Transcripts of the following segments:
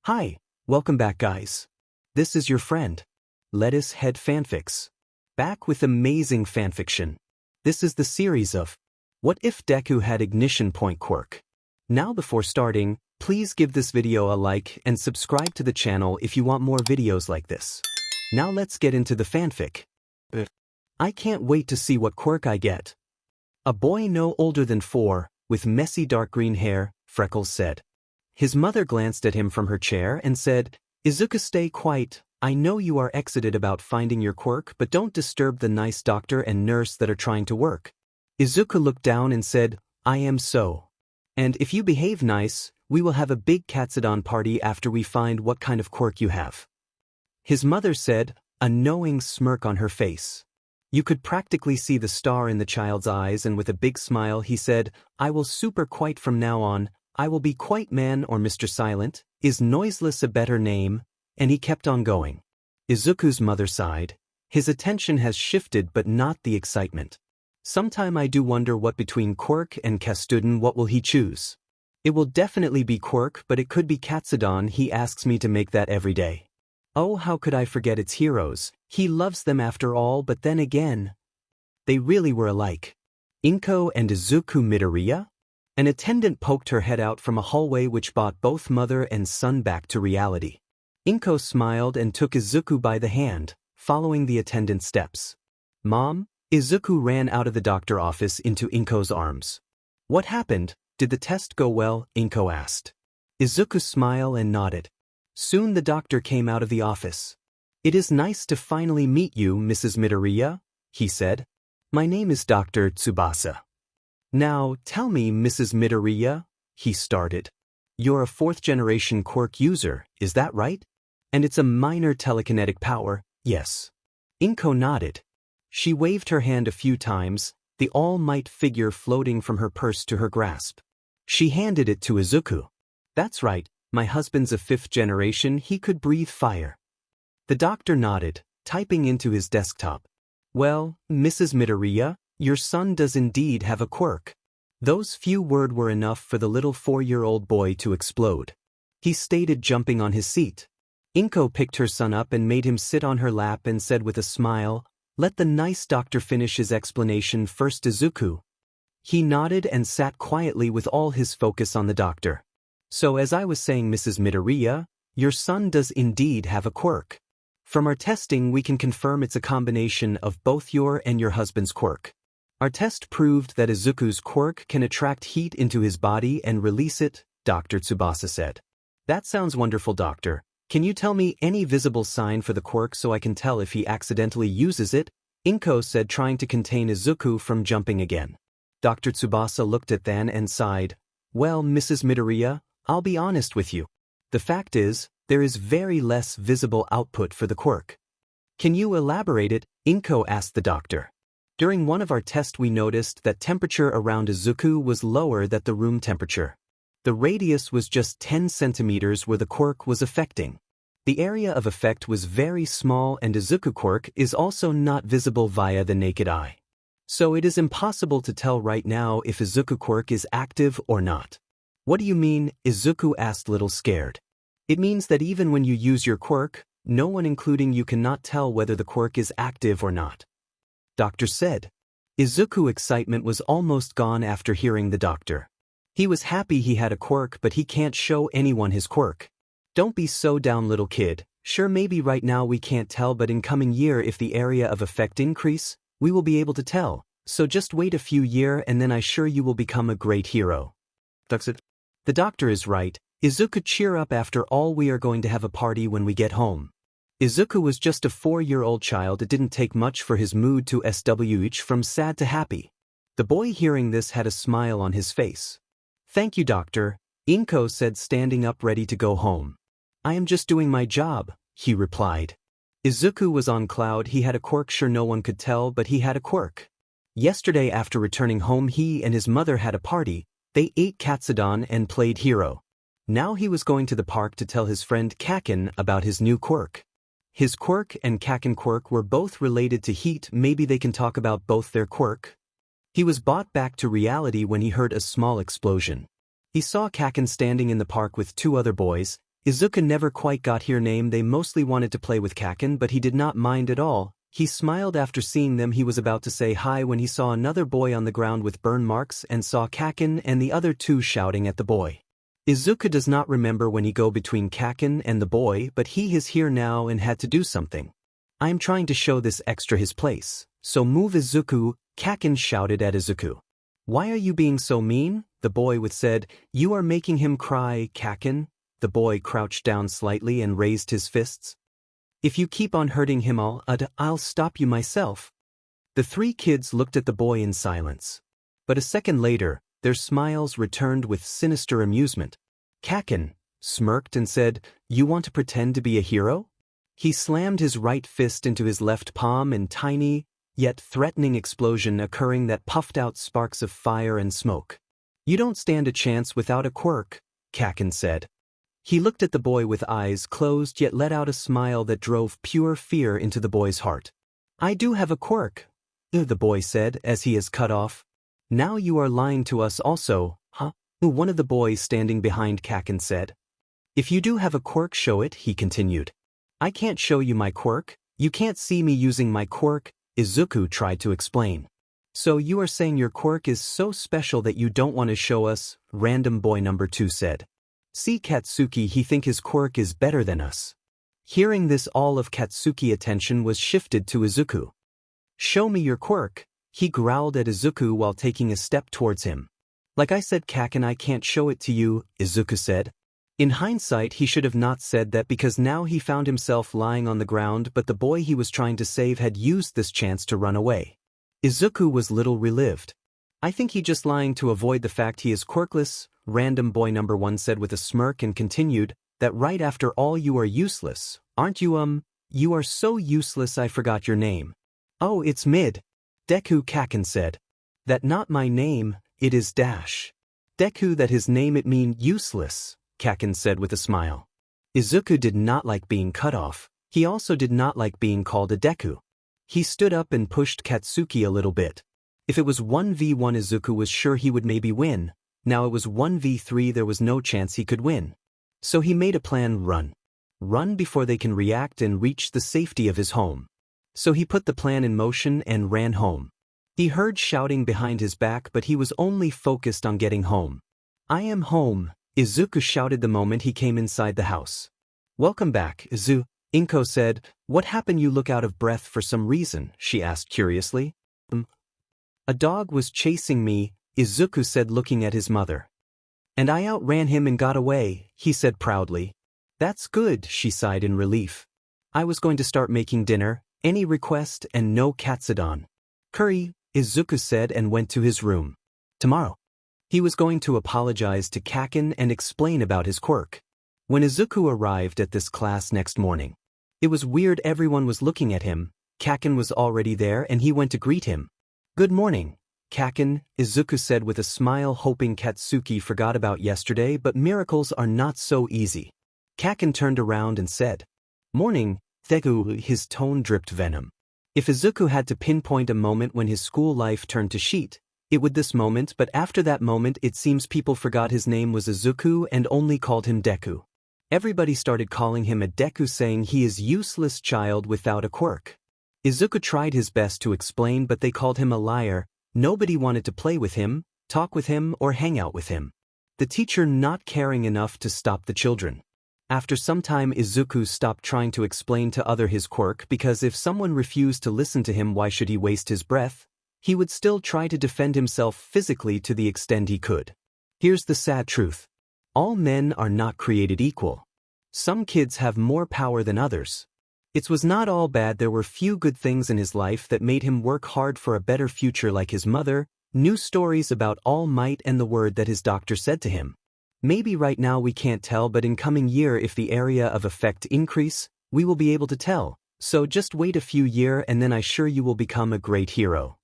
Hi, welcome back guys. This is your friend, Lettuce Head Fanfics. Back with amazing fanfiction. This is the series of What If Deku Had Ignition Point Quirk. Now before starting, please give this video a like and subscribe to the channel if you want more videos like this. Now let's get into the fanfic. I can't wait to see what quirk I get. A boy no older than 4, with messy dark green hair, freckles said. His mother glanced at him from her chair and said, Izuku, stay quiet. I know you are excited about finding your quirk, but don't disturb the nice doctor and nurse that are trying to work. Izuku looked down and said, I am so. And if you behave nice, we will have a big Katsuki party after we find what kind of quirk you have. His mother said, a knowing smirk on her face. You could practically see the star in the child's eyes, and with a big smile he said, I will super quite from now on. I will be quite man or Mr. Silent, is noiseless a better name, and he kept on going. Izuku's mother sighed. His attention has shifted but not the excitement. Sometime I do wonder what between Quirk and Katsuki what will he choose. It will definitely be Quirk, but it could be Katsuki. He asks me to make that every day. Oh, how could I forget its heroes, he loves them after all, but then again. They really were alike. Inko and Izuku Midoriya? An attendant poked her head out from a hallway which brought both mother and son back to reality. Inko smiled and took Izuku by the hand, following the attendant's steps. Mom? Izuku ran out of the doctor office into Inko's arms. What happened? Did the test go well? Inko asked. Izuku smiled and nodded. Soon the doctor came out of the office. It is nice to finally meet you, Mrs. Midoriya, he said. My name is Dr. Tsubasa. Now, tell me, Mrs. Midoriya, he started. You're a 4th-generation quirk user, is that right? And it's a minor telekinetic power, yes. Inko nodded. She waved her hand a few times, the all-might figure floating from her purse to her grasp. She handed it to Izuku. That's right, my husband's a 5th generation, he could breathe fire. The doctor nodded, typing into his desktop. Well, Mrs. Midoriya, your son does indeed have a quirk. Those few words were enough for the little 4-year-old boy to explode. He stated, jumping on his seat. Inko picked her son up and made him sit on her lap and said with a smile, let the nice doctor finish his explanation first, Izuku. He nodded and sat quietly with all his focus on the doctor. So as I was saying, Mrs. Midoriya, your son does indeed have a quirk. From our testing we can confirm it's a combination of both your and your husband's quirk. Our test proved that Izuku's quirk can attract heat into his body and release it, Dr. Tsubasa said. That sounds wonderful, doctor. Can you tell me any visible sign for the quirk so I can tell if he accidentally uses it? Inko said, trying to contain Izuku from jumping again. Dr. Tsubasa looked at Than and sighed. Well, Mrs. Midoriya, I'll be honest with you. The fact is, there is very less visible output for the quirk. Can you elaborate it? Inko asked the doctor. During one of our tests we noticed that temperature around Izuku was lower than the room temperature. The radius was just 10 centimeters where the quirk was affecting. The area of effect was very small, and Izuku quirk is also not visible via the naked eye. So it is impossible to tell right now if Izuku quirk is active or not. What do you mean? Izuku asked, little scared. It means that even when you use your quirk, no one including you cannot tell whether the quirk is active or not. Doctor said. Izuku's excitement was almost gone after hearing the doctor. He was happy he had a quirk, but he can't show anyone his quirk. Don't be so down, little kid. Sure, maybe right now we can't tell, but in coming year if the area of effect increase, we will be able to tell. So just wait a few years and then I sure you will become a great hero. That's it. The doctor is right. Izuku, cheer up, after all we are going to have a party when we get home. Izuku was just a 4-year-old child. It didn't take much for his mood to switch from sad to happy. The boy hearing this had a smile on his face. Thank you, doctor, Inko said, standing up ready to go home. I am just doing my job, he replied. Izuku was on cloud. He had a quirk, sure no one could tell, but he had a quirk. Yesterday after returning home he and his mother had a party. They ate Katsuki and played hero. Now he was going to the park to tell his friend Kaken about his new quirk. His quirk and Kaken quirk were both related to heat. Maybe they can talk about both their quirk. He was brought back to reality when he heard a small explosion. He saw Kaken standing in the park with 2 other boys. Izuku never quite got her name. They mostly wanted to play with Kaken, but he did not mind at all. He smiled after seeing them. He was about to say hi when he saw another boy on the ground with burn marks and saw Kaken and the other two shouting at the boy. Izuku does not remember when he go between Kaken and the boy, but he is here now and had to do something. I am trying to show this extra his place, so move Izuku, Kaken shouted at Izuku. Why are you being so mean? The boy said. You are making him cry, Kaken. The boy crouched down slightly and raised his fists. If you keep on hurting him I'll stop you myself. The three kids looked at the boy in silence. But a second later, their smiles returned with sinister amusement. Kaken smirked and said, You want to pretend to be a hero? He slammed his right fist into his left palm and tiny, yet threatening explosion occurring that puffed out sparks of fire and smoke. You don't stand a chance without a quirk, Kaken said. He looked at the boy with eyes closed yet let out a smile that drove pure fear into the boy's heart. I do have a quirk, the boy said as he is cut off. Now you are lying to us also, huh? One of the boys standing behind Kaken said. If you do have a quirk, show it, he continued. I can't show you my quirk. You can't see me using my quirk, Izuku tried to explain. So you are saying your quirk is so special that you don't want to show us, random boy number 2 said. See Katsuki, he think his quirk is better than us. Hearing this, all of Katsuki's attention was shifted to Izuku. Show me your quirk, he growled at Izuku while taking a step towards him. Like I said, Kaken, I can't show it to you, Izuku said. In hindsight, he should have not said that because now he found himself lying on the ground, but the boy he was trying to save had used this chance to run away. Izuku was little relieved. I think he just lying to avoid the fact he is quirkless, random boy number 1 said with a smirk and continued, that right after all you are useless, aren't you You are so useless I forgot your name. Oh, it's Mid. Deku, Kaken said. That not my name, it is Dash. Deku, that his name it mean useless, Kaken said with a smile. Izuku did not like being cut off. He also did not like being called a Deku. He stood up and pushed Katsuki a little bit. If it was 1v1, Izuku was sure he would maybe win. Now it was 1v3, there was no chance he could win. So he made a plan: run. Run before they can react and reach the safety of his home. So he put the plan in motion and ran home. He heard shouting behind his back, but he was only focused on getting home. I am home, Izuku shouted the moment he came inside the house. Welcome back, Izu, Inko said. What happened? You look out of breath for some reason, she asked curiously. A dog was chasing me, Izuku said looking at his mother. And I outran him and got away, he said proudly. That's good, she sighed in relief. I was going to start making dinner, any request and no katsudon. Curry, Izuku said and went to his room. Tomorrow. He was going to apologize to Kaken and explain about his quirk. When Izuku arrived at this class next morning, it was weird. Everyone was looking at him. Kaken was already there and he went to greet him. Good morning, Kaken, Izuku said with a smile, hoping Katsuki forgot about yesterday, but miracles are not so easy. Kaken turned around and said, Morning, Deku, his tone dripped venom. If Izuku had to pinpoint a moment when his school life turned to shit, it would this moment, but after that moment it seems people forgot his name was Izuku and only called him Deku. Everybody started calling him a Deku, saying he is useless child without a quirk. Izuku tried his best to explain, but they called him a liar. Nobody wanted to play with him, talk with him, or hang out with him. The teacher not caring enough to stop the children. After some time, Izuku stopped trying to explain to other his quirk, because if someone refused to listen to him, why should he waste his breath? He would still try to defend himself physically to the extent he could. Here's the sad truth. All men are not created equal. Some kids have more power than others. It was not all bad. There were few good things in his life that made him work hard for a better future, like his mother, new stories about All Might, and the word that his doctor said to him. Maybe right now we can't tell, but in coming year, if the area of effect increase, we will be able to tell. So just wait a few years and then I sure you will become a great hero.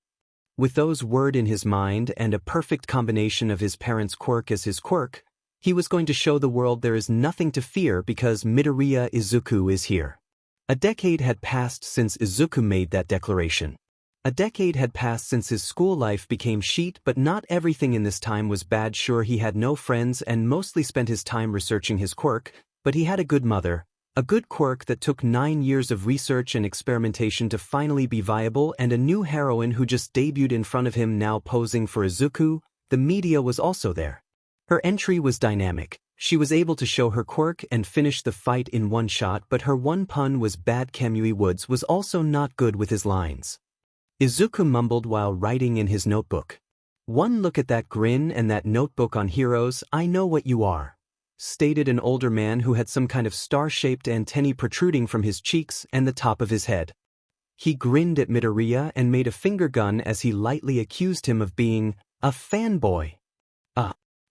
With those words in his mind and a perfect combination of his parents' quirk as his quirk, he was going to show the world there is nothing to fear because Midoriya Izuku is here. A decade had passed since Izuku made that declaration. A decade had passed since his school life became shit, but not everything in this time was bad. Sure, he had no friends and mostly spent his time researching his quirk, But he had a good mother, a good quirk that took 9 years of research and experimentation to finally be viable, and a new heroine who just debuted in front of him now posing for Izuku. The media was also there. Her entry was dynamic. She was able to show her quirk and finish the fight in one shot, but her one pun was bad. Kamui Woods was also not good with his lines. Izuku mumbled while writing in his notebook. "One look at that grin and that notebook on heroes, I know what you are," stated an older man who had some kind of star-shaped antennae protruding from his cheeks and the top of his head. He grinned at Midoriya and made a finger gun as he lightly accused him of being a fanboy.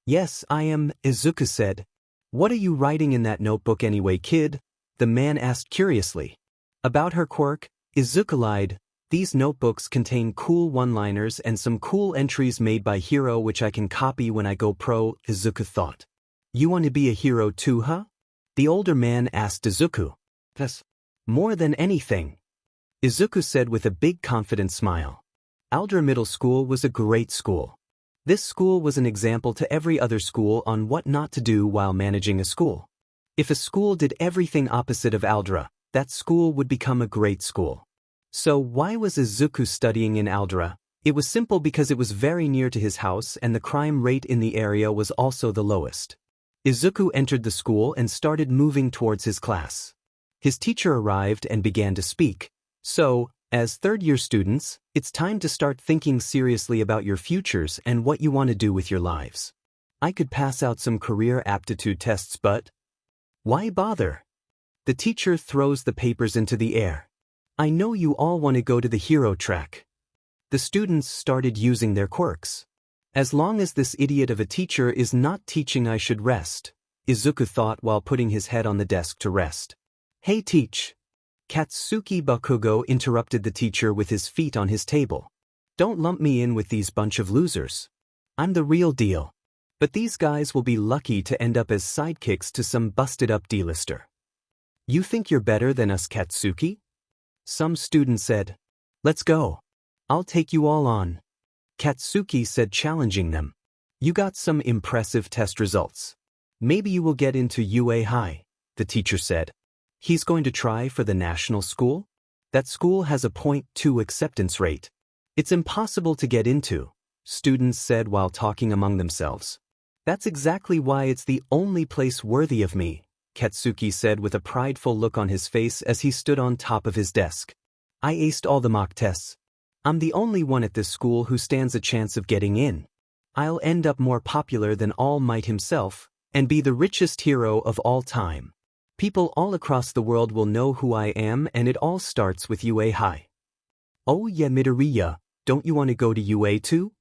Yes, I am," Izuku said. "What are you writing in that notebook anyway, kid?" the man asked curiously. About her quirk, Izuku lied. "These notebooks contain cool one-liners and some cool entries made by hero which I can copy when I go pro," Izuku thought. "You want to be a hero too, huh?" the older man asked Izuku. "Yes. More than anything," Izuku said with a big confident smile. Aldra Middle School was a great school. This school was an example to every other school on what not to do while managing a school. If a school did everything opposite of Aldra, that school would become a great school. So why was Izuku studying in Aldra? It was simple because it was very near to his house and the crime rate in the area was also the lowest. Izuku entered the school and started moving towards his class. His teacher arrived and began to speak. "So, as third-year students, it's time to start thinking seriously about your futures and what you want to do with your lives. I could pass out some career aptitude tests, but why bother?" The teacher throws the papers into the air. "I know you all want to go to the hero track." The students started using their quirks. "As long as this idiot of a teacher is not teaching, I should rest," Izuku thought while putting his head on the desk to rest. "Hey teach." Katsuki Bakugo interrupted the teacher with his feet on his table. "Don't lump me in with these bunch of losers. I'm the real deal. But these guys will be lucky to end up as sidekicks to some busted-up D-lister." "You think you're better than us, Katsuki?" some student said. "Let's go. I'll take you all on," Katsuki said, challenging them. "You got some impressive test results. Maybe you will get into UA High," the teacher said. "He's going to try for the national school? That school has a 0.2 acceptance rate. It's impossible to get into," students said while talking among themselves. "That's exactly why it's the only place worthy of me," Katsuki said with a prideful look on his face as he stood on top of his desk. "I aced all the mock tests. I'm the only one at this school who stands a chance of getting in. I'll end up more popular than All Might himself, and be the richest hero of all time. People all across the world will know who I am, and it all starts with UA High." "Oh yeah, Midoriya, don't you want to go to UA too?"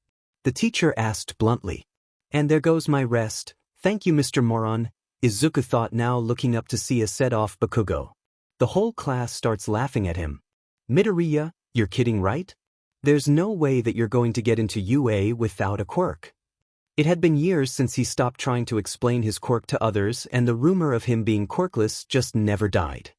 the teacher asked bluntly. "And there goes my rest. Thank you, Mr. Moron," Izuku thought, now looking up to see a set-off Bakugo. The whole class starts laughing at him. "Midoriya, you're kidding, right? There's no way that you're going to get into UA without a quirk." It had been years since he stopped trying to explain his quirk to others, and the rumor of him being quirkless just never died.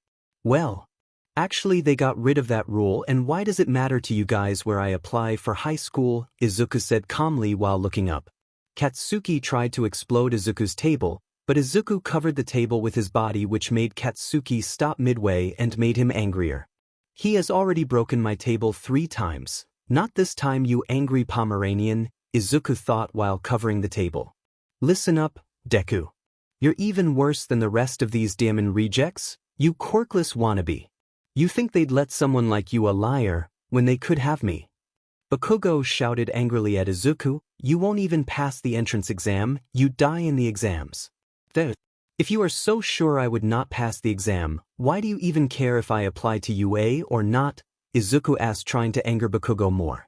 "Well, actually they got rid of that rule, and why does it matter to you guys where I apply for high school?" Izuku said calmly while looking up. Katsuki tried to explode Izuku's table, but Izuku covered the table with his body, which made Katsuki stop midway and made him angrier. "He has already broken my table 3 times. Not this time, you angry Pomeranian," Izuku thought while covering the table. "Listen up, Deku. You're even worse than the rest of these demon rejects, you quirkless wannabe. You think they'd let someone like you, a liar, when they could have me?" Bakugo shouted angrily at Izuku. "You won't even pass the entrance exam, you die in the exams. If you are so sure I would not pass the exam, why do you even care if I apply to UA or not?" Izuku asked, trying to anger Bakugo more.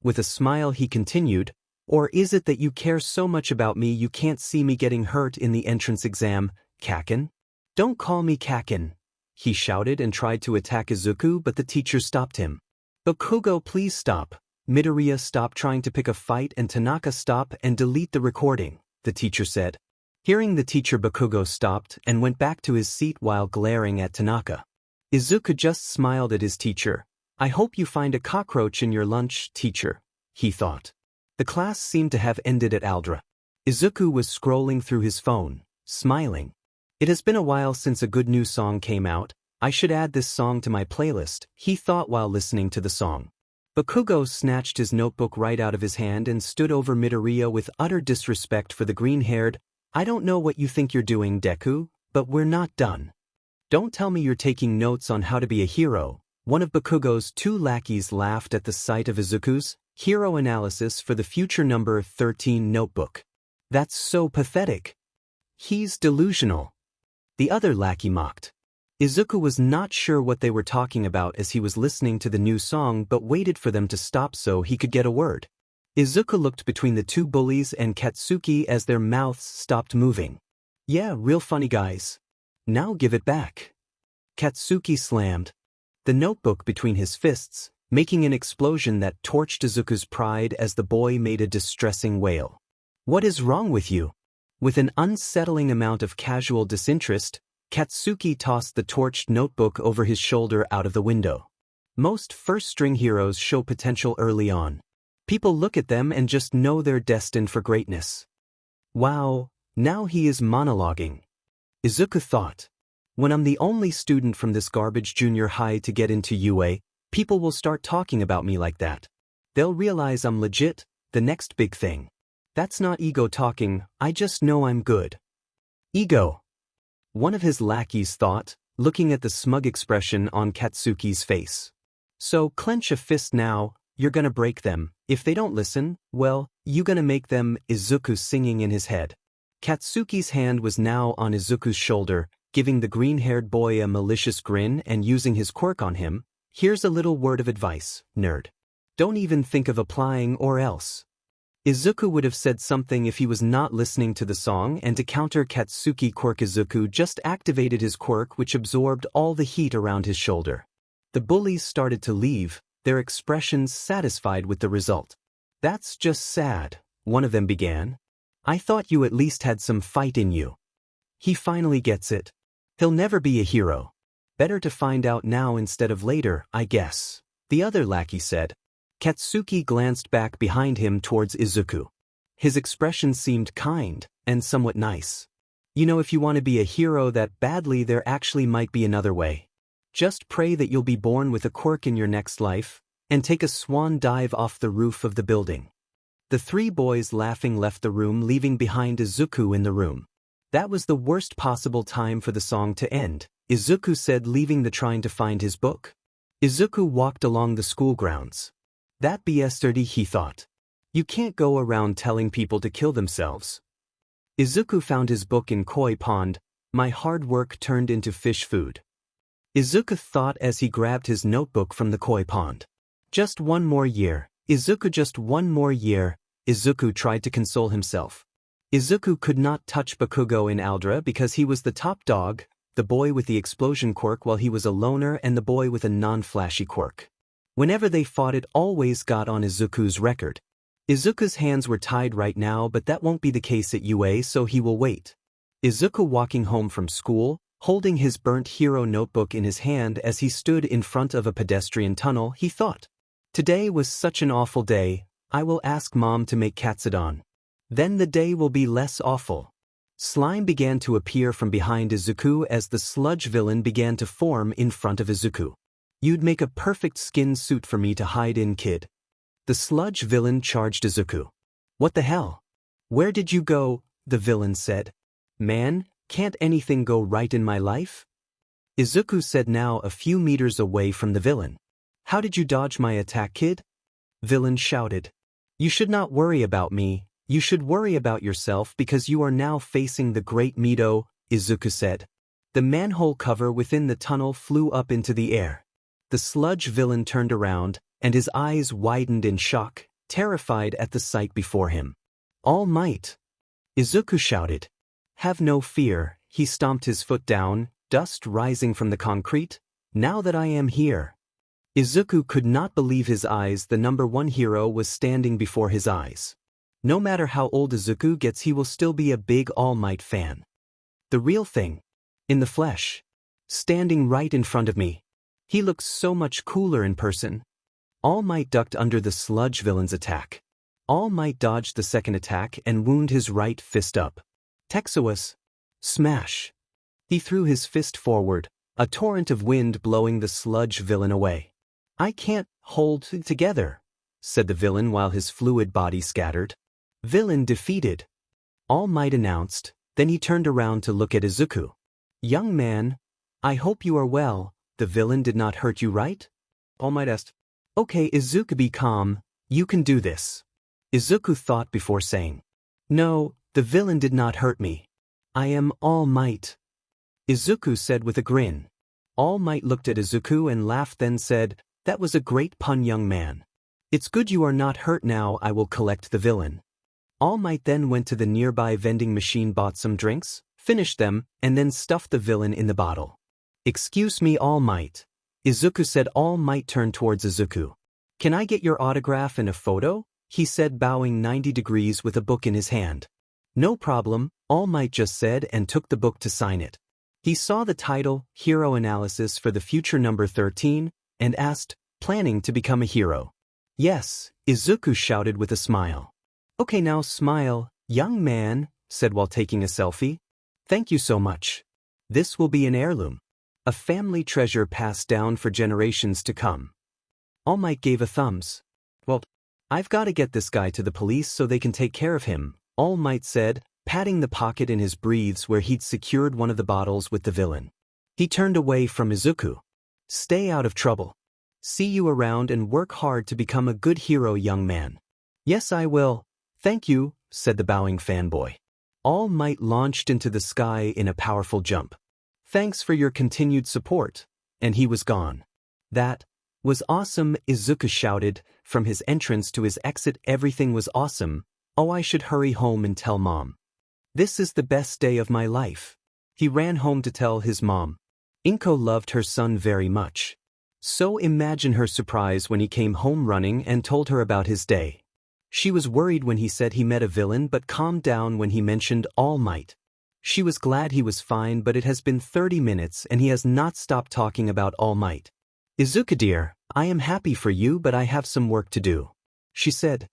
With a smile he continued, "Or is it that you care so much about me you can't see me getting hurt in the entrance exam, Kakin?" "Don't call me Kakin," he shouted and tried to attack Izuku, but the teacher stopped him. "Bakugo, please stop. Midoriya, stop trying to pick a fight, and Tanaka, stop and delete the recording," the teacher said. Hearing the teacher, Bakugo stopped and went back to his seat while glaring at Tanaka. Izuku just smiled at his teacher. "I hope you find a cockroach in your lunch, teacher," he thought. The class seemed to have ended at Aldra. Izuku was scrolling through his phone, smiling. It has been a while since a good new song came out. I should add this song to my playlist, he thought while listening to the song. Bakugo snatched his notebook right out of his hand and stood over Midoriya with utter disrespect for the green-haired. I don't know what you think you're doing, Deku, but we're not done. Don't tell me you're taking notes on how to be a hero. One of Bakugo's two lackeys laughed at the sight of Izuku's hero analysis for the future number 13 notebook. That's so pathetic. He's delusional. The other lackey mocked. Izuku was not sure what they were talking about as he was listening to the new song but waited for them to stop so he could get a word. Izuku looked between the two bullies and Katsuki as their mouths stopped moving. Yeah, real funny guys. Now give it back. Katsuki slammed the notebook between his fists, making an explosion that torched Izuku's pride as the boy made a distressing wail. What is wrong with you? With an unsettling amount of casual disinterest, Katsuki tossed the torched notebook over his shoulder out of the window. Most first-string heroes show potential early on. People look at them and just know they're destined for greatness. Wow, now he is monologuing. Izuku thought. When I'm the only student from this garbage junior high to get into UA, people will start talking about me like that. They'll realize I'm legit, the next big thing. That's not ego talking, I just know I'm good. Ego. One of his lackeys thought, looking at the smug expression on Katsuki's face. So clench a fist now, you're gonna break them. If they don't listen, well, you gonna make them, Izuku singing in his head. Katsuki's hand was now on Izuku's shoulder, giving the green-haired boy a malicious grin and using his quirk on him. Here's a little word of advice, nerd. Don't even think of applying or else. Izuku would have said something if he was not listening to the song, and to counter Katsuki quirk, Izuku just activated his quirk, which absorbed all the heat around his shoulder. The bullies started to leave, their expressions satisfied with the result. That's just sad, one of them began. I thought you at least had some fight in you. He finally gets it. He'll never be a hero. Better to find out now instead of later, I guess, the other lackey said. Katsuki glanced back behind him towards Izuku. His expression seemed kind and somewhat nice. You know, if you want to be a hero that badly, there actually might be another way. Just pray that you'll be born with a quirk in your next life, and take a swan dive off the roof of the building. The three boys laughing left the room, leaving behind Izuku in the room. That was the worst possible time for the song to end, Izuku said, leaving the trying to find his book. Izuku walked along the school grounds. That BS dirty, he thought. You can't go around telling people to kill themselves. Izuku found his book in koi pond. My hard work turned into fish food. Izuku thought as he grabbed his notebook from the koi pond. Just one more year, Izuku, just one more year, Izuku tried to console himself. Izuku could not touch Bakugo in Aldra because he was the top dog, the boy with the explosion quirk, while he was a loner and the boy with a non-flashy quirk. Whenever they fought, it always got on Izuku's record. Izuku's hands were tied right now, but that won't be the case at UA, so he will wait. Izuku walking home from school, holding his burnt hero notebook in his hand as he stood in front of a pedestrian tunnel, he thought. Today was such an awful day, I will ask Mom to make katsudon. Then the day will be less awful. Slime began to appear from behind Izuku as the sludge villain began to form in front of Izuku. You'd make a perfect skin suit for me to hide in, kid. The sludge villain charged Izuku. What the hell? Where did you go? The villain said. Man, can't anything go right in my life? Izuku said, now a few meters away from the villain. How did you dodge my attack, kid? Villain shouted. You should not worry about me. You should worry about yourself because you are now facing the Great Mido, Izuku said. The manhole cover within the tunnel flew up into the air. The sludge villain turned around, and his eyes widened in shock, terrified at the sight before him. All Might! Izuku shouted. Have no fear, he stomped his foot down, dust rising from the concrete. Now that I am here. Izuku could not believe his eyes. The number one hero was standing before his eyes. No matter how old Izuku gets, he will still be a big All Might fan. The real thing. In the flesh. Standing right in front of me. He looks so much cooler in person. All Might ducked under the sludge villain's attack. All Might dodged the second attack and wound his right fist up. Texuous. Smash. He threw his fist forward, a torrent of wind blowing the sludge villain away. "I can't hold together," said the villain while his fluid body scattered. "Villain defeated," All Might announced, then he turned around to look at Izuku. "Young man, I hope you are well, the villain did not hurt you, right?" All Might asked. "Okay, Izuku, be calm, you can do this." Izuku thought before saying, "No, the villain did not hurt me. I am All Might," Izuku said with a grin. All Might looked at Izuku and laughed, then said, "That was a great pun, young man. It's good you are not hurt now. I will collect the villain." All Might then went to the nearby vending machine, bought some drinks, finished them, and then stuffed the villain in the bottle. "Excuse me, All Might," Izuku said. All Might turned towards Izuku. "Can I get your autograph and a photo?" he said, bowing 90 degrees with a book in his hand. "No problem," All Might just said and took the book to sign it. He saw the title, Hero Analysis for the Future number 13, and asked, "Planning to become a hero?" "Yes," Izuku shouted with a smile. "Okay, now smile, young man," said while taking a selfie. "Thank you so much. This will be an heirloom. A family treasure passed down for generations to come." All Might gave a thumbs. "Well, I've got to get this guy to the police so they can take care of him," All Might said, patting the pocket in his breathes where he'd secured one of the bottles with the villain. He turned away from Izuku. "Stay out of trouble. See you around and work hard to become a good hero, young man." "Yes, I will. Thank you," said the bowing fanboy. All Might launched into the sky in a powerful jump. "Thanks for your continued support," and he was gone. "That was awesome," Izuku shouted. From his entrance to his exit, everything was awesome. "Oh, I should hurry home and tell Mom. This is the best day of my life." He ran home to tell his mom. Inko loved her son very much. So imagine her surprise when he came home running and told her about his day. She was worried when he said he met a villain but calmed down when he mentioned All Might. She was glad he was fine, but it has been 30 minutes and he has not stopped talking about All Might. "Izuku dear, I am happy for you, but I have some work to do," she said.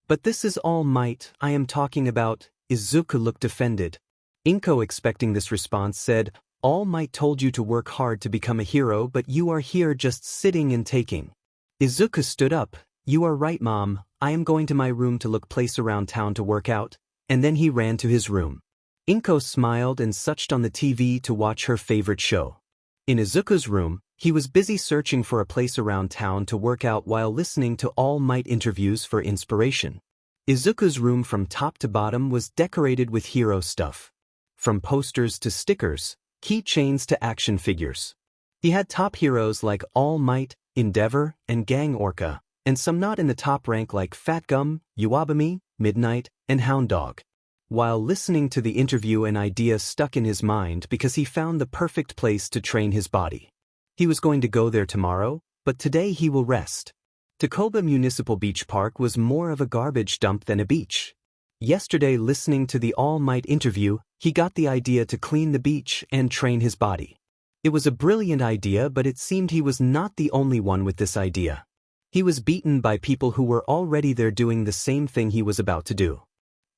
"But this is All Might I am talking about." Izuku looked offended. Inko, expecting this response, said, "All Might told you to work hard to become a hero, but you are here just sitting and taking." Izuku stood up. "You are right, Mom. I am going to my room to look place around town to work out," and then he ran to his room. Inko smiled and switched on the TV to watch her favorite show. In Izuku's room, he was busy searching for a place around town to work out while listening to All Might interviews for inspiration. Izuku's room from top to bottom was decorated with hero stuff. From posters to stickers, keychains to action figures. He had top heroes like All Might, Endeavor, and Gang Orca, and some not in the top rank like Fat Gum, Uwabami, Midnight, and Hound Dog. While listening to the interview, an idea stuck in his mind because he found the perfect place to train his body. He was going to go there tomorrow, but today he will rest. Takoba Municipal Beach Park was more of a garbage dump than a beach. Yesterday, listening to the All Might interview, he got the idea to clean the beach and train his body. It was a brilliant idea, but it seemed he was not the only one with this idea. He was beaten by people who were already there doing the same thing he was about to do.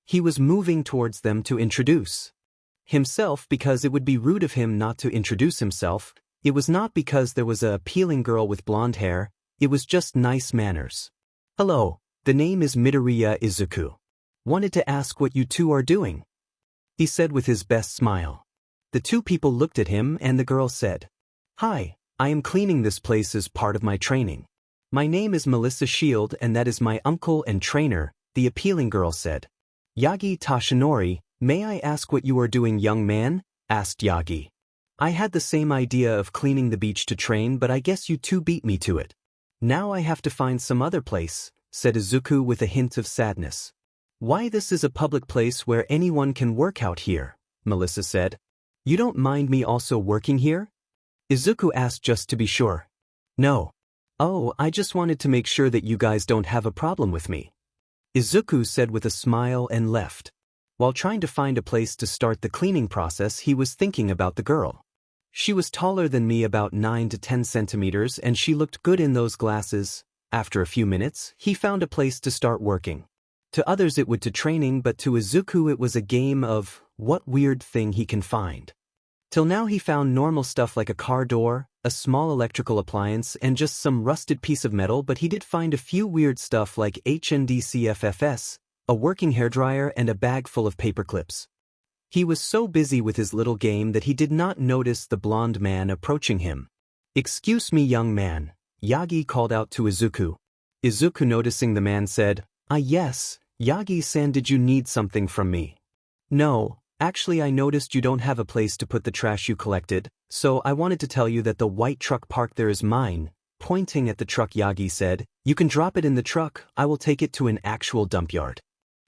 He was moving towards them to introduce himself because it would be rude of him not to introduce himself. It was not because there was a appealing girl with blonde hair. It was just nice manners. "Hello, the name is Midoriya Izuku. Wanted to ask what you two are doing," he said with his best smile. The two people looked at him and the girl said, "Hi, I am cleaning this place as part of my training. My name is Melissa Shield and that is my uncle and trainer," the appealing girl said. "Yagi Tashinori, may I ask what you are doing, young man?" asked Yagi. "I had the same idea of cleaning the beach to train, but I guess you two beat me to it. Now I have to find some other place," said Izuku with a hint of sadness. "Why, this is a public place where anyone can work out here," Melissa said. "You don't mind me also working here?" Izuku asked just to be sure. "No. Oh, I just wanted to make sure that you guys don't have a problem with me," Izuku said with a smile and left. While trying to find a place to start the cleaning process, he was thinking about the girl. She was taller than me, about 9 to 10 centimeters, and she looked good in those glasses. After a few minutes, he found a place to start working. To others it would to training, but to Izuku it was a game of what weird thing he can find. Till now he found normal stuff like a car door, a small electrical appliance, and just some rusted piece of metal, but he did find a few weird stuff like HNDCFFS, a working hairdryer, and a bag full of paper clips. He was so busy with his little game that he did not notice the blonde man approaching him. "Excuse me, young man," Yagi called out to Izuku. Izuku, noticing the man, said, "Ah yes, Yagi-san, did you need something from me?" "No, actually I noticed you don't have a place to put the trash you collected, so I wanted to tell you that the white truck parked there is mine." Pointing at the truck, Yagi said, "You can drop it in the truck, I will take it to an actual dump yard."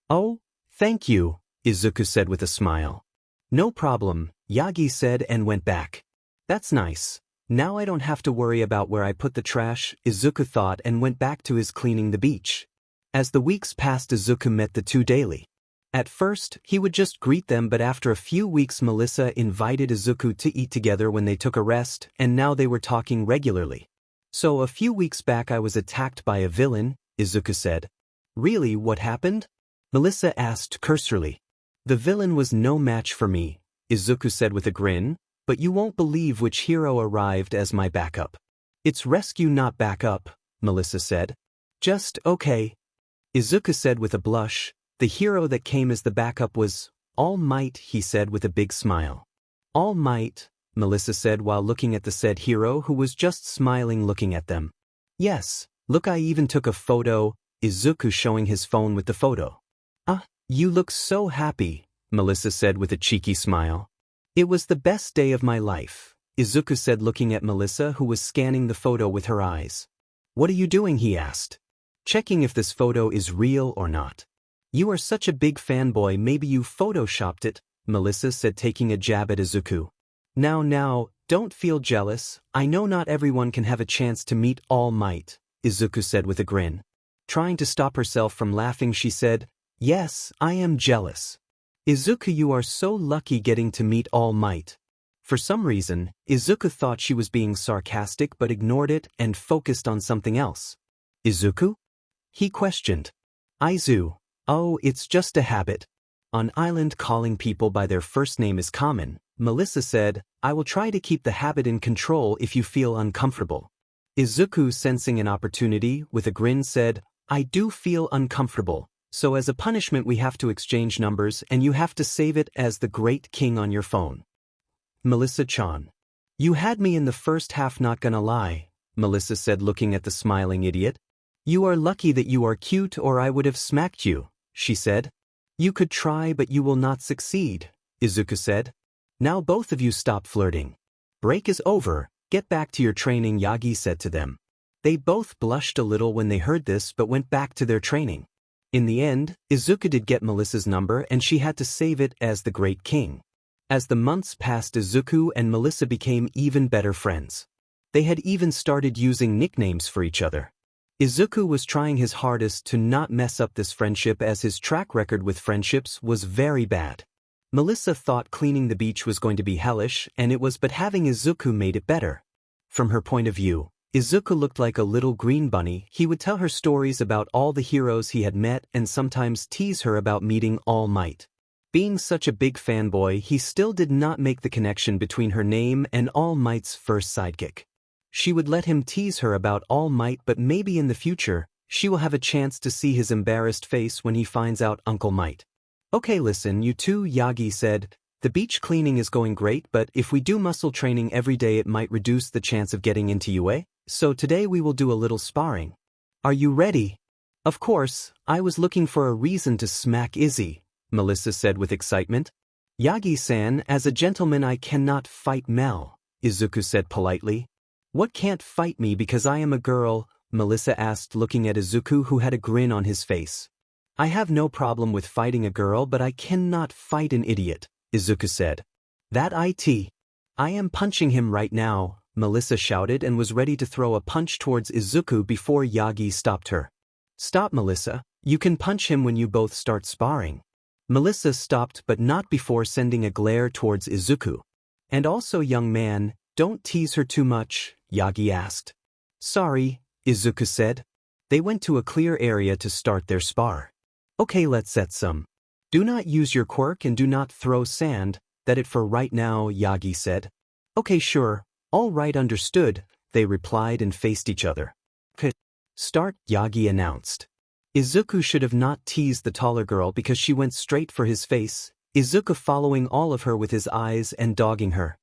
"Oh, thank you," Izuku said with a smile. "No problem," Yagi said and went back. "That's nice. Now I don't have to worry about where I put the trash," Izuku thought, and went back to his cleaning the beach. As the weeks passed, Izuku met the two daily. At first, he would just greet them, but after a few weeks Melissa invited Izuku to eat together when they took a rest, and now they were talking regularly. "So a few weeks back I was attacked by a villain," Izuku said. "Really, what happened?" Melissa asked cursorily. "The villain was no match for me," Izuku said with a grin, "but you won't believe which hero arrived as my backup." "It's rescue, not backup," Melissa said. "Just okay," Izuku said with a blush. "The hero that came as the backup was All Might," he said with a big smile. "All Might," Melissa said while looking at the said hero, who was just smiling looking at them. "Yes, look, I even took a photo," Izuku showing his phone with the photo. "Ah, you look so happy," Melissa said with a cheeky smile. "It was the best day of my life," Izuku said looking at Melissa, who was scanning the photo with her eyes. "What are you doing?" he asked. "Checking if this photo is real or not." "You are such a big fanboy, maybe you photoshopped it," Melissa said, taking a jab at Izuku. Now, don't feel jealous, I know not everyone can have a chance to meet All Might," Izuku said with a grin. Trying to stop herself from laughing, she said, "Yes, I am jealous. Izuku, you are so lucky getting to meet All Might." For some reason, Izuku thought she was being sarcastic but ignored it and focused on something else. "Izuku?" he questioned. "Izu. Oh, it's just a habit. On island, calling people by their first name is common," Melissa said. "I will try to keep the habit in control if you feel uncomfortable." Izuku, sensing an opportunity, with a grin said, "I do feel uncomfortable, so as a punishment we have to exchange numbers and you have to save it as the Great King on your phone." "Melissa-chan. You had me in the first half, not gonna lie," Melissa said looking at the smiling idiot. "You are lucky that you are cute or I would have smacked you," she said. "You could try but you will not succeed," Izuku said. "Now both of you stop flirting. Break is over, get back to your training," Yagi said to them. They both blushed a little when they heard this but went back to their training. In the end, Izuku did get Melissa's number and she had to save it as the Great King. As the months passed, Izuku and Melissa became even better friends. They had even started using nicknames for each other. Izuku was trying his hardest to not mess up this friendship as his track record with friendships was very bad. Melissa thought cleaning the beach was going to be hellish, and it was, but having Izuku made it better. From her point of view, Izuku looked like a little green bunny. He would tell her stories about all the heroes he had met and sometimes tease her about meeting All Might. Being such a big fanboy, he still did not make the connection between her name and All Might's first sidekick. She would let him tease her about All Might, but maybe in the future, she will have a chance to see his embarrassed face when he finds out Uncle Might. "Okay, listen, you two," Yagi said. "The beach cleaning is going great, but if we do muscle training every day it might reduce the chance of getting into UA. So today we will do a little sparring. Are you ready?" "Of course, I was looking for a reason to smack Izzy," Melissa said with excitement. "Yagi-san, as a gentleman I cannot fight Mel," Izuku said politely. "What can't fight me because I am a girl?" Melissa asked looking at Izuku, who had a grin on his face. "I have no problem with fighting a girl, but I cannot fight an idiot," Izuku said. I am punching him right now," Melissa shouted and was ready to throw a punch towards Izuku before Yagi stopped her. "Stop, Melissa, you can punch him when you both start sparring." Melissa stopped but not before sending a glare towards Izuku. "And also, young man, don't tease her too much," Yagi asked. "Sorry," Izuku said. They went to a clear area to start their spar. "Okay, let's set some. Do not use your quirk and do not throw sand, that it for right now, Yagi said. Okay, sure, all right, understood, they replied and faced each other. Start, Yagi announced. Izuku should have not teased the taller girl because she went straight for his face, Izuku following all of her with his eyes and dogging her.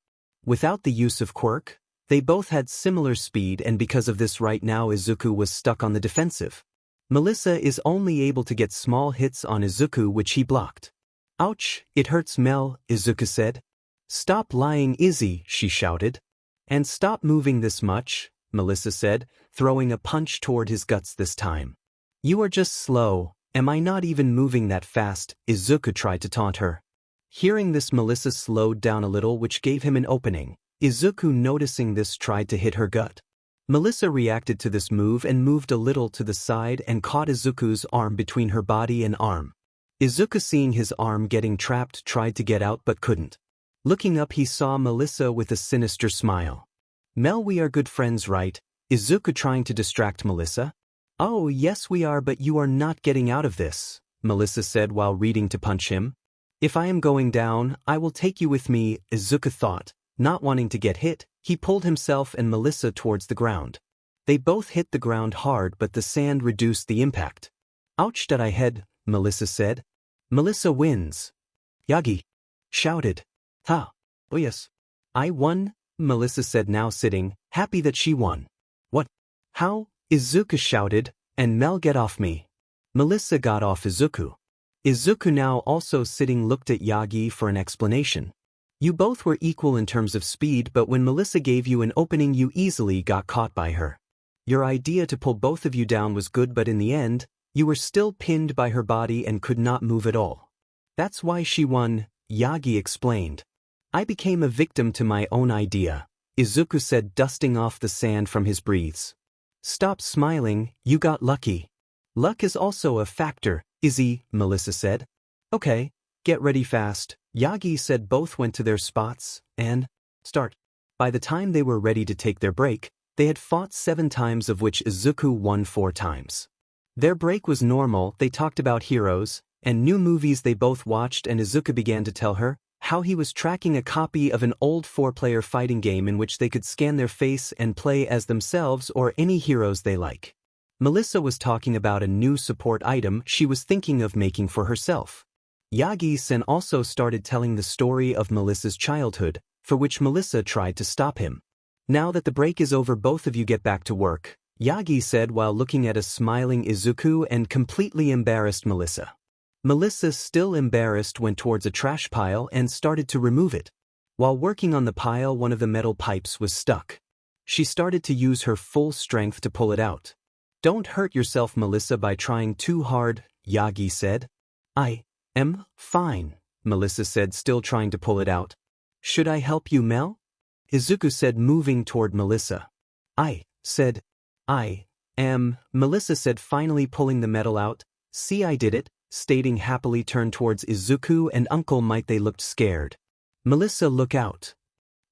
Without the use of quirk, they both had similar speed, and because of this right now Izuku was stuck on the defensive. Melissa is only able to get small hits on Izuku, which he blocked. Ouch, it hurts, Mel, Izuku said. Stop lying, Izzy, she shouted. And stop moving this much, Melissa said, throwing a punch toward his guts this time. You are just slow, am I not even moving that fast, Izuku tried to taunt her. Hearing this, Melissa slowed down a little, which gave him an opening. Izuku, noticing this, tried to hit her gut. Melissa reacted to this move and moved a little to the side and caught Izuku's arm between her body and arm. Izuku, seeing his arm getting trapped, tried to get out but couldn't. Looking up, he saw Melissa with a sinister smile. Mel, we are good friends, right? Izuku trying to distract Melissa. Oh yes we are, but you are not getting out of this, Melissa said while reading to punch him. If I am going down, I will take you with me, Izuku thought. Not wanting to get hit, he pulled himself and Melissa towards the ground. They both hit the ground hard, but the sand reduced the impact. Ouch, that I head, Melissa said. Melissa wins. Yagi shouted. Ha. Oh yes. I won, Melissa said, now sitting, happy that she won. What? How? Izuku shouted, and Mel, get off me. Melissa got off Izuku. Izuku, now also sitting, looked at Yagi for an explanation. You both were equal in terms of speed, but when Melissa gave you an opening you easily got caught by her. Your idea to pull both of you down was good, but in the end, you were still pinned by her body and could not move at all. That's why she won, Yagi explained. I became a victim to my own idea, Izuku said, dusting off the sand from his breathes. Stop smiling, you got lucky. Luck is also a factor, Izzy, Melissa said. Okay, get ready fast, Yagi said. Both went to their spots, and start. By the time they were ready to take their break, they had fought 7 times, of which Izuku won 4 times. Their break was normal. They talked about heroes and new movies they both watched, and Izuku began to tell her how he was tracking a copy of an old 4-player fighting game in which they could scan their face and play as themselves or any heroes they like. Melissa was talking about a new support item she was thinking of making for herself. Yagi-san also started telling the story of Melissa's childhood, for which Melissa tried to stop him. Now that the break is over, both of you get back to work, Yagi said while looking at a smiling Izuku and completely embarrassed Melissa. Melissa, still embarrassed, went towards a trash pile and started to remove it. While working on the pile, one of the metal pipes was stuck. She started to use her full strength to pull it out. Don't hurt yourself, Melissa, by trying too hard, Yagi said. I am fine, Melissa said, still trying to pull it out. Should I help you, Mel? Izuku said, moving toward Melissa. I said, I am, Melissa said, finally pulling the metal out. See, I did it, stating happily, turned towards Izuku and Uncle Might. They looked scared. Melissa, look out,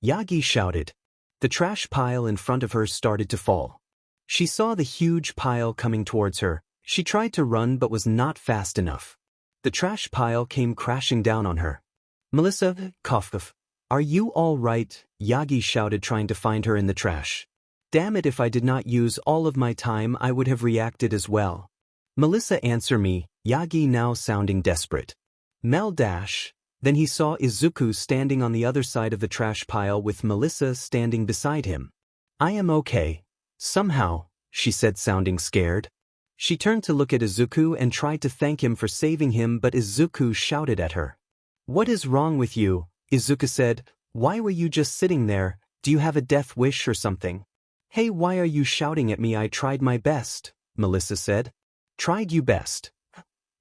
Yagi shouted. The trash pile in front of her started to fall. She saw the huge pile coming towards her. She tried to run but was not fast enough. The trash pile came crashing down on her. Melissa, cough. Are you all right? Yagi shouted, trying to find her in the trash. Damn it, if I did not use all of my time I would have reacted as well. Melissa, answer me, Yagi, now sounding desperate. Mel dash. Then he saw Izuku standing on the other side of the trash pile with Melissa standing beside him. I am okay. Somehow, she said, sounding scared. She turned to look at Izuku and tried to thank him for saving him, but Izuku shouted at her. What is wrong with you? Izuku said. Why were you just sitting there? Do you have a death wish or something? Hey, why are you shouting at me? I tried my best, Melissa said. Tried you best?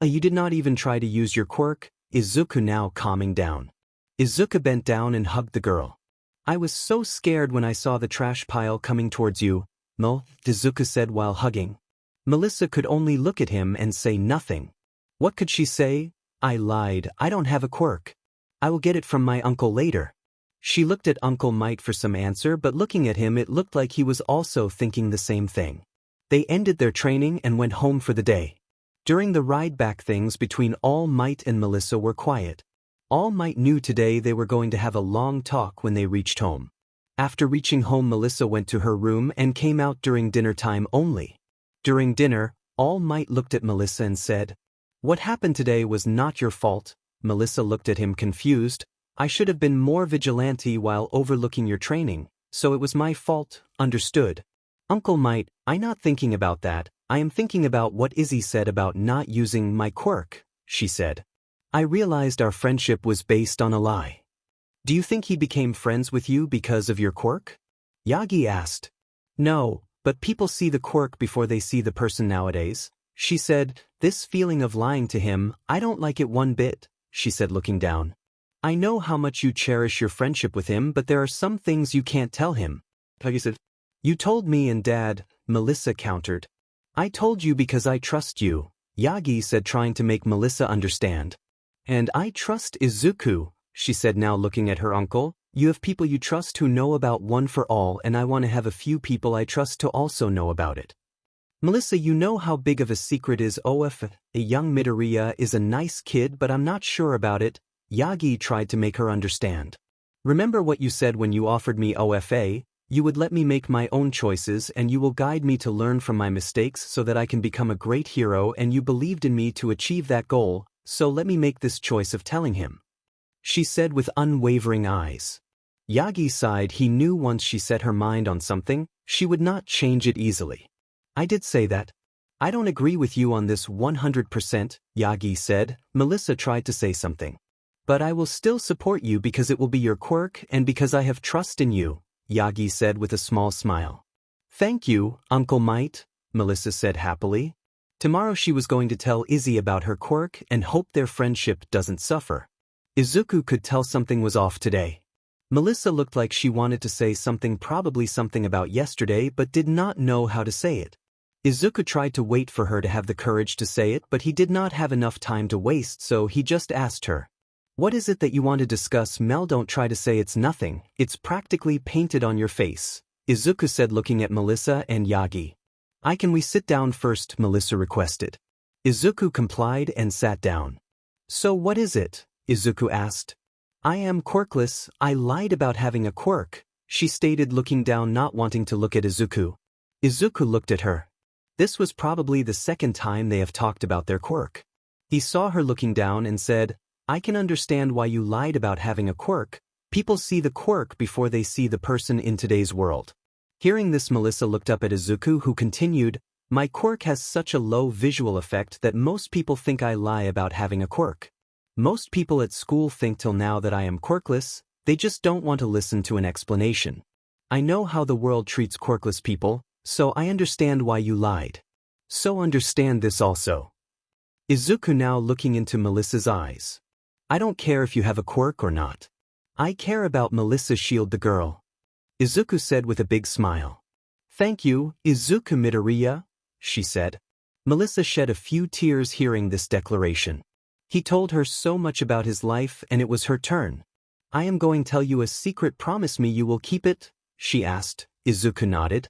You did not even try to use your quirk? Izuku, now calming down. Izuku bent down and hugged the girl. I was so scared when I saw the trash pile coming towards you, Mel, Izuku said while hugging. Melissa could only look at him and say nothing. What could she say? I lied, I don't have a quirk. I will get it from my uncle later. She looked at Uncle Might for some answer, but looking at him it looked like he was also thinking the same thing. They ended their training and went home for the day. During the ride back, things between All Might and Melissa were quiet. All Might knew today they were going to have a long talk when they reached home. After reaching home, Melissa went to her room and came out during dinner time only. During dinner, All Might looked at Melissa and said, "What happened today was not your fault." Melissa looked at him confused. "I should have been more vigilante while overlooking your training, so it was my fault." "Understood. Uncle Might, I'm not thinking about that. I am thinking about what Izzy said about not using my quirk," she said. "I realized our friendship was based on a lie." "Do you think he became friends with you because of your quirk?" Yagi asked. "No, but people see the quirk before they see the person nowadays," she said. "This feeling of lying to him, I don't like it one bit," she said looking down. "I know how much you cherish your friendship with him, but there are some things you can't tell him." Yagi said. "You told me and Dad," Melissa countered. "I told you because I trust you," Yagi said, trying to make Melissa understand. "And I trust Izuku," she said, now looking at her uncle. "You have people you trust who know about One for All, and I want to have a few people I trust to also know about it." "Melissa, you know how big of a secret is OF? A young Midoriya is a nice kid, but I'm not sure about it," Yagi tried to make her understand. "Remember what you said when you offered me OFA? You would let me make my own choices and you will guide me to learn from my mistakes so that I can become a great hero, and you believed in me to achieve that goal, so let me make this choice of telling him," she said with unwavering eyes. Yagi sighed. He knew once she set her mind on something, she would not change it easily. "I did say that. I don't agree with you on this 100%, Yagi said. Melissa tried to say something. "But I will still support you because it will be your quirk and because I have trust in you," Yagi said with a small smile. "Thank you, Uncle Might," Melissa said happily. Tomorrow she was going to tell Izzy about her quirk and hope their friendship doesn't suffer. Izuku could tell something was off today. Melissa looked like she wanted to say something, probably something about yesterday, but did not know how to say it. Izuku tried to wait for her to have the courage to say it, but he did not have enough time to waste, so he just asked her, "What is it that you want to discuss, Mel? Don't try to say it's nothing, it's practically painted on your face," Izuku said looking at Melissa and Yagi. Can we sit down first?" Melissa requested. Izuku complied and sat down. "So what is it?" Izuku asked. "I am quirkless. I lied about having a quirk," she stated looking down, not wanting to look at Izuku. Izuku looked at her. This was probably the second time they have talked about their quirk. He saw her looking down and said, "I can understand why you lied about having a quirk. People see the quirk before they see the person in today's world." Hearing this, Melissa looked up at Izuku, who continued, "My quirk has such a low visual effect that most people think I lie about having a quirk. Most people at school think till now that I am quirkless, they just don't want to listen to an explanation. I know how the world treats quirkless people, so I understand why you lied. So understand this also." Izuku now looking into Melissa's eyes. "I don't care if you have a quirk or not. I care about Melissa. Shield the girl," Izuku said with a big smile. "Thank you, Izuku Midoriya," she said. Melissa shed a few tears hearing this declaration. He told her so much about his life and it was her turn. "I am going to tell you a secret. Promise me you will keep it?" she asked. Izuku nodded.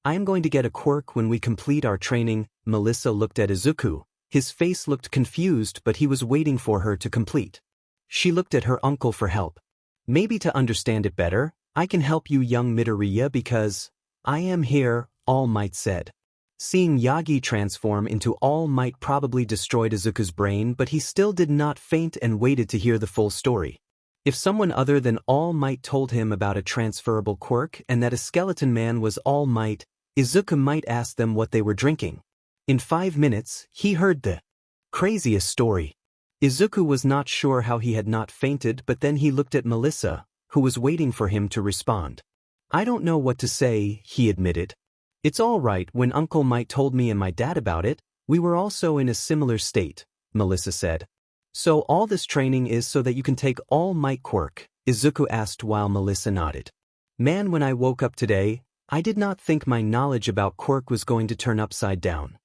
"I am going to get a quirk when we complete our training." Melissa looked at Izuku. His face looked confused, but he was waiting for her to complete. She looked at her uncle for help. "Maybe to understand it better, I can help you, young Midoriya, because I am here," All Might said. Seeing Yagi transform into All Might probably destroyed Izuku's brain, but he still did not faint and waited to hear the full story. If someone other than All Might told him about a transferable quirk and that a skeleton man was All Might, Izuku might ask them what they were drinking. In 5 minutes, he heard the craziest story. Izuku was not sure how he had not fainted, but then he looked at Melissa, who was waiting for him to respond. "I don't know what to say," he admitted. "It's all right. When Uncle Might told me and my dad about it, we were also in a similar state," Melissa said. "So all this training is so that you can take All Might quirk?" Izuku asked while Melissa nodded. "Man, when I woke up today, I did not think my knowledge about quirk was going to turn upside down."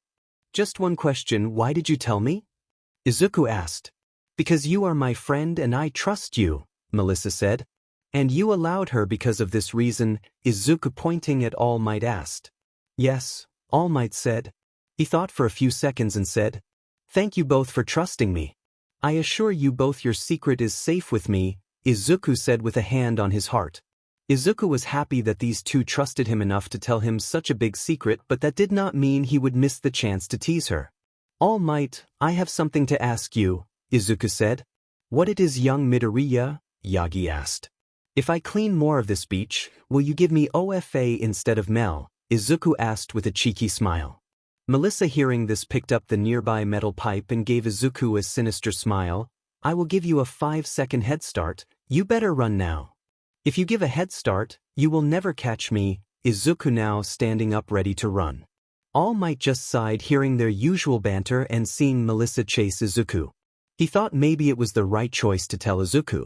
"Just one question, why did you tell me?" Izuku asked. "Because you are my friend and I trust you," Melissa said. "And you allowed her because of this reason?" Izuku pointing at All Might asked. "Yes," All Might said. He thought for a few seconds and said, "Thank you both for trusting me." I assure you both your secret is safe with me, Izuku said with a hand on his heart. Izuku was happy that these two trusted him enough to tell him such a big secret, but that did not mean he would miss the chance to tease her. All Might, I have something to ask you, Izuku said. What it is, young Midoriya? Yagi asked. If I clean more of this beach, will you give me OFA instead of Mel? Izuku asked with a cheeky smile. Melissa, hearing this, picked up the nearby metal pipe and gave Izuku a sinister smile. I will give you a 5-second head start, you better run now. If you give a head start, you will never catch me, Izuku now standing up ready to run. All Might just sighed hearing their usual banter and seeing Melissa chase Izuku. He thought maybe it was the right choice to tell Izuku.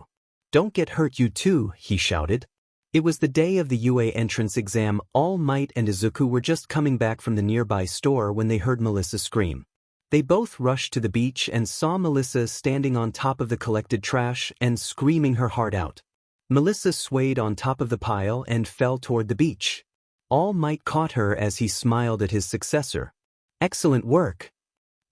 Don't get hurt you too, he shouted. It was the day of the UA entrance exam. All Might and Izuku were just coming back from the nearby store when they heard Melissa scream. They both rushed to the beach and saw Melissa standing on top of the collected trash and screaming her heart out. Melissa swayed on top of the pile and fell toward the beach. All Might caught her as he smiled at his successor. Excellent work,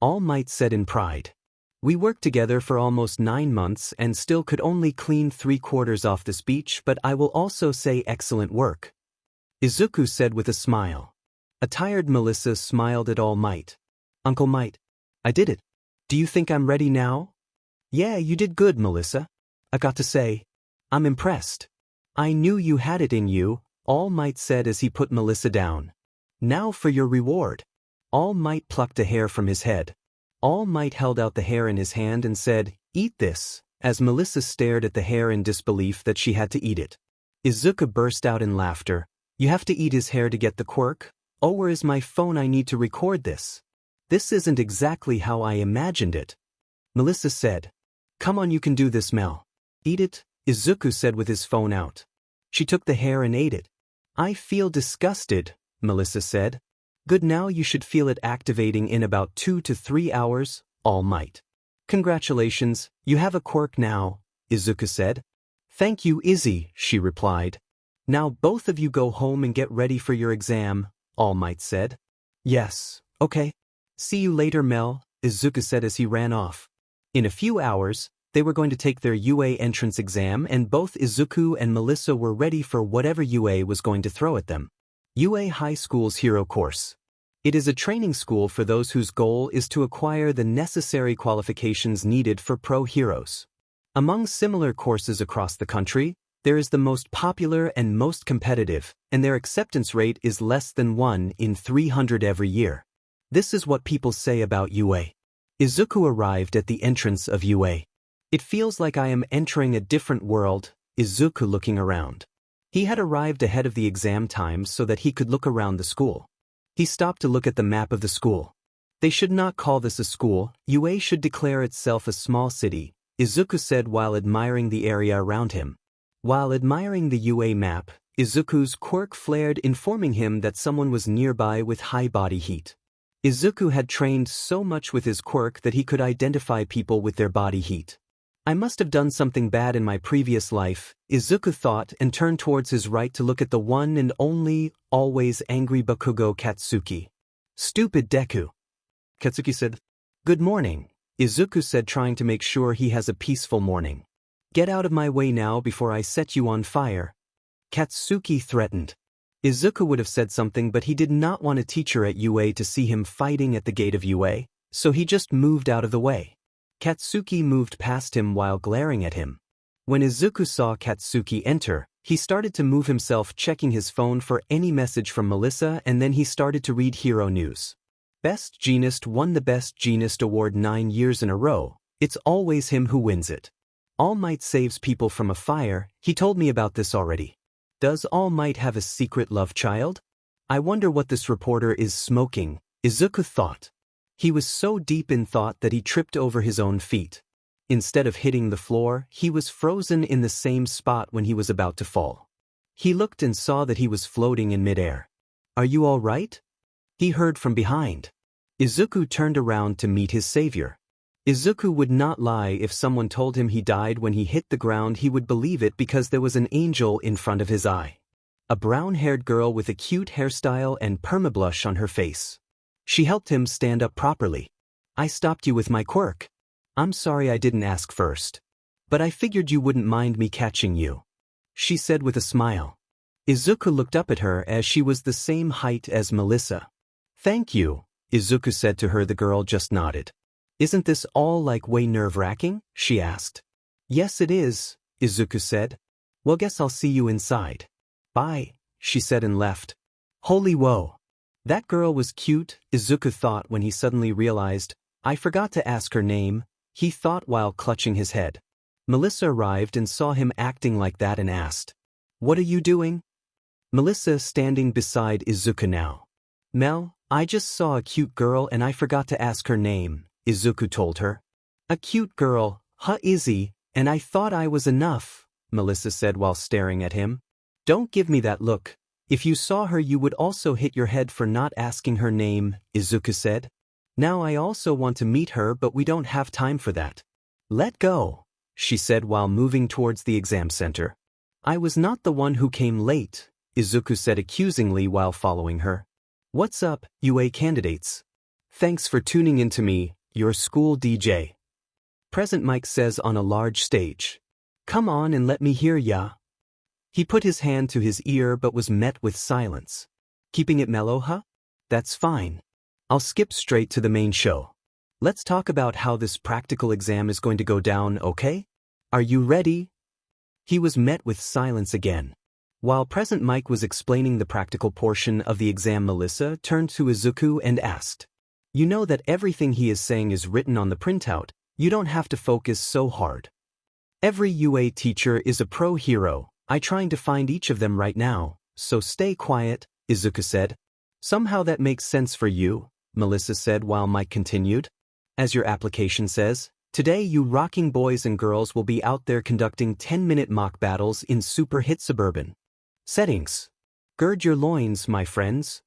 All Might said in pride. We worked together for almost 9 months and still could only clean 3/4 off this beach, but I will also say excellent work, Izuku said with a smile. A tired Melissa smiled at All Might. Uncle Might, I did it. Do you think I'm ready now? Yeah, you did good, Melissa. I got to say, I'm impressed. I knew you had it in you, All Might said as he put Melissa down. Now for your reward. All Might plucked a hair from his head. All Might held out the hair in his hand and said, Eat this, as Melissa stared at the hair in disbelief that she had to eat it. Izuku burst out in laughter. You have to eat his hair to get the quirk? Oh, where is my phone? I need to record this. This isn't exactly how I imagined it. Melissa said. Come on, you can do this, Mel. Eat it, Izuku said with his phone out. She took the hair and ate it. I feel disgusted, Melissa said. Good, now you should feel it activating in about 2 to 3 hours, All Might. Congratulations, you have a quirk now, Izuku said. Thank you, Izzy, she replied. Now both of you go home and get ready for your exam, All Might said. Yes, okay. See you later, Mel, Izuku said as he ran off. In a few hours, they were going to take their UA entrance exam, and both Izuku and Melissa were ready for whatever UA was going to throw at them. UA High School's Hero Course. It is a training school for those whose goal is to acquire the necessary qualifications needed for pro heroes. Among similar courses across the country, there is the most popular and most competitive, and their acceptance rate is less than 1 in 300 every year. This is what people say about UA. Izuku arrived at the entrance of UA. It feels like I am entering a different world, Izuku looking around. He had arrived ahead of the exam time so that he could look around the school. He stopped to look at the map of the school. They should not call this a school, UA should declare itself a small city, Izuku said while admiring the area around him. While admiring the UA map, Izuku's quirk flared, informing him that someone was nearby with high body heat. Izuku had trained so much with his quirk that he could identify people with their body heat. I must have done something bad in my previous life, Izuku thought, and turned towards his right to look at the one and only, always angry Bakugo Katsuki. Stupid Deku. Katsuki said. Good morning, Izuku said, trying to make sure he has a peaceful morning. Get out of my way now before I set you on fire. Katsuki threatened. Izuku would have said something, but he did not want a teacher at UA to see him fighting at the gate of UA, so he just moved out of the way. Katsuki moved past him while glaring at him. When Izuku saw Katsuki enter, he started to move himself, checking his phone for any message from Melissa, and then he started to read hero news. Best Genist won the Best Genist award 9 years in a row. It's always him who wins it. All Might saves people from a fire. He told me about this already. Does All Might have a secret love child? I wonder what this reporter is smoking, Izuku thought. He was so deep in thought that he tripped over his own feet. Instead of hitting the floor, he was frozen in the same spot when he was about to fall. He looked and saw that he was floating in midair. Are you all right? He heard from behind. Izuku turned around to meet his savior. Izuku would not lie. If someone told him he died when he hit the ground, he would believe it because there was an angel in front of his eye. A brown-haired girl with a cute hairstyle and permablush on her face. She helped him stand up properly. I stopped you with my quirk. I'm sorry I didn't ask first. But I figured you wouldn't mind me catching you, she said with a smile. Izuku looked up at her as she was the same height as Melissa. Thank you, Izuku said to her. The girl just nodded. Isn't this all like way nerve-wracking? She asked. Yes it is, Izuku said. Well guess I'll see you inside. Bye, she said and left. Holy whoa. That girl was cute, Izuku thought when he suddenly realized, I forgot to ask her name, he thought while clutching his head. Melissa arrived and saw him acting like that and asked, What are you doing? Melissa standing beside Izuku now. Mel, I just saw a cute girl and I forgot to ask her name, Izuku told her. A cute girl, huh Izzy, and I thought I was enough, Melissa said while staring at him. Don't give me that look. If you saw her you would also hit your head for not asking her name, Izuku said. Now I also want to meet her but we don't have time for that. Let go, she said while moving towards the exam center. I was not the one who came late, Izuku said accusingly while following her. What's up, UA candidates? Thanks for tuning in to me, your school DJ. Present Mike says on a large stage. Come on and let me hear ya. He put his hand to his ear but was met with silence. Keeping it mellow, huh? That's fine. I'll skip straight to the main show. Let's talk about how this practical exam is going to go down, okay? Are you ready? He was met with silence again. While Present Mike was explaining the practical portion of the exam, Melissa turned to Izuku and asked, You know that everything he is saying is written on the printout, you don't have to focus so hard. Every UA teacher is a pro hero, I'm trying to find each of them right now, so stay quiet, Izuku said. Somehow that makes sense for you, Melissa said while Mike continued. As your application says, today you rocking boys and girls will be out there conducting 10-minute mock battles in super hit suburban settings. Gird your loins, my friends.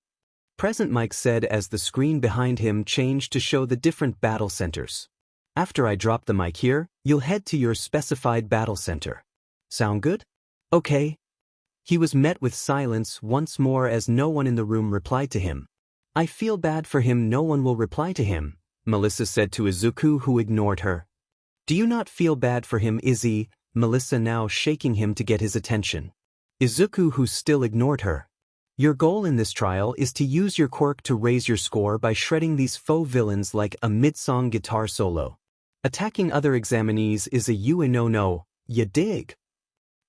Present Mike said as the screen behind him changed to show the different battle centers. After I drop the mic here, you'll head to your specified battle center. Sound good? Okay. He was met with silence once more as no one in the room replied to him. I feel bad for him, no one will reply to him, Melissa said to Izuku, who ignored her. Do you not feel bad for him, Izzy? Melissa now shaking him to get his attention. Izuku, who still ignored her. Your goal in this trial is to use your quirk to raise your score by shredding these faux villains like a mid-song guitar solo. Attacking other examinees is a you and no, ya dig?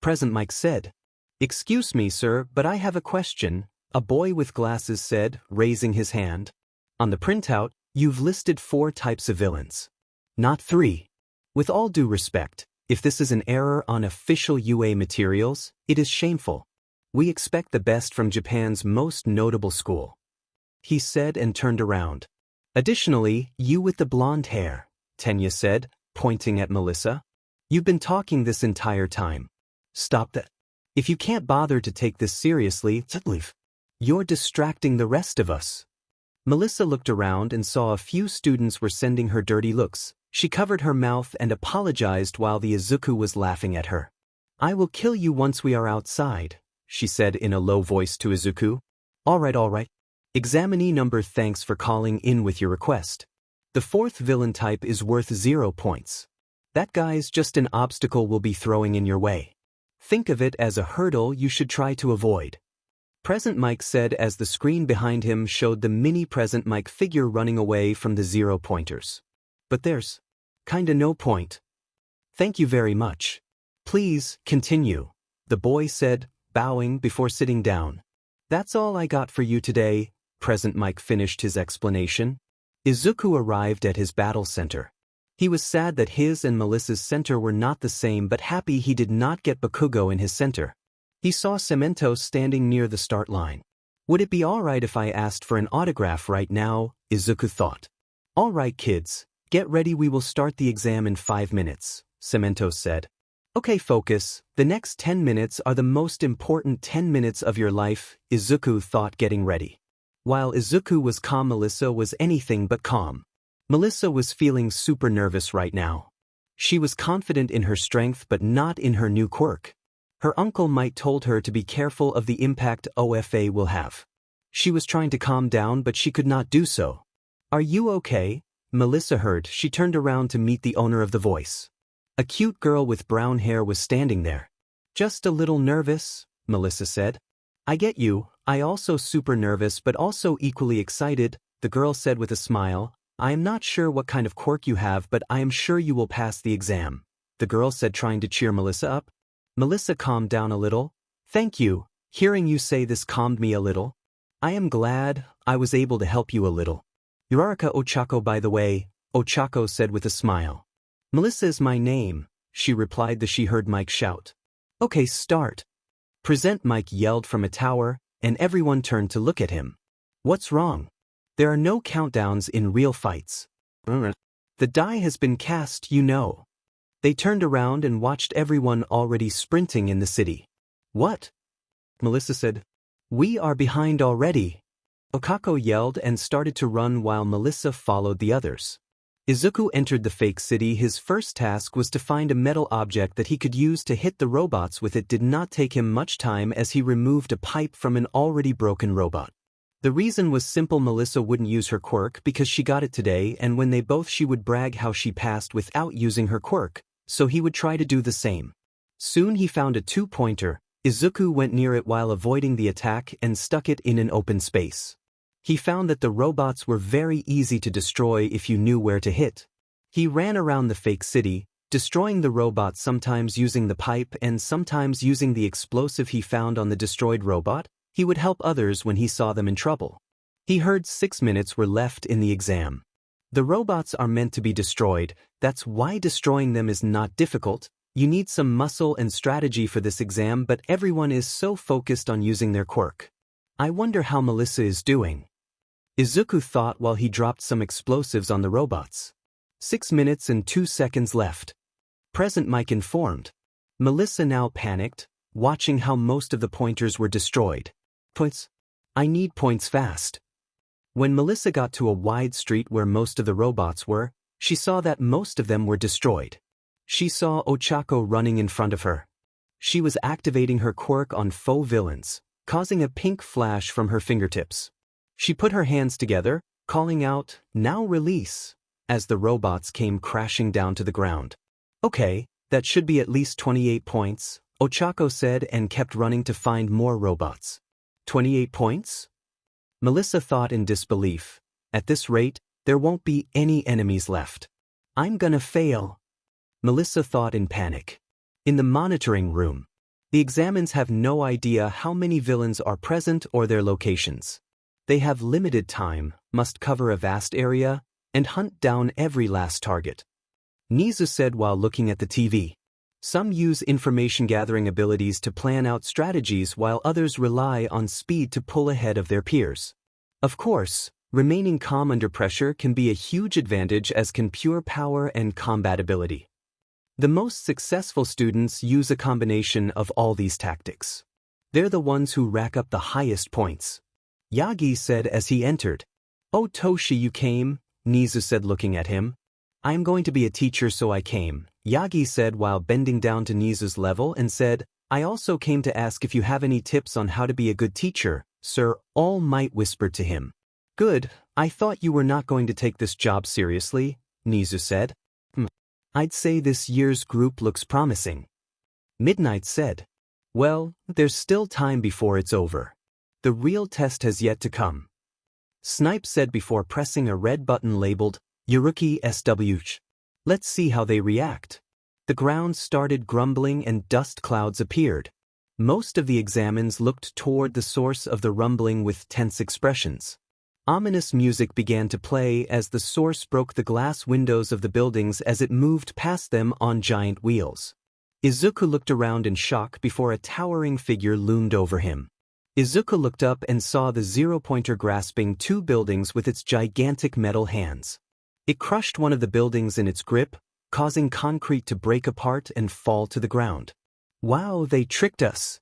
Present Mike said. Excuse me, sir, but I have a question, a boy with glasses said, raising his hand. On the printout, you've listed 4 types of villains. Not 3. With all due respect, if this is an error on official UA materials, it is shameful. We expect the best from Japan's most notable school. He said and turned around. Additionally, you with the blonde hair, Tenya said, pointing at Melissa. You've been talking this entire time. Stop that. If you can't bother to take this seriously, leave. You're distracting the rest of us. Melissa looked around and saw a few students were sending her dirty looks. She covered her mouth and apologized while the Izuku was laughing at her. I will kill you once we are outside, she said in a low voice to Izuku. All right. Examinee number, thanks for calling in with your request. The 4th villain type is worth 0 points. That guy's just an obstacle we'll be throwing in your way. Think of it as a hurdle you should try to avoid. Present Mike said as the screen behind him showed the mini Present Mike figure running away from the 0 pointers. But there's kinda no point. Thank you very much. Please, continue, the boy said, bowing before sitting down. That's all I got for you today, Present Mike finished his explanation. Izuku arrived at his battle center. He was sad that his and Melissa's center were not the same but happy he did not get Bakugo in his center. He saw Cemento standing near the start line. Would it be alright if I asked for an autograph right now, Izuku thought. Alright kids, get ready, we will start the exam in 5 minutes, Cemento said. Okay, focus, the next 10 minutes are the most important 10 minutes of your life, Izuku thought, getting ready. While Izuku was calm, Melissa was anything but calm. Melissa was feeling super nervous right now. She was confident in her strength but not in her new quirk. Her uncle might told her to be careful of the impact OFA will have. She was trying to calm down but she could not do so. Are you okay? Melissa heard. She turned around to meet the owner of the voice. A cute girl with brown hair was standing there. Just a little nervous, Melissa said. I get you, I also super nervous but also equally excited, the girl said with a smile. I am not sure what kind of quirk you have but I am sure you will pass the exam, the girl said trying to cheer Melissa up. Melissa calmed down a little. Thank you, hearing you say this calmed me a little. I am glad I was able to help you a little. Uraraka Ochako by the way, Ochako said with a smile. Melissa is my name, she replied as she heard Mike shout. Okay, start. Present, Mike yelled from a tower, and everyone turned to look at him. What's wrong? There are no countdowns in real fights. The die has been cast, you know. They turned around and watched everyone already sprinting in the city. What? Melissa said. We are behind already. Okako yelled and started to run while Melissa followed the others. Izuku entered the fake city. His first task was to find a metal object that he could use to hit the robots with. It did not take him much time as he removed a pipe from an already broken robot. The reason was simple. Melissa wouldn't use her quirk because she got it today, and when they both she would brag how she passed without using her quirk, so he would try to do the same. Soon he found a 2-pointer. Izuku went near it while avoiding the attack and stuck it in an open space. He found that the robots were very easy to destroy if you knew where to hit. He ran around the fake city, destroying the robots, sometimes using the pipe and sometimes using the explosive he found on the destroyed robot. He would help others when he saw them in trouble. He heard 6 minutes were left in the exam. The robots are meant to be destroyed, that's why destroying them is not difficult. You need some muscle and strategy for this exam, but everyone is so focused on using their quirk. I wonder how Melissa is doing. Izuku thought while he dropped some explosives on the robots. 6 minutes and 2 seconds left. Present, Mike informed. Melissa now panicked, watching how most of the pointers were destroyed. Points? I need points fast. When Melissa got to a wide street where most of the robots were, she saw that most of them were destroyed. She saw Ochako running in front of her. She was activating her quirk on faux villains, causing a pink flash from her fingertips. She put her hands together, calling out, "Now release," as the robots came crashing down to the ground. Okay, that should be at least 28 points, Ochako said and kept running to find more robots. 28 points? Melissa thought in disbelief. At this rate, there won't be any enemies left. I'm gonna fail. Melissa thought in panic. In the monitoring room, the examines have no idea how many villains are present or their locations. They have limited time, must cover a vast area, and hunt down every last target. Nizu said while looking at the TV. Some use information-gathering abilities to plan out strategies while others rely on speed to pull ahead of their peers. Of course, remaining calm under pressure can be a huge advantage, as can pure power and combat ability. The most successful students use a combination of all these tactics. They're the ones who rack up the highest points. Yagi said as he entered. Oh Toshi, you came, Nizu said looking at him. I'm going to be a teacher, so I came, Yagi said while bending down to Nizu's level and said, I also came to ask if you have any tips on how to be a good teacher, sir. All Might whispered to him. Good, I thought you were not going to take this job seriously, Nizu said. I'd say this year's group looks promising. Midnight said. Well, there's still time before it's over. The real test has yet to come. Snipe said before pressing a red button labeled, Yuruki SWH. Let's see how they react. The ground started grumbling and dust clouds appeared. Most of the examines looked toward the source of the rumbling with tense expressions. Ominous music began to play as the source broke the glass windows of the buildings as it moved past them on giant wheels. Izuku looked around in shock before a towering figure loomed over him. Izuku looked up and saw the zero-pointer grasping 2 buildings with its gigantic metal hands. It crushed one of the buildings in its grip, causing concrete to break apart and fall to the ground. Wow, they tricked us,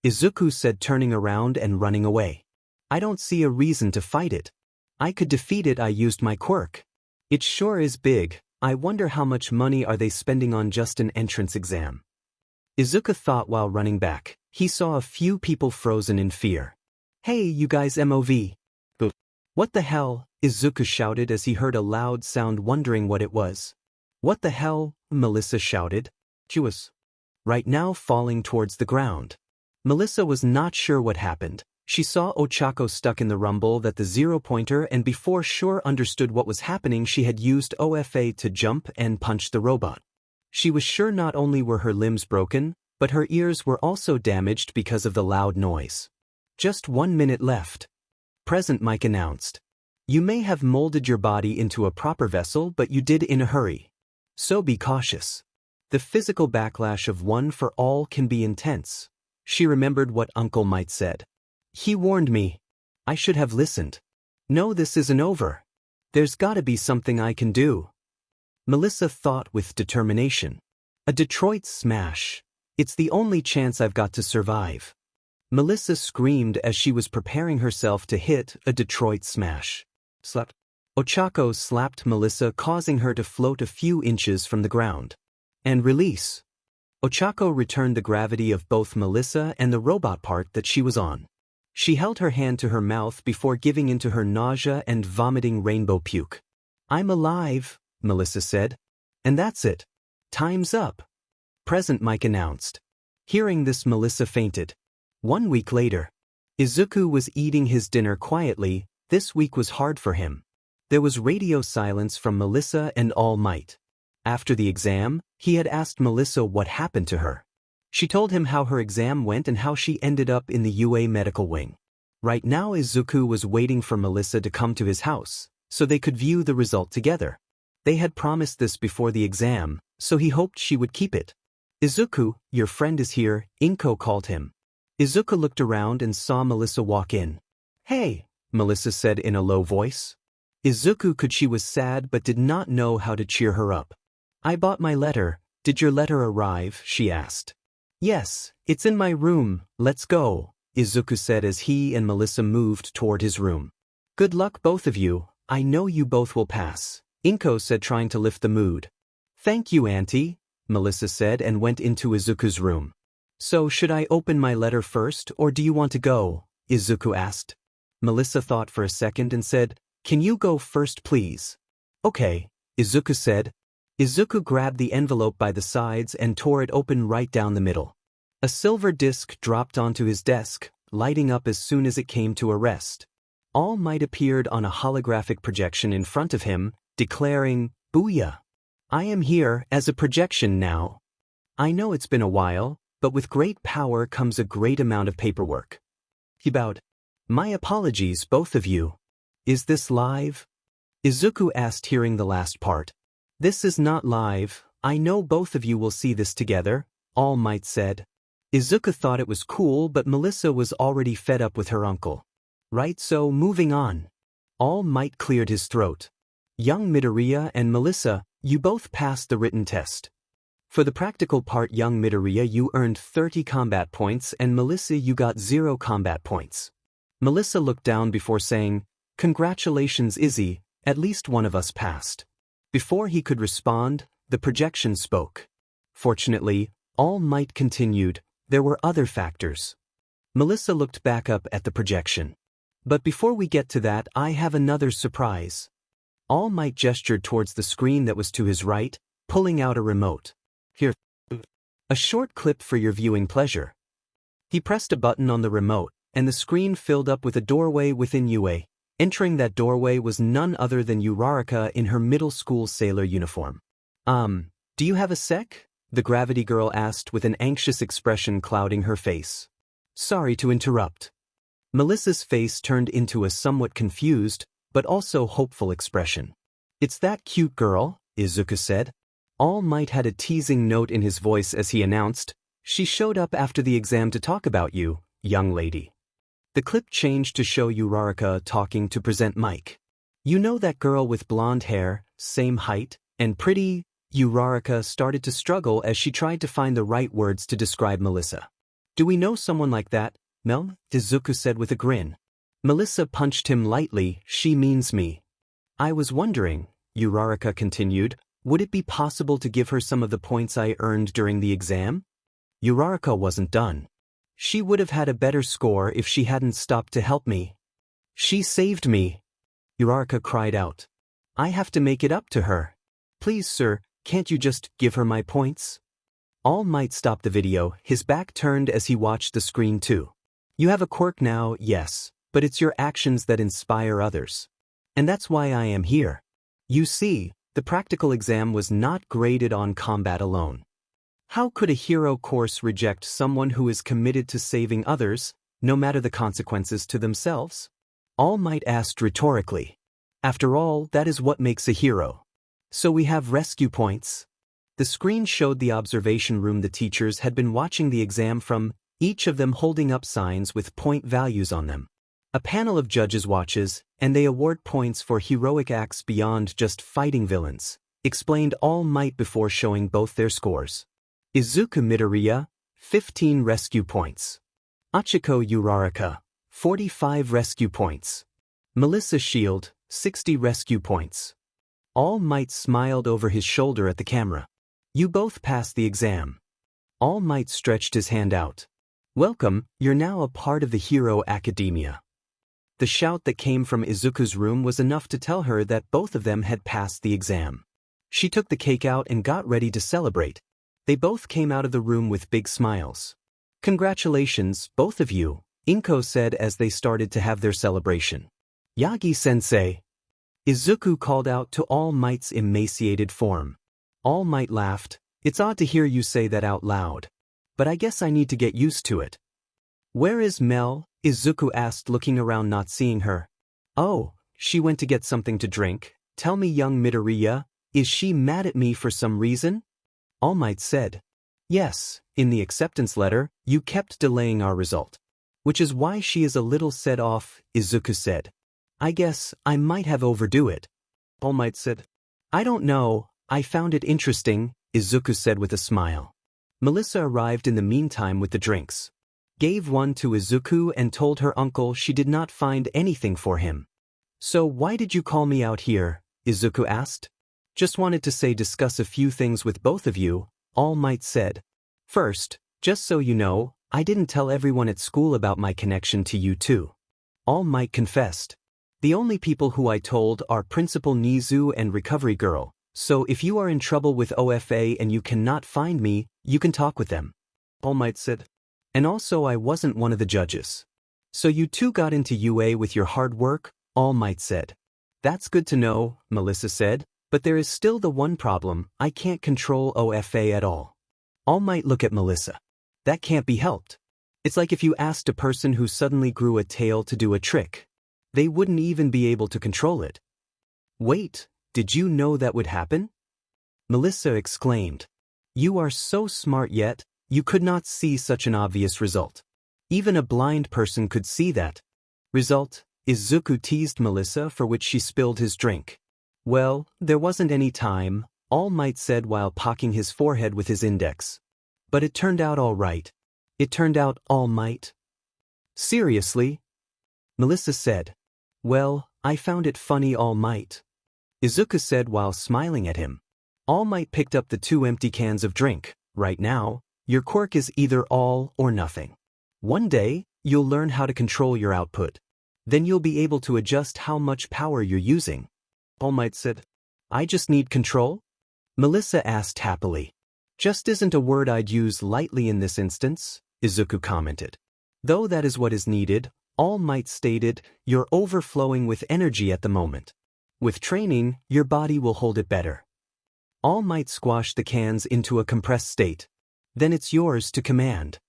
Izuku said, turning around and running away. I don't see a reason to fight it. I could defeat it. I used my quirk. It sure is big. I wonder how much money are they spending on just an entrance exam. Izuku thought while running back. He saw a few people frozen in fear. Hey, you guys, MOV. What the hell? Izuku shouted as he heard a loud sound, wondering what it was. What the hell? Melissa shouted. She was right now falling towards the ground. Melissa was not sure what happened. She saw Ochako stuck in the rumble that the zero-pointer, and before sure understood what was happening, she had used OFA to jump and punch the robot. She was sure not only were her limbs broken, but her ears were also damaged because of the loud noise. Just 1 minute left. Present Mike announced. You may have molded your body into a proper vessel, but you did in a hurry. So be cautious. The physical backlash of one for all can be intense. She remembered what Uncle Mike said. He warned me. I should have listened. No, this isn't over. There's gotta be something I can do. Melissa thought with determination. A Detroit smash. It's the only chance I've got to survive. Melissa screamed as she was preparing herself to hit a Detroit smash. Slap. Ochako slapped Melissa, causing her to float a few inches from the ground. And release. Ochako returned the gravity of both Melissa and the robot part that she was on. She held her hand to her mouth before giving into her nausea and vomiting rainbow puke. I'm alive, Melissa said. And that's it. Time's up. Present Mike announced. Hearing this, Melissa fainted. 1 week later. Izuku was eating his dinner quietly. This week was hard for him. There was radio silence from Melissa and All Might. After the exam, he had asked Melissa what happened to her. She told him how her exam went and how she ended up in the UA medical wing. Right now Izuku was waiting for Melissa to come to his house, so they could view the result together. They had promised this before the exam, so he hoped she would keep it. Izuku, your friend is here, Inko called him. Izuku looked around and saw Melissa walk in. Hey, Melissa said in a low voice. Izuku could she was sad but did not know how to cheer her up. I bought my letter. Did your letter arrive? She asked. Yes, it's in my room, let's go, Izuku said as he and Melissa moved toward his room. Good luck both of you, I know you both will pass, Inko said, trying to lift the mood. Thank you, Auntie, Melissa said and went into Izuku's room. So should I open my letter first or do you want to go? Izuku asked. Melissa thought for a second and said, Can you go first please? Okay, Izuku said. Izuku grabbed the envelope by the sides and tore it open right down the middle. A silver disc dropped onto his desk, lighting up as soon as it came to a rest. All Might appeared on a holographic projection in front of him, declaring, Booyah! I am here as a projection now. I know it's been a while, but with great power comes a great amount of paperwork. He bowed. My apologies, both of you. Is this live? Izuku asked, hearing the last part. This is not live, I know both of you will see this together, All Might said. Izuku thought it was cool, but Melissa was already fed up with her uncle. Right, so moving on. All Might cleared his throat. Young Midoriya and Melissa, you both passed the written test. For the practical part, young Midoriya, you earned 30 combat points and Melissa, you got 0 combat points. Melissa looked down before saying, Congratulations, Izzy, at least one of us passed. Before he could respond, the projection spoke. Fortunately, All Might continued, there were other factors. Melissa looked back up at the projection. But before we get to that, I have another surprise. All Might gestured towards the screen that was to his right, pulling out a remote. Here. A short clip for your viewing pleasure. He pressed a button on the remote, and the screen filled up with a doorway within UA. Entering that doorway was none other than Uraraka in her middle school sailor uniform. Do you have a sec? The gravity girl asked with an anxious expression clouding her face. Sorry to interrupt. Melissa's face turned into a somewhat confused, but also hopeful expression. It's that cute girl, Izuku said. All Might had a teasing note in his voice as he announced, She showed up after the exam to talk about you, young lady. The clip changed to show Uraraka talking to Present Mike. You know that girl with blonde hair, same height, and pretty? Uraraka started to struggle as she tried to find the right words to describe Melissa. Do we know someone like that, Mel? Izuku said with a grin. Melissa punched him lightly, she means me. I was wondering, Uraraka continued, would it be possible to give her some of the points I earned during the exam? Uraraka wasn't done. She would have had a better score if she hadn't stopped to help me. She saved me. Uraraka cried out. I have to make it up to her. Please, sir, can't you just give her my points? All Might stopped the video, his back turned as he watched the screen too. You have a quirk now, yes, but it's your actions that inspire others. And that's why I am here. You see, the practical exam was not graded on combat alone. How could a hero course reject someone who is committed to saving others, no matter the consequences to themselves? All Might asked rhetorically. After all, that is what makes a hero. So we have rescue points. The screen showed the observation room the teachers had been watching the exam from, each of them holding up signs with point values on them. A panel of judges watches, and they award points for heroic acts beyond just fighting villains, explained All Might before showing both their scores. Izuku Midoriya, 15 rescue points. Achiko Uraraka, 45 rescue points. Melissa Shield, 60 rescue points. All Might smiled over his shoulder at the camera. You both passed the exam. All Might stretched his hand out. Welcome, you're now a part of the Hero Academia. The shout that came from Izuku's room was enough to tell her that both of them had passed the exam. She took the cake out and got ready to celebrate. They both came out of the room with big smiles. Congratulations, both of you, Inko said as they started to have their celebration. Yagi-sensei. Izuku called out to All Might's emaciated form. All Might laughed. It's odd to hear you say that out loud. But I guess I need to get used to it. Where is Mel? Izuku asked, looking around not seeing her. Oh, she went to get something to drink. Tell me, young Midoriya, is she mad at me for some reason? All Might said. Yes, in the acceptance letter, you kept delaying our result. Which is why she is a little set off, Izuku said. I guess I might have overdue it. All Might said. I don't know, I found it interesting, Izuku said with a smile. Melissa arrived in the meantime with the drinks. Gave one to Izuku and told her uncle she did not find anything for him. So why did you call me out here? Izuku asked. Just wanted to discuss a few things with both of you, All Might said. First, just so you know, I didn't tell everyone at school about my connection to you too. All Might confessed. The only people who I told are Principal Nizu and Recovery Girl, so if you are in trouble with OFA and you cannot find me, you can talk with them. All Might said. And also I wasn't one of the judges. So you two got into UA with your hard work, All Might said. That's good to know, Melissa said, but there is still the one problem, I can't control OFA at all. All Might look at Melissa. That can't be helped. It's like if you asked a person who suddenly grew a tail to do a trick. They wouldn't even be able to control it. Wait, did you know that would happen? Melissa exclaimed. You are so smart yet, you could not see such an obvious result. Even a blind person could see that. Result, Izuku teased Melissa for which she spilled his drink. Well, there wasn't any time, All Might said while pocking his forehead with his index. But it turned out all right. It turned out All Might. Seriously? Melissa said. Well, I found it funny, All Might. Izuku said while smiling at him. All Might picked up the 2 empty cans of drink. Right now, your quirk is either all or nothing. One day, you'll learn how to control your output. Then you'll be able to adjust how much power you're using. All Might said. I just need control? Melissa asked happily. Just isn't a word I'd use lightly in this instance, Izuku commented. Though that is what is needed, All Might stated, you're overflowing with energy at the moment. With training, your body will hold it better. All Might squashed the cans into a compressed state. Then it's yours to command,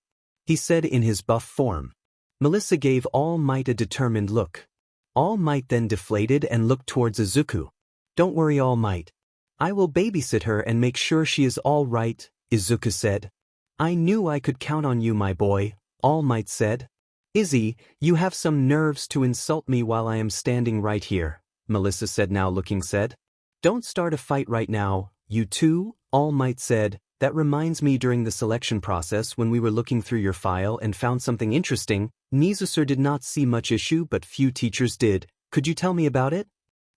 he said in his buff form. Melissa gave All Might a determined look. All Might then deflated and looked towards Izuku. Don't worry, All Might. I will babysit her and make sure she is all right, Izuku said. I knew I could count on you, my boy, All Might said. Izzy, you have some nerves to insult me while I am standing right here, Melissa said now looking sad. Don't start a fight right now, you two, All Might said. That reminds me, during the selection process when we were looking through your file and found something interesting, Nizu-sir did not see much issue but few teachers did. Could you tell me about it?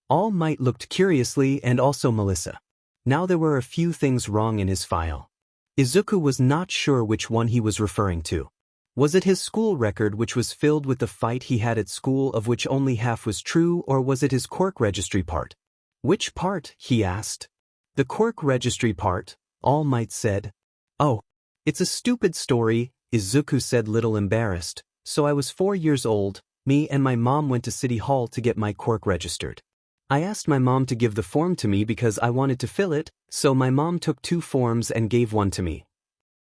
All Might looked curiously, and also Melissa. Now there were a few things wrong in his file. Izuku was not sure which one he was referring to. Was it his school record which was filled with the fight he had at school of which only half was true, or was it his quirk registry part? Which part? He asked. The quirk registry part, All Might said. Oh. It's a stupid story, Izuku said, little embarrassed. So I was 4 years old, me and my mom went to City Hall to get my quirk registered. I asked my mom to give the form to me because I wanted to fill it, so my mom took 2 forms and gave one to me.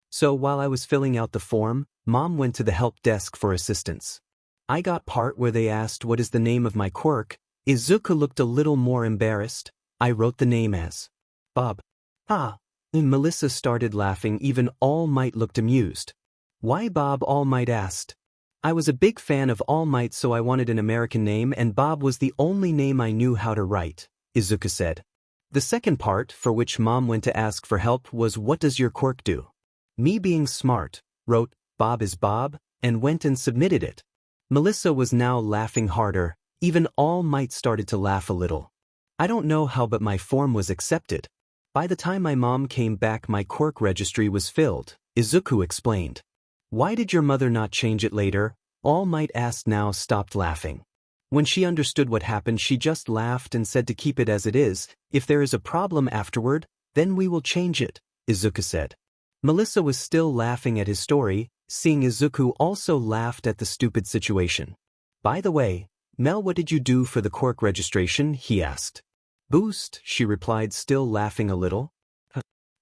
So while I was filling out the form, Mom went to the help desk for assistance. I got part where they asked what is the name of my quirk. Izuku looked a little more embarrassed. I wrote the name as Bob. Ah. And Melissa started laughing. Even All Might looked amused. Why Bob? All Might asked. I was a big fan of All Might, so I wanted an American name, and Bob was the only name I knew how to write, Izuku said. The second part, for which Mom went to ask for help, was what does your quirk do? Me, being smart, wrote Bob is Bob, and went and submitted it. Melissa was now laughing harder. Even All Might started to laugh a little. I don't know how, but my form was accepted. By the time my mom came back, my quirk registry was filled, Izuku explained. Why did your mother not change it later? All Might asked, now stopped laughing. When she understood what happened, she just laughed and said to keep it as it is. If there is a problem afterward, then we will change it, Izuku said. Melissa was still laughing at his story. Seeing Izuku also laughed at the stupid situation. By the way, Mel, what did you do for the quirk registration? He asked. Boost, she replied, still laughing a little.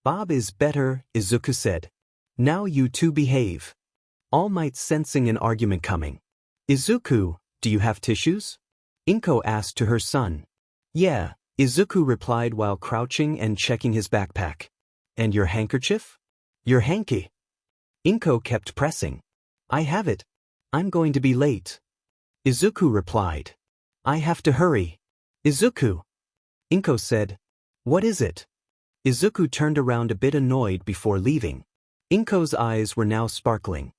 Bob is better, Izuku said. Now you two behave. All Might sensing an argument coming. Izuku, do you have tissues? Inko asked to her son. Yeah, Izuku replied while crouching and checking his backpack. And your handkerchief? Your hanky. Inko kept pressing. I have it. I'm going to be late. Izuku replied. I have to hurry. Izuku. Inko said. What is it? Izuku turned around a bit annoyed before leaving. Inko's eyes were now sparkling.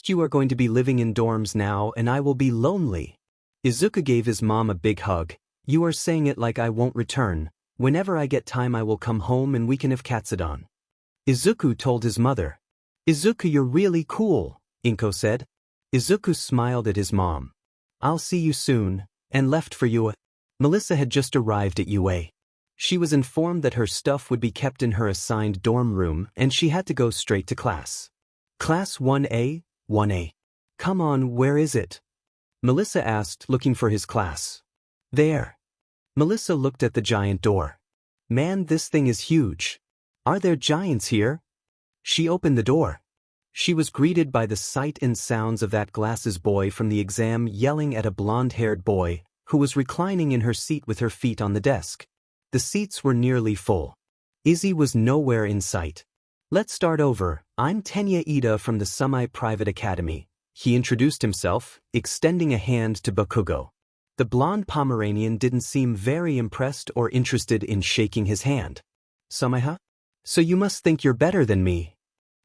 You are going to be living in dorms now, and I will be lonely. Izuku gave his mom a big hug. You are saying it like I won't return. Whenever I get time I will come home and we can have Katsudon. Izuku told his mother. Izuku, you're really cool, Inko said. Izuku smiled at his mom. I'll see you soon, and left for UA. Melissa had just arrived at UA. She was informed that her stuff would be kept in her assigned dorm room, and she had to go straight to class. Class 1A, 1A. Come on, where is it? Melissa asked, looking for his class. There. Melissa looked at the giant door. Man, this thing is huge. Are there giants here? She opened the door. She was greeted by the sight and sounds of that glasses boy from the exam yelling at a blonde-haired boy who was reclining in her seat with her feet on the desk. The seats were nearly full. Izzy was nowhere in sight. Let's start over. I'm Tenya Ida from the semi-private academy. He introduced himself, extending a hand to Bakugo. The blonde Pomeranian didn't seem very impressed or interested in shaking his hand. Samaha? So you must think you're better than me.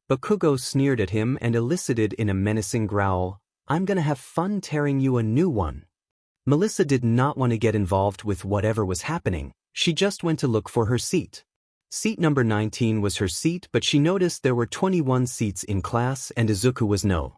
Bakugo sneered at him and elicited in a menacing growl, I'm gonna have fun tearing you a new one. Melissa did not want to get involved with whatever was happening. She just went to look for her seat. Seat number 19 was her seat, but she noticed there were 21 seats in class and Izuku was no.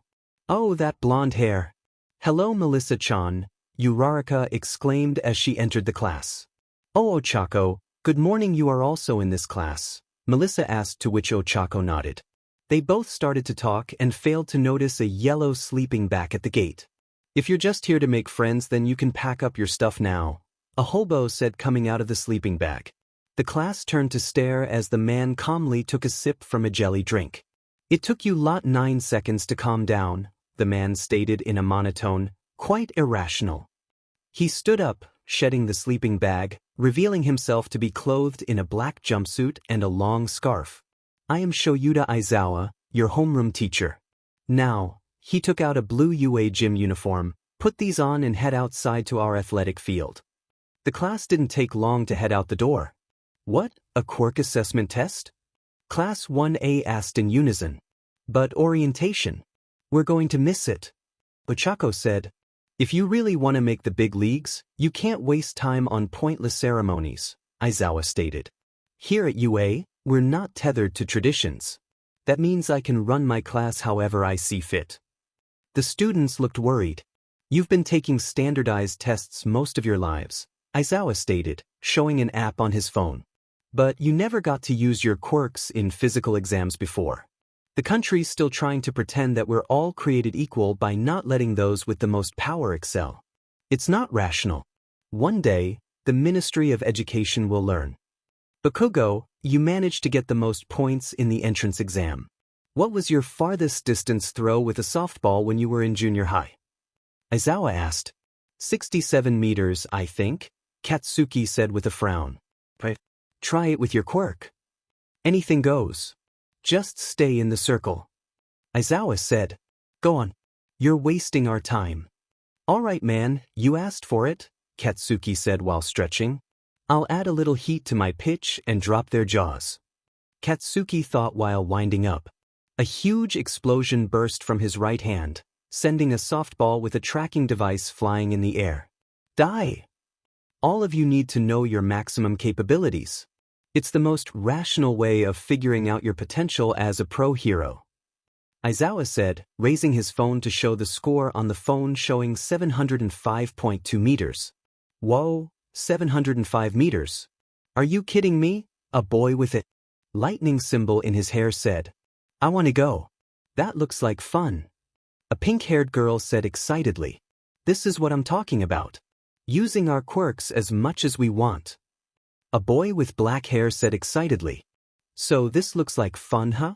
Oh, that blonde hair. Hello, Melissa-chan, Uraraka exclaimed as she entered the class. Oh, Ochako, good morning, you are also in this class, Melissa asked, to which Ochako nodded. They both started to talk and failed to notice a yellow sleeping bag at the gate. If you're just here to make friends, then you can pack up your stuff now, a hobo said, coming out of the sleeping bag. The class turned to stare as the man calmly took a sip from a jelly drink. It took you lot 9 seconds to calm down, the man stated in a monotone, quite irrational. He stood up, shedding the sleeping bag, revealing himself to be clothed in a black jumpsuit and a long scarf. I am Shoyuda Aizawa, your homeroom teacher. Now, he took out a blue UA gym uniform, put these on and head outside to our athletic field. The class didn't take long to head out the door. What, a quirk assessment test? Class 1A asked in unison. But orientation. We're going to miss it. Ochako said. If you really want to make the big leagues, you can't waste time on pointless ceremonies, Aizawa stated. Here at UA, we're not tethered to traditions. That means I can run my class however I see fit. The students looked worried. You've been taking standardized tests most of your lives, Izawa stated, showing an app on his phone. But you never got to use your quirks in physical exams before. The country's still trying to pretend that we're all created equal by not letting those with the most power excel. It's not rational. One day, the Ministry of Education will learn. Bakugo, you managed to get the most points in the entrance exam. What was your farthest distance throw with a softball when you were in junior high? Izawa asked. 67 meters, I think, Katsuki said with a frown. Try it with your quirk. Anything goes. Just stay in the circle. Izawa said. Go on. You're wasting our time. All right, man, you asked for it, Katsuki said while stretching. I'll add a little heat to my pitch and drop their jaws. Katsuki thought while winding up. A huge explosion burst from his right hand, sending a softball with a tracking device flying in the air. Die! All of you need to know your maximum capabilities. It's the most rational way of figuring out your potential as a pro hero. Izawa said, raising his phone to show the score on the phone showing 705.2 meters. Whoa, 705 meters. Are you kidding me? A boy with a lightning symbol in his hair said. I want to go. That looks like fun. A pink-haired girl said excitedly. This is what I'm talking about. Using our quirks as much as we want. A boy with black hair said excitedly. So this looks like fun, huh?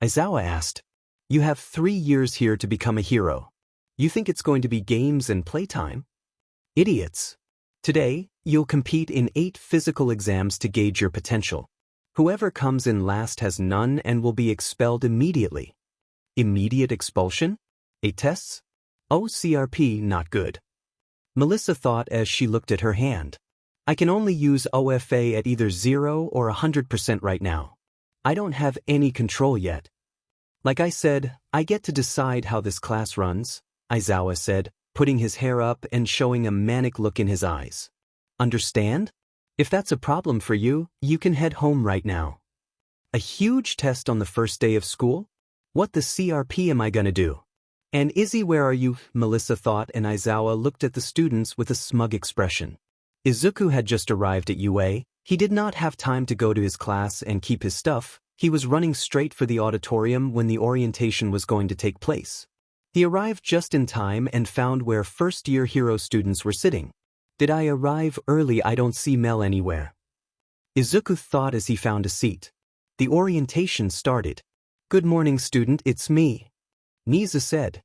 Izawa asked. You have 3 years here to become a hero. You think it's going to be games and playtime? Idiots. Today, you'll compete in 8 physical exams to gauge your potential. Whoever comes in last has none and will be expelled immediately. Immediate expulsion? 8 tests? Oh, CRP, not good. Melissa thought as she looked at her hand. I can only use OFA at either 0 or 100% right now. I don't have any control yet. Like I said, I get to decide how this class runs, Izawa said, putting his hair up and showing a manic look in his eyes. Understand? If that's a problem for you, you can head home right now. A huge test on the first day of school? What the CRP am I gonna do? And Izzy, where are you? Melissa thought, and Izawa looked at the students with a smug expression. Izuku had just arrived at UA. He did not have time to go to his class and keep his stuff. He was running straight for the auditorium when the orientation was going to take place. He arrived just in time and found where first-year hero students were sitting. Did I arrive early? I don't see Mel anywhere. Izuku thought as he found a seat. The orientation started. Good morning, student, it's me. Nizu said.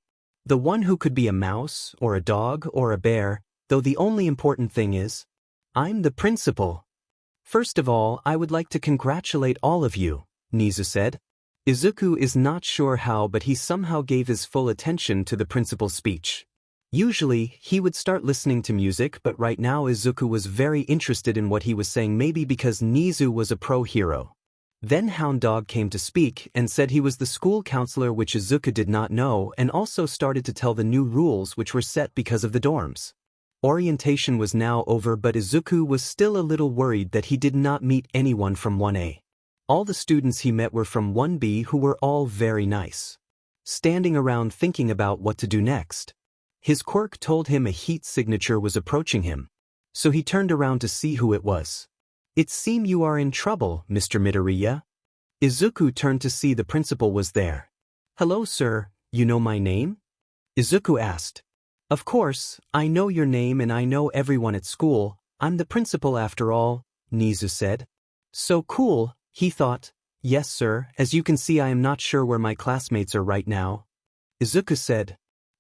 The one who could be a mouse, or a dog, or a bear, though the only important thing is, I'm the principal. First of all, I would like to congratulate all of you, Nizu said. Izuku is not sure how, but he somehow gave his full attention to the principal's speech. Usually, he would start listening to music, but right now Izuku was very interested in what he was saying, maybe because Nizu was a pro hero. Then Hound Dog came to speak and said he was the school counselor, which Izuku did not know, and also started to tell the new rules which were set because of the dorms. Orientation was now over, but Izuku was still a little worried that he did not meet anyone from 1A. All the students he met were from 1B, who were all very nice. Standing around thinking about what to do next. His quirk told him a heat signature was approaching him. So he turned around to see who it was. It seems you are in trouble, Mr. Midoriya. Izuku turned to see the principal was there. Hello, sir, you know my name? Izuku asked. Of course, I know your name and I know everyone at school. I'm the principal after all, Nizu said. So cool, he thought. Yes, sir, as you can see I am not sure where my classmates are right now. Izuku said.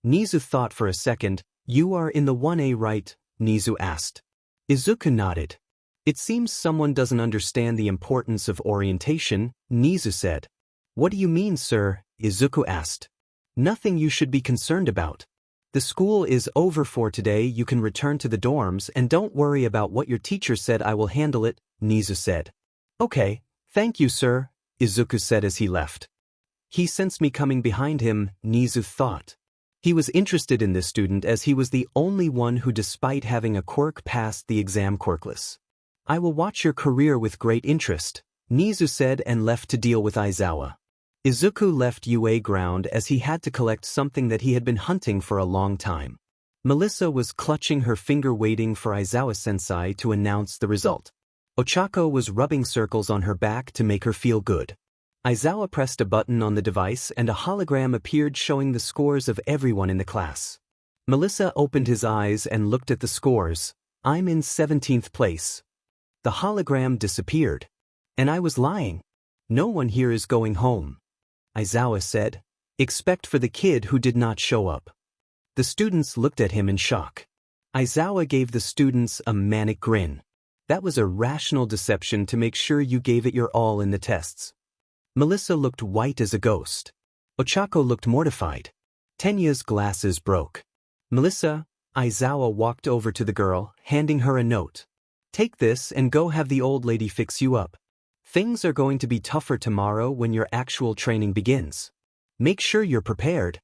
Nizu thought for a second. You are in the 1A, right? Nizu asked. Izuku nodded. It seems someone doesn't understand the importance of orientation, Nizu said. What do you mean, sir? Izuku asked. Nothing you should be concerned about. The school is over for today. You can return to the dorms and don't worry about what your teacher said. I will handle it, Nizu said. Okay, thank you, sir, Izuku said as he left. He sensed me coming behind him, Nizu thought. He was interested in this student as he was the only one who, despite having a quirk, passed the exam quirkless. I will watch your career with great interest, Nizu said and left to deal with Izawa. Izuku left UA ground as he had to collect something that he had been hunting for a long time. Melissa was clutching her finger waiting for Aizawa-sensei to announce the result. Ochako was rubbing circles on her back to make her feel good. Aizawa pressed a button on the device and a hologram appeared showing the scores of everyone in the class. Melissa opened his eyes and looked at the scores. I'm in 17th place. The hologram disappeared. And I was lying. No one here is going home. Aizawa said. Except for the kid who did not show up. The students looked at him in shock. Aizawa gave the students a manic grin. That was a rational deception to make sure you gave it your all in the tests. Melissa looked white as a ghost. Ochako looked mortified. Tenya's glasses broke. Melissa, Aizawa walked over to the girl, handing her a note. Take this and go have the old lady fix you up. Things are going to be tougher tomorrow when your actual training begins. Make sure you're prepared.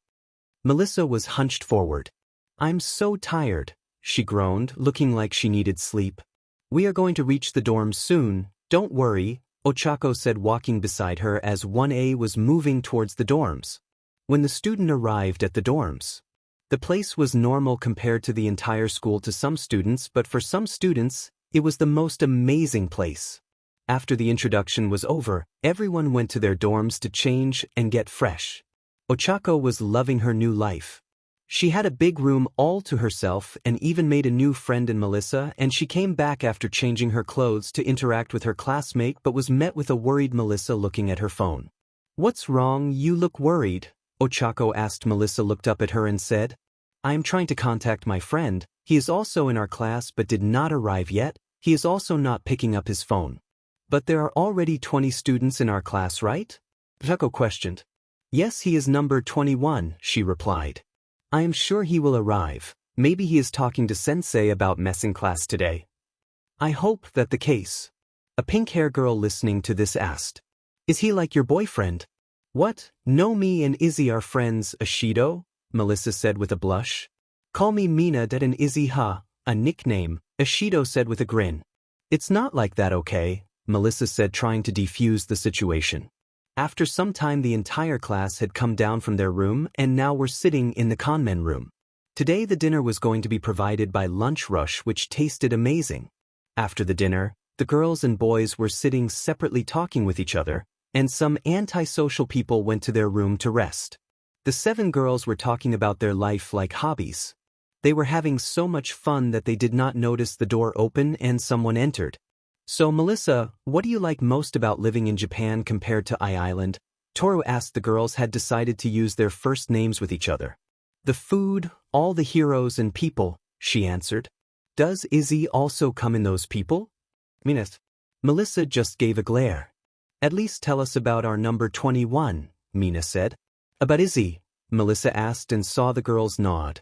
Melissa was hunched forward. I'm so tired, she groaned, looking like she needed sleep. We are going to reach the dorms soon, don't worry, Ochako said walking beside her as 1A was moving towards the dorms. When the student arrived at the dorms, the place was normal compared to the entire school to some students, but for some students, it was the most amazing place. After the introduction was over, everyone went to their dorms to change and get fresh. Ochako was loving her new life. She had a big room all to herself and even made a new friend in Melissa, and she came back after changing her clothes to interact with her classmate but was met with a worried Melissa looking at her phone. What's wrong? You look worried, Ochako asked. Melissa looked up at her and said, I am trying to contact my friend. He is also in our class but did not arrive yet. He is also not picking up his phone. But there are already 20 students in our class, right? Ochako questioned. Yes, he is number 21, she replied. I am sure he will arrive. Maybe he is talking to sensei about messing class today. I hope that the case. A pink-haired girl listening to this asked. Is he like your boyfriend? What? No, me and Izzy are friends, Ashido, Melissa said with a blush. Call me Mina dat and Izzy ha, a nickname, Ashido said with a grin. It's not like that, okay, Melissa said, trying to defuse the situation. After some time the entire class had come down from their room and now were sitting in the conmen room. Today the dinner was going to be provided by Lunch Rush, which tasted amazing. After the dinner, the girls and boys were sitting separately talking with each other, and some antisocial people went to their room to rest. The 7 girls were talking about their life like hobbies. They were having so much fun that they did not notice the door open and someone entered. So Melissa, what do you like most about living in Japan compared to Island? Toru asked. The girls had decided to use their first names with each other. The food, all the heroes and people, she answered. Does Izzy also come in those people? Minus. Melissa just gave a glare. At least tell us about our number 21, Mina said. About Izzy? Melissa asked and saw the girls nod.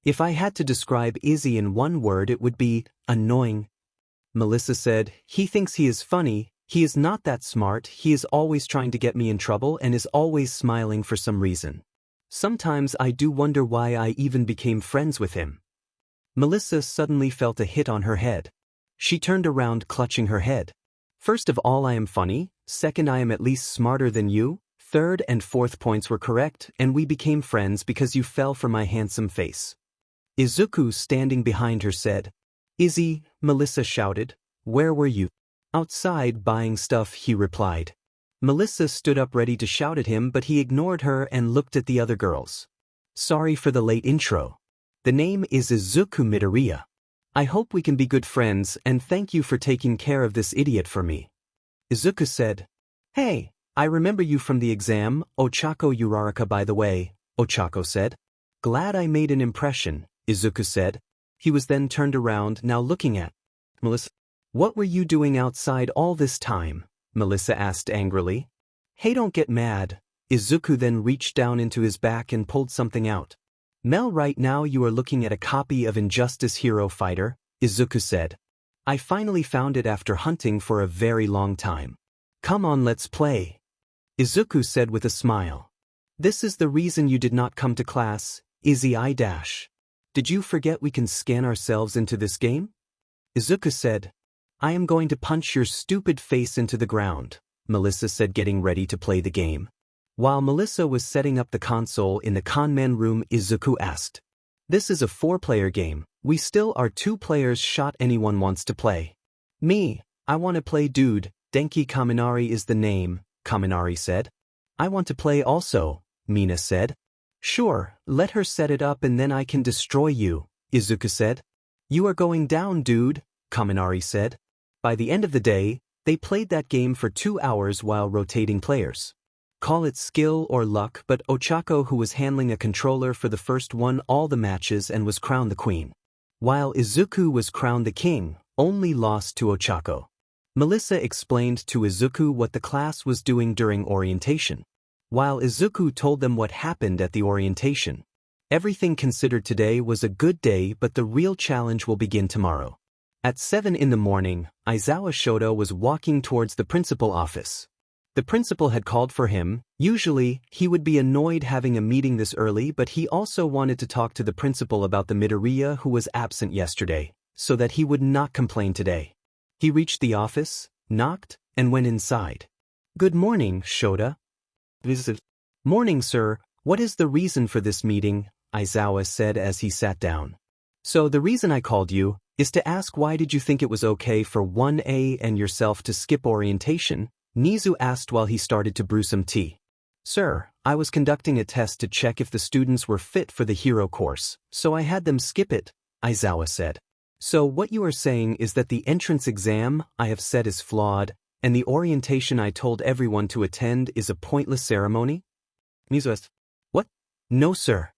If I had to describe Izzy in one word, it would be annoying. Melissa said, he thinks he is funny, he is not that smart, he is always trying to get me in trouble and is always smiling for some reason. Sometimes I do wonder why I even became friends with him. Melissa suddenly felt a hit on her head. She turned around clutching her head. First of all, I am funny, second, I am at least smarter than you, third and fourth points were correct, and we became friends because you fell for my handsome face. Izuku, standing behind her, said, Izzy, Melissa shouted. Where were you? Outside buying stuff, he replied. Melissa stood up ready to shout at him, but he ignored her and looked at the other girls. Sorry for the late intro. The name is Izuku Midoriya. I hope we can be good friends and thank you for taking care of this idiot for me. Izuku said. Hey, I remember you from the exam, Ochako Uraraka by the way, Ochako said. Glad I made an impression, Izuku said. He was then turned around, now looking at Melissa. What were you doing outside all this time? Melissa asked angrily. Hey, don't get mad. Izuku then reached down into his back and pulled something out. Mel, right now you are looking at a copy of Injustice Hero Fighter, Izuku said. I finally found it after hunting for a very long time. Come on, let's play. Izuku said with a smile. This is the reason you did not come to class, Izzy I dash. Did you forget we can scan ourselves into this game? Izuku said. I am going to punch your stupid face into the ground, Melissa said, getting ready to play the game. While Melissa was setting up the console in the conman room, Izuku asked. This is a 4-player game. We still are 2 players shot. Anyone wants to play? Me. I want to play, dude. Denki Kaminari is the name, Kaminari said. I want to play also, Mina said. Sure, let her set it up and then I can destroy you, Izuku said. You are going down, dude, Kaminari said. By the end of the day, they played that game for 2 hours while rotating players. Call it skill or luck, but Ochako, who was handling a controller for the first, won all the matches and was crowned the queen. While Izuku was crowned the king, only lost to Ochako. Melissa explained to Izuku what the class was doing during orientation. While Izuku told them what happened at the orientation. Everything considered, today was a good day, but the real challenge will begin tomorrow. At 7 in the morning, Aizawa Shoto was walking towards the principal office. The principal had called for him. Usually, he would be annoyed having a meeting this early, but he also wanted to talk to the principal about the Midoriya who was absent yesterday, so that he would not complain today. He reached the office, knocked, and went inside. Good morning, Shota. Morning, sir. What is the reason for this meeting? Aizawa said as he sat down. So the reason I called you is to ask, why did you think it was okay for 1A and yourself to skip orientation? Nizu asked while he started to brew some tea. Sir, I was conducting a test to check if the students were fit for the hero course, so I had them skip it, Aizawa said. So what you are saying is that the entrance exam I have said is flawed, and the orientation I told everyone to attend is a pointless ceremony? Nizu asked. What? No, sir.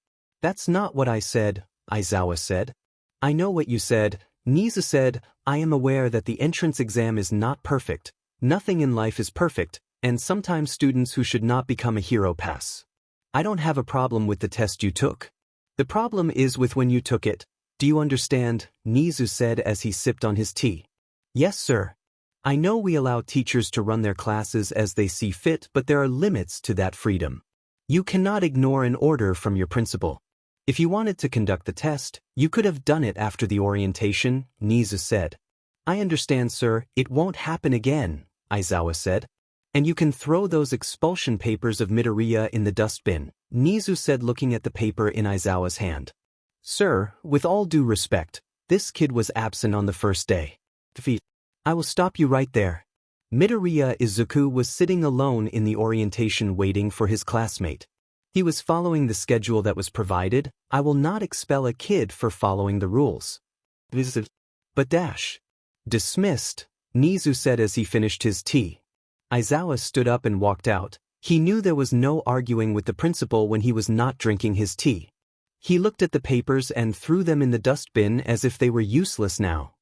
That's not what I said, Aizawa said. I know what you said. Nizu said, I am aware that the entrance exam is not perfect. Nothing in life is perfect, and sometimes students who should not become a hero pass. I don't have a problem with the test you took. The problem is with when you took it. Do you understand? Nizu said as he sipped on his tea. Yes, sir. I know we allow teachers to run their classes as they see fit, but there are limits to that freedom. You cannot ignore an order from your principal. If you wanted to conduct the test, you could have done it after the orientation, Nizu said. I understand, sir. It won't happen again, Aizawa said. And you can throw those expulsion papers of Midoriya in the dustbin, Nizu said, looking at the paper in Aizawa's hand. Sir, with all due respect, this kid was absent on the first day. I will stop you right there. Midoriya Izuku was sitting alone in the orientation waiting for his classmate. He was following the schedule that was provided. I will not expel a kid for following the rules. But dash. Dismissed, Nizu said as he finished his tea. Aizawa stood up and walked out. He knew there was no arguing with the principal when he was not drinking his tea. He looked at the papers and threw them in the dustbin as if they were useless now.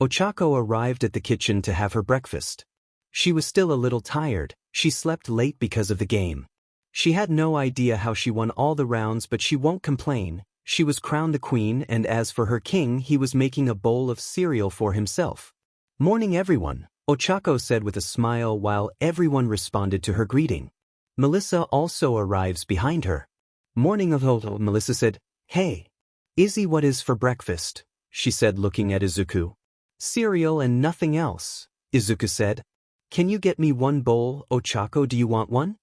Ochako arrived at the kitchen to have her breakfast. She was still a little tired. She slept late because of the game. She had no idea how she won all the rounds, but she won't complain. She was crowned the queen, and as for her king, he was making a bowl of cereal for himself. Morning, everyone, Ochako said with a smile while everyone responded to her greeting. Melissa also arrives behind her. Morning, Melissa said. Hey. Izzy, what is for breakfast? She said, looking at Izuku. Cereal and nothing else, Izuku said. Can you get me one bowl, Ochako? Do you want one?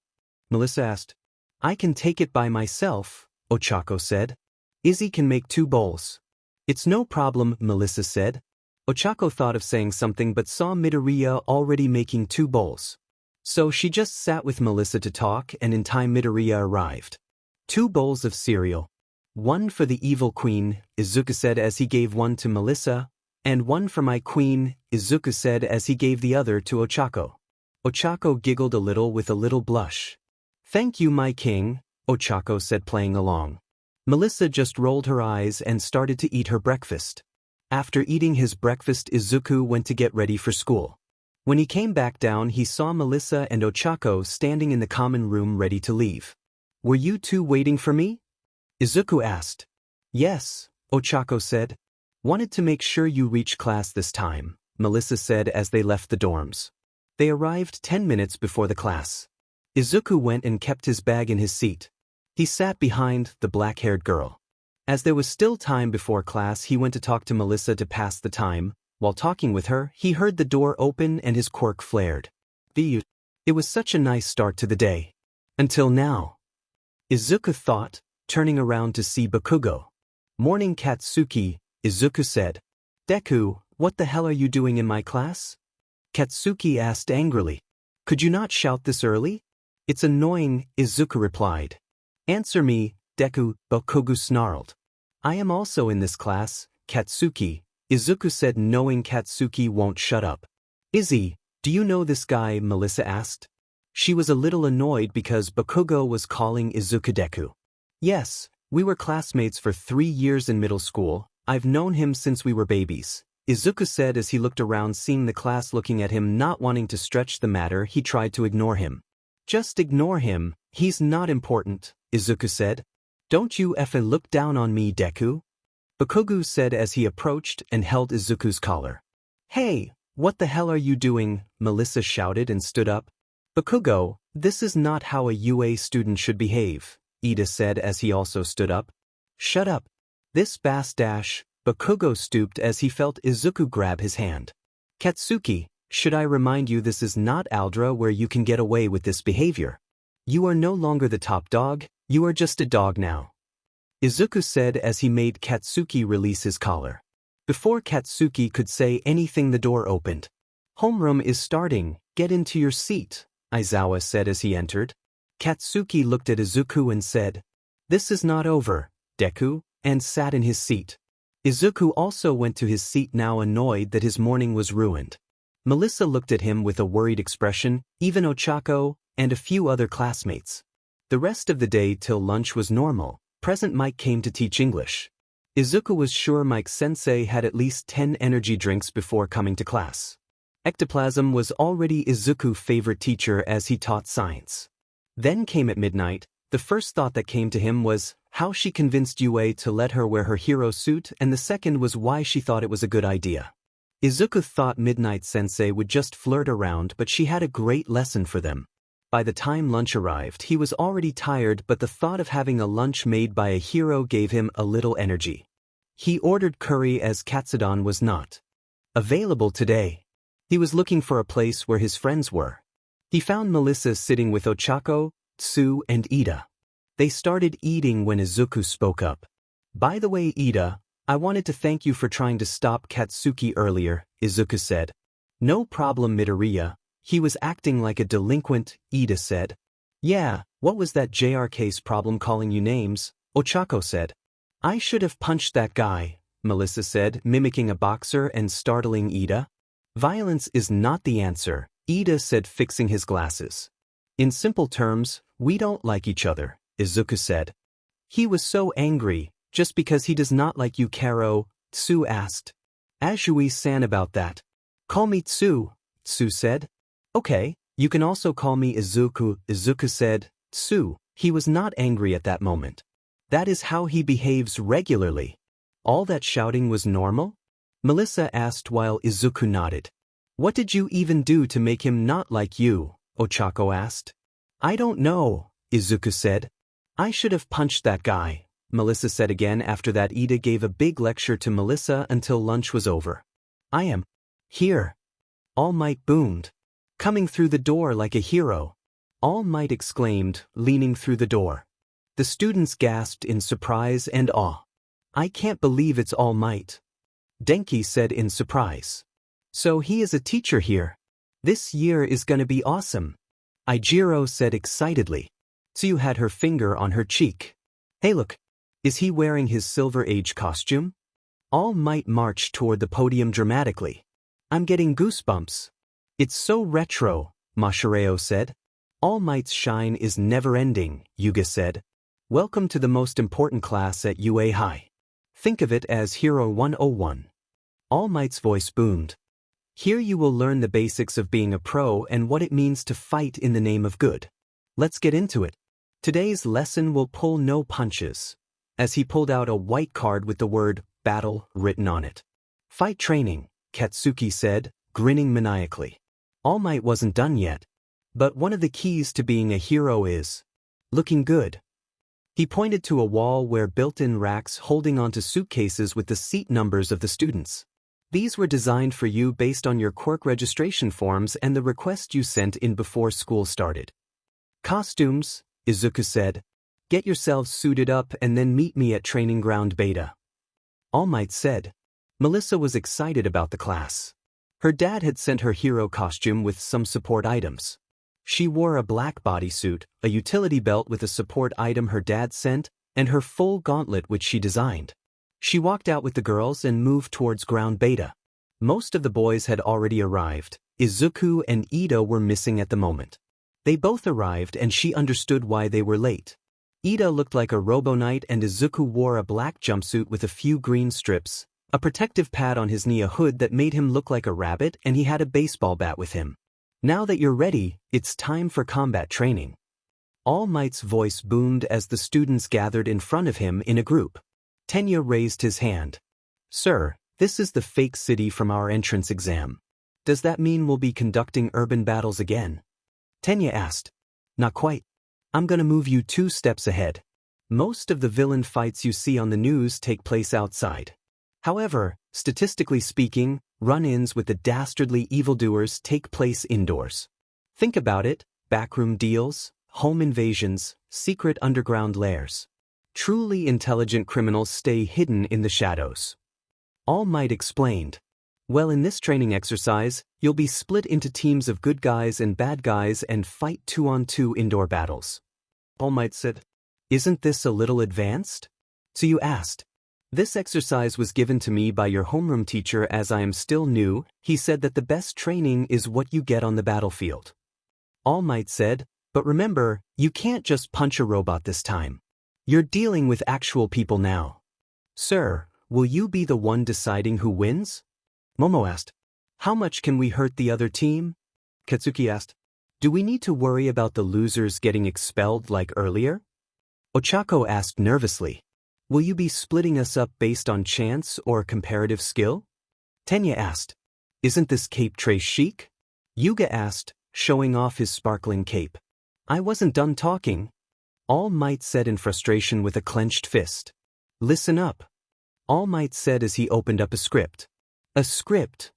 Melissa asked. I can take it by myself, Ochako said. Izzy can make 2 bowls. It's no problem, Melissa said. Ochako thought of saying something but saw Midoriya already making 2 bowls. So she just sat with Melissa to talk, and in time Midoriya arrived. 2 bowls of cereal. One for the evil queen, Izuku said as he gave one to Melissa, and one for my queen, Izuku said as he gave the other to Ochako. Ochako giggled a little with a little blush. Thank you, my king, Ochako said, playing along. Melissa just rolled her eyes and started to eat her breakfast. After eating his breakfast, Izuku went to get ready for school. When he came back down, he saw Melissa and Ochako standing in the common room ready to leave. Were you 2 waiting for me? Izuku asked. Yes, Ochako said. Wanted to make sure you reach class this time, Melissa said as they left the dorms. They arrived 10 minutes before the class. Izuku went and kept his bag in his seat. He sat behind the black-haired girl. As there was still time before class, he went to talk to Melissa to pass the time. While talking with her, he heard the door open and his quirk flared. It was such a nice start to the day. Until now. Izuku thought, turning around to see Bakugo. Morning Katsuki, Izuku said. Deku, what the hell are you doing in my class? Katsuki asked angrily. Could you not shout this early? It's annoying, Izuku replied. Answer me, Deku, Bakugo snarled. I am also in this class, Katsuki, Izuku said, knowing Katsuki won't shut up. Izzy, do you know this guy? Melissa asked. She was a little annoyed because Bakugo was calling Izuku Deku. Yes, we were classmates for 3 years in middle school. I've known him since we were babies, Izuku said as he looked around, seeing the class looking at him. Not wanting to stretch the matter, he tried to ignore him. Just ignore him, he's not important, Izuku said. Don't you effing look down on me, Deku? Bakugo said as he approached and held Izuku's collar. Hey, what the hell are you doing? Melissa shouted and stood up. Bakugo, this is not how a UA student should behave, Ida said as he also stood up. Shut up. This bass dash, Bakugo stooped as he felt Izuku grab his hand. Katsuki, should I remind you this is not Aldra where you can get away with this behavior. You are no longer the top dog, you are just a dog now. Izuku said as he made Katsuki release his collar. Before Katsuki could say anything, the door opened. Homeroom is starting, get into your seat, Aizawa said as he entered. Katsuki looked at Izuku and said, This is not over, Deku, and sat in his seat. Izuku also went to his seat, now annoyed that his morning was ruined. Melissa looked at him with a worried expression, even Ochako, and a few other classmates. The rest of the day till lunch was normal. Present Mike came to teach English. Izuku was sure Mike-sensei had at least 10 energy drinks before coming to class. Ectoplasm was already Izuku's favorite teacher as he taught science. Then came at midnight, the first thought that came to him was how she convinced Yue to let her wear her hero suit, and the second was why she thought it was a good idea. Izuku thought Midnight-sensei would just flirt around, but she had a great lesson for them. By the time lunch arrived, he was already tired, but the thought of having a lunch made by a hero gave him a little energy. He ordered curry as katsudon was not available today. He was looking for a place where his friends were. He found Melissa sitting with Ochako, Tsu, and Ida. They started eating when Izuku spoke up. By the way, Ida, I wanted to thank you for trying to stop Katsuki earlier, Izuku said. No problem, Midoriya. He was acting like a delinquent, Ida said. Yeah, what was that JRK's problem calling you names? Ochako said. I should have punched that guy, Melissa said, mimicking a boxer and startling Ida. Violence is not the answer, Ida said, fixing his glasses. In simple terms, we don't like each other, Izuku said. He was so angry, just because he does not like you, Karo, Tsu asked. Azui-san about that. Call me Tsu, Tsu said. Okay, you can also call me Izuku, Izuku said. Tsu, he was not angry at that moment. That is how he behaves regularly. All that shouting was normal? Melissa asked while Izuku nodded. What did you even do to make him not like you? Ochako asked. I don't know, Izuku said. I should have punched that guy, Melissa said again. After that, Ida gave a big lecture to Melissa until lunch was over. I am here. All Might boomed. Coming through the door like a hero. All Might exclaimed, leaning through the door. The students gasped in surprise and awe. I can't believe it's All Might. Denki said in surprise. So he is a teacher here. This year is gonna be awesome. Ijiro said excitedly. Tsu had her finger on her cheek. Hey look, is he wearing his Silver Age costume? All Might marched toward the podium dramatically. I'm getting goosebumps. It's so retro, Mashireo said. All Might's shine is never-ending, Yuga said. Welcome to the most important class at UA High. Think of it as Hero 101. All Might's voice boomed. Here you will learn the basics of being a pro and what it means to fight in the name of good. Let's get into it. Today's lesson will pull no punches. As he pulled out a white card with the word battle written on it. Fight training, Katsuki said, grinning maniacally. All Might wasn't done yet. But one of the keys to being a hero is looking good. He pointed to a wall where built-in racks holding onto suitcases with the seat numbers of the students. These were designed for you based on your Quirk registration forms and the request you sent in before school started. Costumes, Izuku said. Get yourselves suited up and then meet me at training ground Beta. All Might said. Melissa was excited about the class. Her dad had sent her hero costume with some support items. She wore a black bodysuit, a utility belt with a support item her dad sent, and her full gauntlet which she designed. She walked out with the girls and moved towards ground Beta. Most of the boys had already arrived. Izuku and Ida were missing at the moment. They both arrived and she understood why they were late. Ida looked like a robo-knight and Izuku wore a black jumpsuit with a few green strips, a protective pad on his knee, a hood that made him look like a rabbit, and he had a baseball bat with him. Now that you're ready, it's time for combat training. All Might's voice boomed as the students gathered in front of him in a group. Tenya raised his hand. Sir, this is the fake city from our entrance exam. Does that mean we'll be conducting urban battles again? Tenya asked. Not quite. I'm gonna move you 2 steps ahead. Most of the villain fights you see on the news take place outside. However, statistically speaking, run-ins with the dastardly evildoers take place indoors. Think about it: backroom deals, home invasions, secret underground lairs. Truly intelligent criminals stay hidden in the shadows. All Might explained. Well, in this training exercise, you'll be split into teams of good guys and bad guys and fight 2-on-2 indoor battles. All Might said, Isn't this a little advanced? So you asked. This exercise was given to me by your homeroom teacher as I am still new. He said that the best training is what you get on the battlefield. All Might said, but remember, you can't just punch a robot this time. You're dealing with actual people now. Sir, will you be the one deciding who wins? Momo asked. How much can we hurt the other team? Katsuki asked. Do we need to worry about the losers getting expelled like earlier? Ochako asked nervously. Will you be splitting us up based on chance or comparative skill? Tenya asked. Isn't this cape tray chic? Yuga asked, showing off his sparkling cape. I wasn't done talking. All Might said in frustration with a clenched fist. Listen up. All Might said as he opened up a script. A script?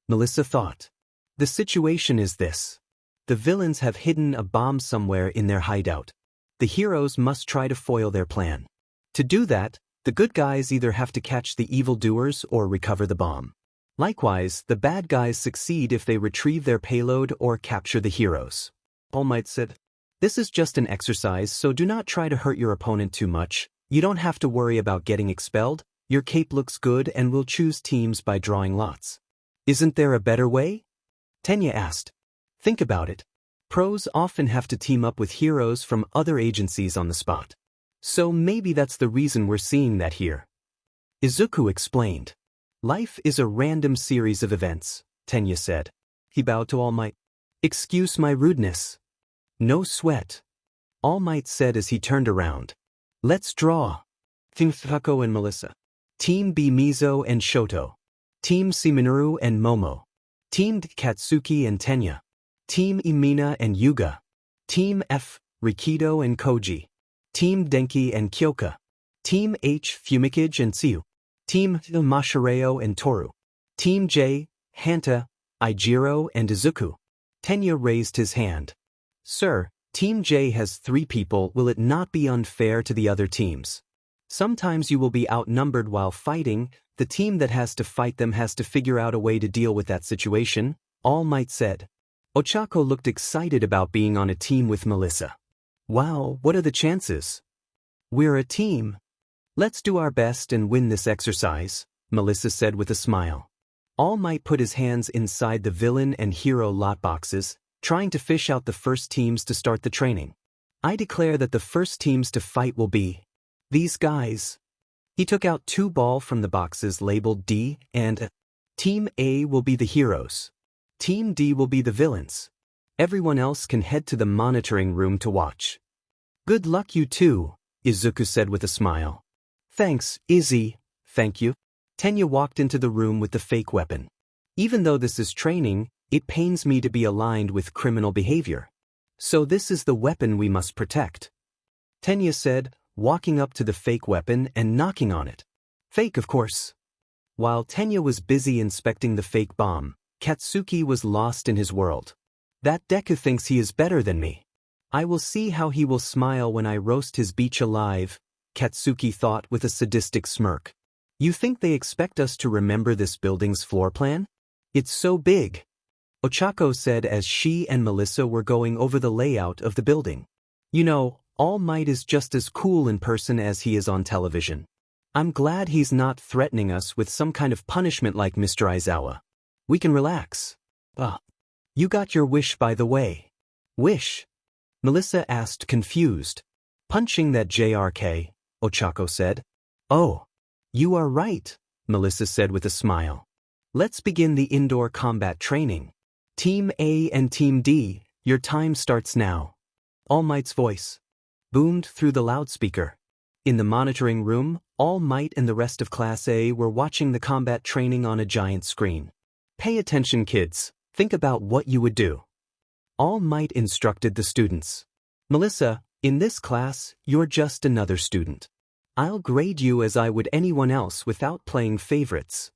Melissa thought. The situation is this. The villains have hidden a bomb somewhere in their hideout. The heroes must try to foil their plan. To do that, the good guys either have to catch the evildoers or recover the bomb. Likewise, the bad guys succeed if they retrieve their payload or capture the heroes. All Might said, This is just an exercise, so do not try to hurt your opponent too much. You don't have to worry about getting expelled. Your cape looks good and we'll choose teams by drawing lots. Isn't there a better way? Tenya asked. Think about it. Pros often have to team up with heroes from other agencies on the spot. So maybe that's the reason we're seeing that here. Izuku explained. Life is a random series of events, Tenya said. He bowed to All Might. Excuse my rudeness. No sweat. All Might said as he turned around. Let's draw. Team Fako and Melissa. Team B Mizo and Shoto. Team C Minoru and Momo. Team D Katsuki and Tenya. Team E Mina and Yuga. Team F Rikido and Koji. Team Denki and Kyoka. Team H Fumikage and Tsuyu. Team Mashireo and Toru. Team J Hanta, Ijiro and Izuku. Tenya raised his hand. Sir, Team J has 3 people. Will it not be unfair to the other teams? Sometimes you will be outnumbered while fighting. The team that has to fight them has to figure out a way to deal with that situation, All Might said. Ochako looked excited about being on a team with Melissa. Wow, what are the chances? We're a team. Let's do our best and win this exercise, Melissa said with a smile. All Might put his hands inside the villain and hero lot boxes, trying to fish out the first teams to start the training. I declare that the first teams to fight will be these guys. He took out 2 balls from the boxes labeled D and A. Team A will be the heroes. Team D will be the villains. Everyone else can head to the monitoring room to watch. Good luck you two, Izuku said with a smile. Thanks, Izzy. Thank you. Tenya walked into the room with the fake weapon. Even though this is training, it pains me to be aligned with criminal behavior. So this is the weapon we must protect. Tenya said, walking up to the fake weapon and knocking on it. Fake, of course. While Tenya was busy inspecting the fake bomb, Katsuki was lost in his world. That Deku thinks he is better than me. I will see how he will smile when I roast his beach alive, Katsuki thought with a sadistic smirk. You think they expect us to remember this building's floor plan? It's so big, Ochako said as she and Melissa were going over the layout of the building. You know, All Might is just as cool in person as he is on television. I'm glad he's not threatening us with some kind of punishment like Mr. Aizawa. We can relax. You got your wish by the way. Wish? Melissa asked confused. Punching that JRK, Ochako said. Oh, you are right, Melissa said with a smile. Let's begin the indoor combat training. Team A and Team D, your time starts now. All Might's voice boomed through the loudspeaker. In the monitoring room, All Might and the rest of Class A were watching the combat training on a giant screen. Pay attention, kids. Think about what you would do. All Might instructed the students. Melissa, in this class, you're just another student. I'll grade you as I would anyone else without playing favorites.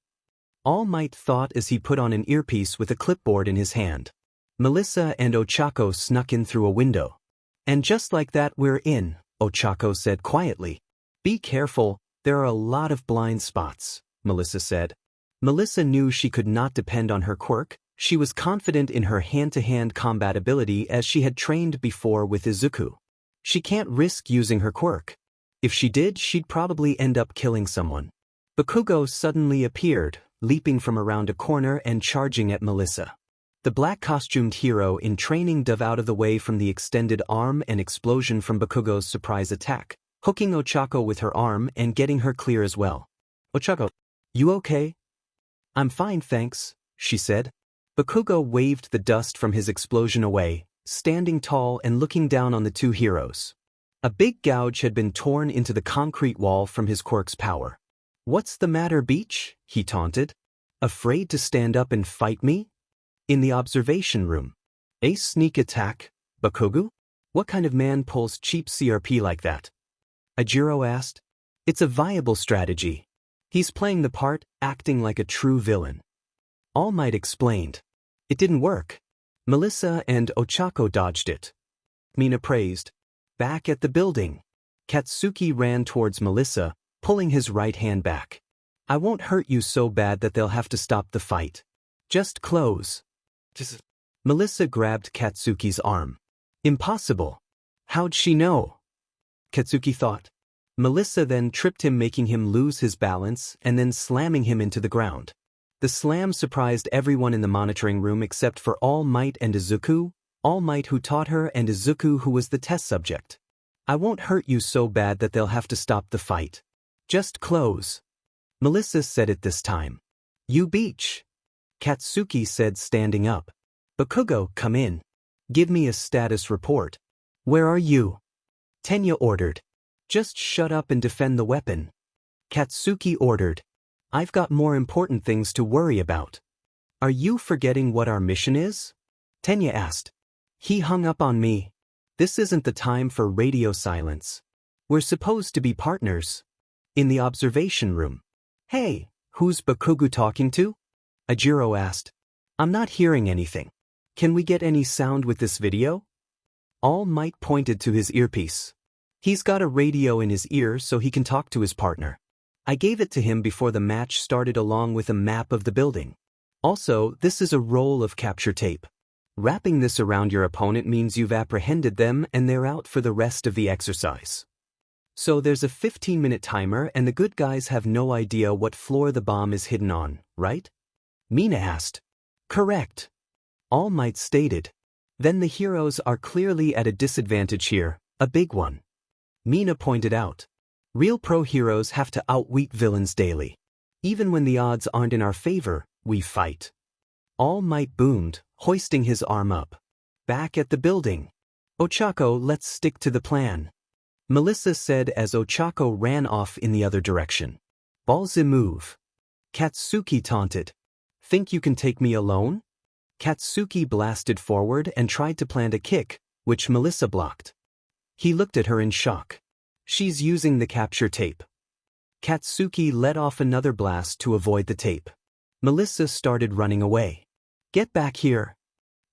All Might thought as he put on an earpiece with a clipboard in his hand. Melissa and Ochako snuck in through a window. And just like that we're in, Ochako said quietly. Be careful, there are a lot of blind spots, Melissa said. Melissa knew she could not depend on her quirk. She was confident in her hand-to-hand combat ability as she had trained before with Izuku. She can't risk using her quirk. If she did, she'd probably end up killing someone. Bakugo suddenly appeared, leaping from around a corner and charging at Melissa. The black-costumed hero in training dove out of the way from the extended arm and explosion from Bakugo's surprise attack, hooking Ochako with her arm and getting her clear as well. Ochako, you okay? I'm fine, thanks, she said. Bakugo waved the dust from his explosion away, standing tall and looking down on the two heroes. A big gouge had been torn into the concrete wall from his quirk's power. What's the matter, Beach? He taunted. Afraid to stand up and fight me? In the observation room. A sneak attack, Bakugo? What kind of man pulls cheap CRP like that? Ajiro asked. It's a viable strategy. He's playing the part, acting like a true villain. All Might explained. It didn't work. Melissa and Ochako dodged it. Mina praised. Back at the building. Katsuki ran towards Melissa, pulling his right hand back. I won't hurt you so bad that they'll have to stop the fight. Just close. Melissa grabbed Katsuki's arm. Impossible. How'd she know? Katsuki thought. Melissa then tripped him, making him lose his balance and then slamming him into the ground. The slam surprised everyone in the monitoring room except for All Might and Izuku, All Might who taught her and Izuku who was the test subject. I won't hurt you so bad that they'll have to stop the fight. Just close. Melissa said it this time. You Beach. Katsuki said, standing up. Bakugo, come in. Give me a status report. Where are you? Tenya ordered. Just shut up and defend the weapon. Katsuki ordered. I've got more important things to worry about. Are you forgetting what our mission is? Tenya asked. He hung up on me. This isn't the time for radio silence. We're supposed to be partners. In the observation room. Hey, who's Bakugo talking to? Ajiro asked. I'm not hearing anything. Can we get any sound with this video? All Might pointed to his earpiece. He's got a radio in his ear so he can talk to his partner. I gave it to him before the match started along with a map of the building. Also, this is a roll of capture tape. Wrapping this around your opponent means you've apprehended them and they're out for the rest of the exercise. So there's a 15-minute timer and the good guys have no idea what floor the bomb is hidden on, right? Mina asked. Correct. All Might stated. Then the heroes are clearly at a disadvantage here, a big one. Mina pointed out. Real pro heroes have to outwit villains daily. Even when the odds aren't in our favor, we fight. All Might boomed, hoisting his arm up. Back at the building. Ochako, let's stick to the plan. Melissa said as Ochako ran off in the other direction. Ballsy move. Katsuki taunted. Think you can take me alone? Katsuki blasted forward and tried to plant a kick, which Melissa blocked. He looked at her in shock. She's using the capture tape. Katsuki let off another blast to avoid the tape. Melissa started running away. Get back here.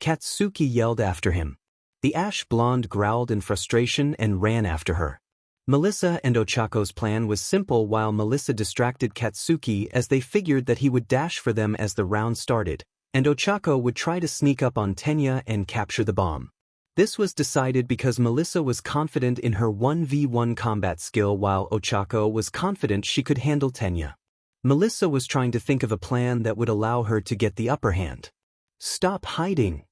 Katsuki yelled after him. The ash blonde growled in frustration and ran after her. Melissa and Ochako's plan was simple while Melissa distracted Katsuki as they figured that he would dash for them as the round started, and Ochako would try to sneak up on Tenya and capture the bomb. This was decided because Melissa was confident in her 1v1 combat skill while Ochako was confident she could handle Tenya. Melissa was trying to think of a plan that would allow her to get the upper hand. "Stop hiding!"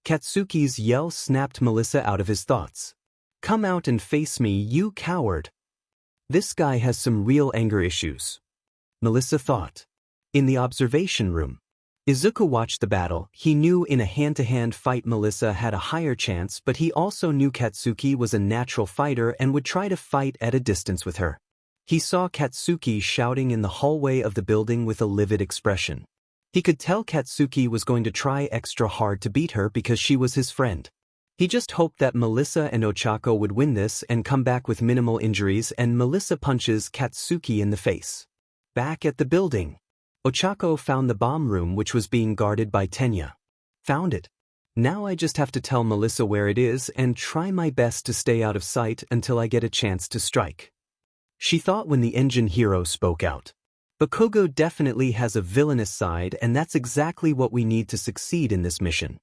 Katsuki's yell snapped Melissa out of his thoughts. "Come out and face me, you coward!" This guy has some real anger issues, Melissa thought. In the observation room, Izuku watched the battle. He knew in a hand-to-hand fight Melissa had a higher chance, but he also knew Katsuki was a natural fighter and would try to fight at a distance with her. He saw Katsuki shouting in the hallway of the building with a livid expression. He could tell Katsuki was going to try extra hard to beat her because she was his friend. He just hoped that Melissa and Ochako would win this and come back with minimal injuries, and Melissa punches Katsuki in the face. Back at the building, Ochako found the bomb room which was being guarded by Tenya. "Found it. Now I just have to tell Melissa where it is and try my best to stay out of sight until I get a chance to strike," she thought when the engine hero spoke out. "Bakugo definitely has a villainous side, and that's exactly what we need to succeed in this mission.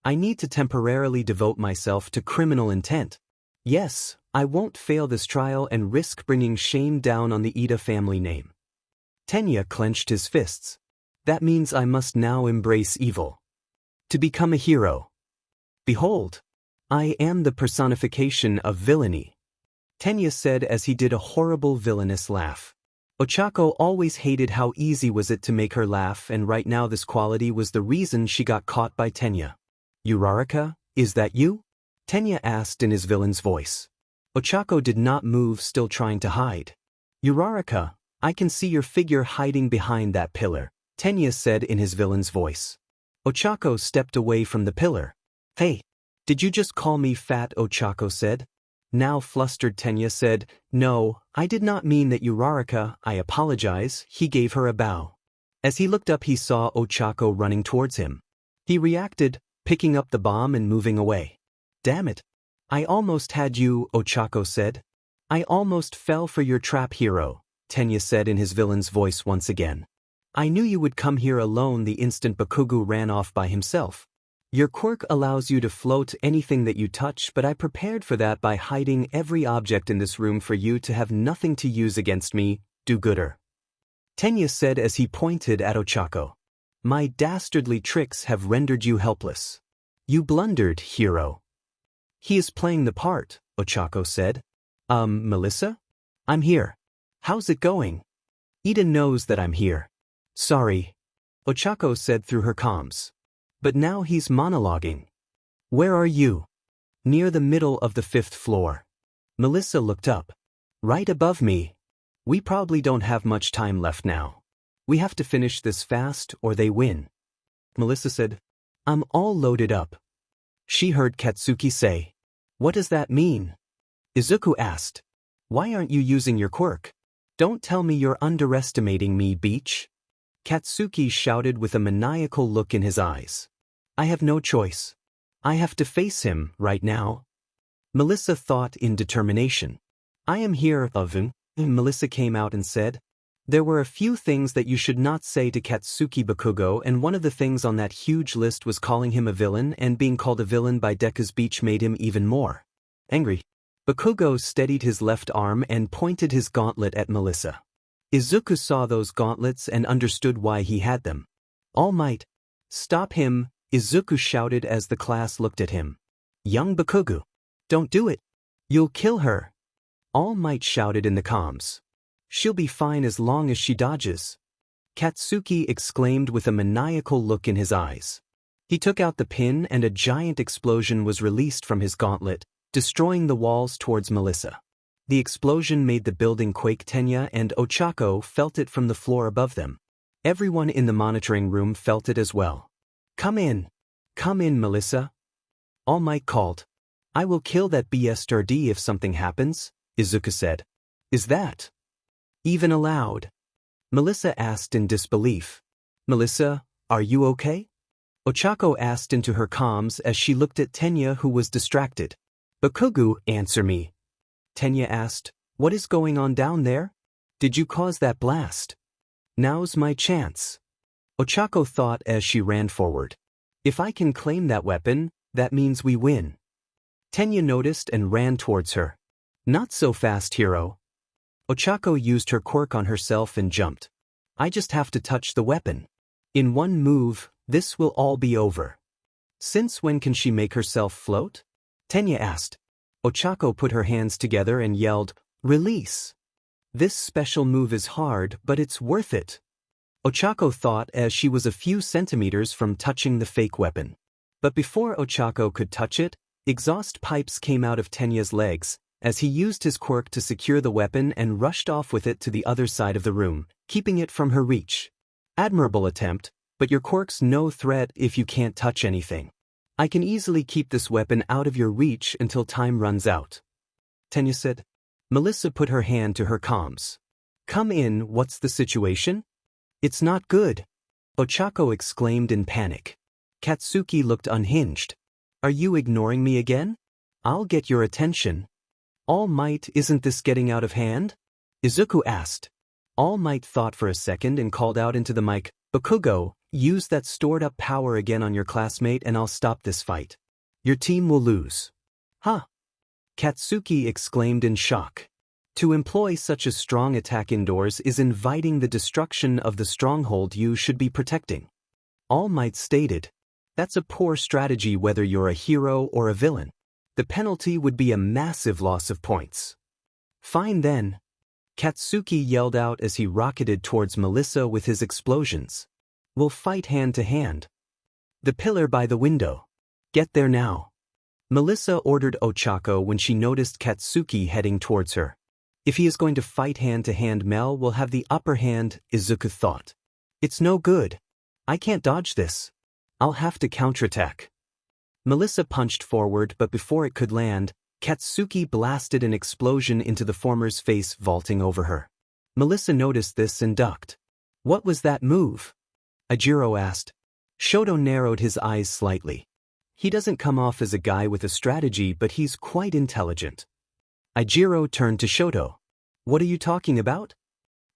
I need to temporarily devote myself to criminal intent. Yes, I won't fail this trial and risk bringing shame down on the Ida family name." Tenya clenched his fists. "That means I must now embrace evil. To become a hero. Behold, I am the personification of villainy," Tenya said as he did a horrible villainous laugh. Ochako always hated how easy was it to make her laugh, and right now this quality was the reason she got caught by Tenya. "Uraraka, is that you?" Tenya asked in his villain's voice. Ochako did not move, still trying to hide. "Uraraka, I can see your figure hiding behind that pillar," Tenya said in his villain's voice. Ochako stepped away from the pillar. "Hey, did you just call me fat?" Ochako said. Now flustered Tenya said, "No, I did not mean that, Uraraka, I apologize." He gave her a bow. As he looked up he saw Ochako running towards him. He reacted, picking up the bomb and moving away. "Damn it. I almost had you," Ochako said. "I almost fell for your trap, hero," Tenya said in his villain's voice once again. "I knew you would come here alone the instant Bakugo ran off by himself. Your quirk allows you to float anything that you touch, but I prepared for that by hiding every object in this room for you to have nothing to use against me, do-gooder," Tenya said as he pointed at Ochako. "My dastardly tricks have rendered you helpless. You blundered, hero." "He is playing the part," Ochako said. Melissa? I'm here. How's it going?" "Ida knows that I'm here." "Sorry," Ochako said through her comms. But now he's monologuing. "Where are you?" "Near the middle of the 5th floor." Melissa looked up. "Right above me. We probably don't have much time left now. We have to finish this fast or they win." Melissa said, "I'm all loaded up." She heard Katsuki say, "What does that mean?" Izuku asked, "Why aren't you using your quirk? Don't tell me you're underestimating me, Beach." Katsuki shouted with a maniacal look in his eyes. "I have no choice. I have to face him right now." Melissa thought in determination. "I am here, Oven," Melissa came out and said. "There were a few things that you should not say to Katsuki Bakugo, and one of the things on that huge list was calling him a villain, and being called a villain by Deku's Beach made him even more angry." Bakugo steadied his left arm and pointed his gauntlet at Melissa. Izuku saw those gauntlets and understood why he had them. "All Might, stop him," Izuku shouted as the class looked at him. "Young Bakugo, don't do it. You'll kill her." All Might shouted in the comms. "She'll be fine as long as she dodges," Katsuki exclaimed with a maniacal look in his eyes. He took out the pin and a giant explosion was released from his gauntlet, destroying the walls towards Melissa. The explosion made the building quake. Tenya and Ochako felt it from the floor above them. Everyone in the monitoring room felt it as well. Come in, Melissa," All Might called. "I will kill that bastard if something happens," Izuku said. "Is that even allowed?" Melissa asked in disbelief. "Melissa, are you okay?" Ochako asked into her comms as she looked at Tenya, who was distracted. Bakugu, answer me. Tenya asked, what is going on down there? Did you cause that blast? Now's my chance. Ochako thought as she ran forward. If I can claim that weapon, that means we win. Tenya noticed and ran towards her. Not so fast, hero. Ochako used her quirk on herself and jumped. I just have to touch the weapon. In one move, this will all be over. Since when can she make herself float? Tenya asked. Ochako put her hands together and yelled, release. This special move is hard, but it's worth it. Ochako thought as she was a few centimeters from touching the fake weapon. But before Ochako could touch it, exhaust pipes came out of Tenya's legs, as he used his quirk to secure the weapon and rushed off with it to the other side of the room, keeping it from her reach. Admirable attempt, but your quirk's no threat if you can't touch anything. I can easily keep this weapon out of your reach until time runs out. Tenya said. Melissa put her hand to her comms. Come in, what's the situation? It's not good. Ochako exclaimed in panic. Katsuki looked unhinged. Are you ignoring me again? I'll get your attention. All Might, isn't this getting out of hand? Izuku asked. All Might thought for a second and called out into the mic, Bakugo, use that stored-up power again on your classmate and I'll stop this fight. Your team will lose. Huh? Katsuki exclaimed in shock. To employ such a strong attack indoors is inviting the destruction of the stronghold you should be protecting. All Might stated. That's a poor strategy whether you're a hero or a villain. The penalty would be a massive loss of points. Fine then. Katsuki yelled out as he rocketed towards Melissa with his explosions. We'll fight hand to hand. The pillar by the window. Get there now. Melissa ordered Ochako when she noticed Katsuki heading towards her. If he is going to fight hand to hand, Mel will have the upper hand, Izuku thought. It's no good. I can't dodge this. I'll have to counterattack. Melissa punched forward, but before it could land, Katsuki blasted an explosion into the former's face, vaulting over her. Melissa noticed this and ducked. What was that move? Ajiro asked. Shoto narrowed his eyes slightly. He doesn't come off as a guy with a strategy, but he's quite intelligent. Ajiro turned to Shoto. What are you talking about?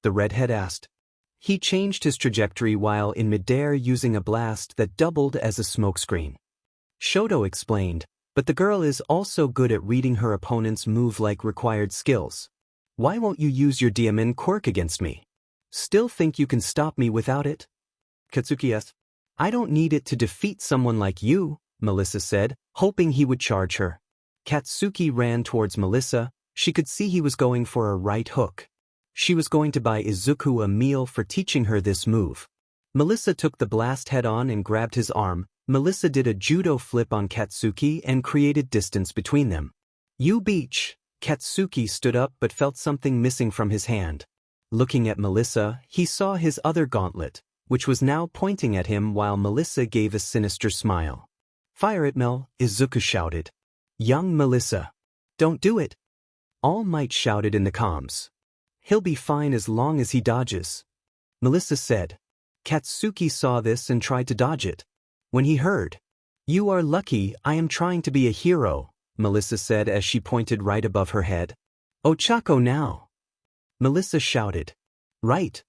The redhead asked. He changed his trajectory while in midair using a blast that doubled as a smokescreen. Shoto explained, but the girl is also good at reading her opponent's move-like required skills. Why won't you use your diamond quirk against me? Still think you can stop me without it? Katsuki asked. I don't need it to defeat someone like you, Melissa said, hoping he would charge her. Katsuki ran towards Melissa. She could see he was going for a right hook. She was going to buy Izuku a meal for teaching her this move. Melissa took the blast head-on and grabbed his arm. Melissa did a judo flip on Katsuki and created distance between them. You beach. Katsuki stood up but felt something missing from his hand. Looking at Melissa, he saw his other gauntlet, which was now pointing at him while Melissa gave a sinister smile. Fire it, Mel, Izuku shouted. Young Melissa. Don't do it. All Might shouted in the comms. He'll be fine as long as he dodges. Melissa said. Katsuki saw this and tried to dodge it. When he heard, you are lucky I am trying to be a hero, Melissa said as she pointed right above her head. Ochako now. Melissa shouted. Right.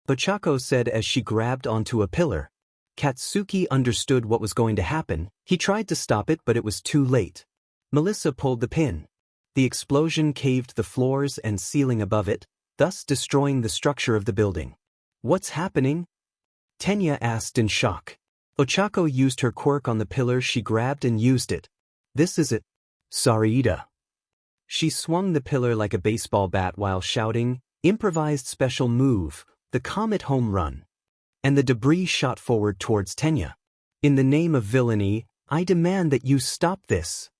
Ochako said as she grabbed onto a pillar. Katsuki understood what was going to happen. He tried to stop it, but it was too late. Melissa pulled the pin. The explosion caved the floors and ceiling above it, thus destroying the structure of the building. What's happening? Tenya asked in shock. Ochako used her quirk on the pillar she grabbed and used it. This is it. Sarida. She swung the pillar like a baseball bat while shouting, improvised special move, the Comet Home Run. And the debris shot forward towards Tenya. In the name of villainy, I demand that you stop this.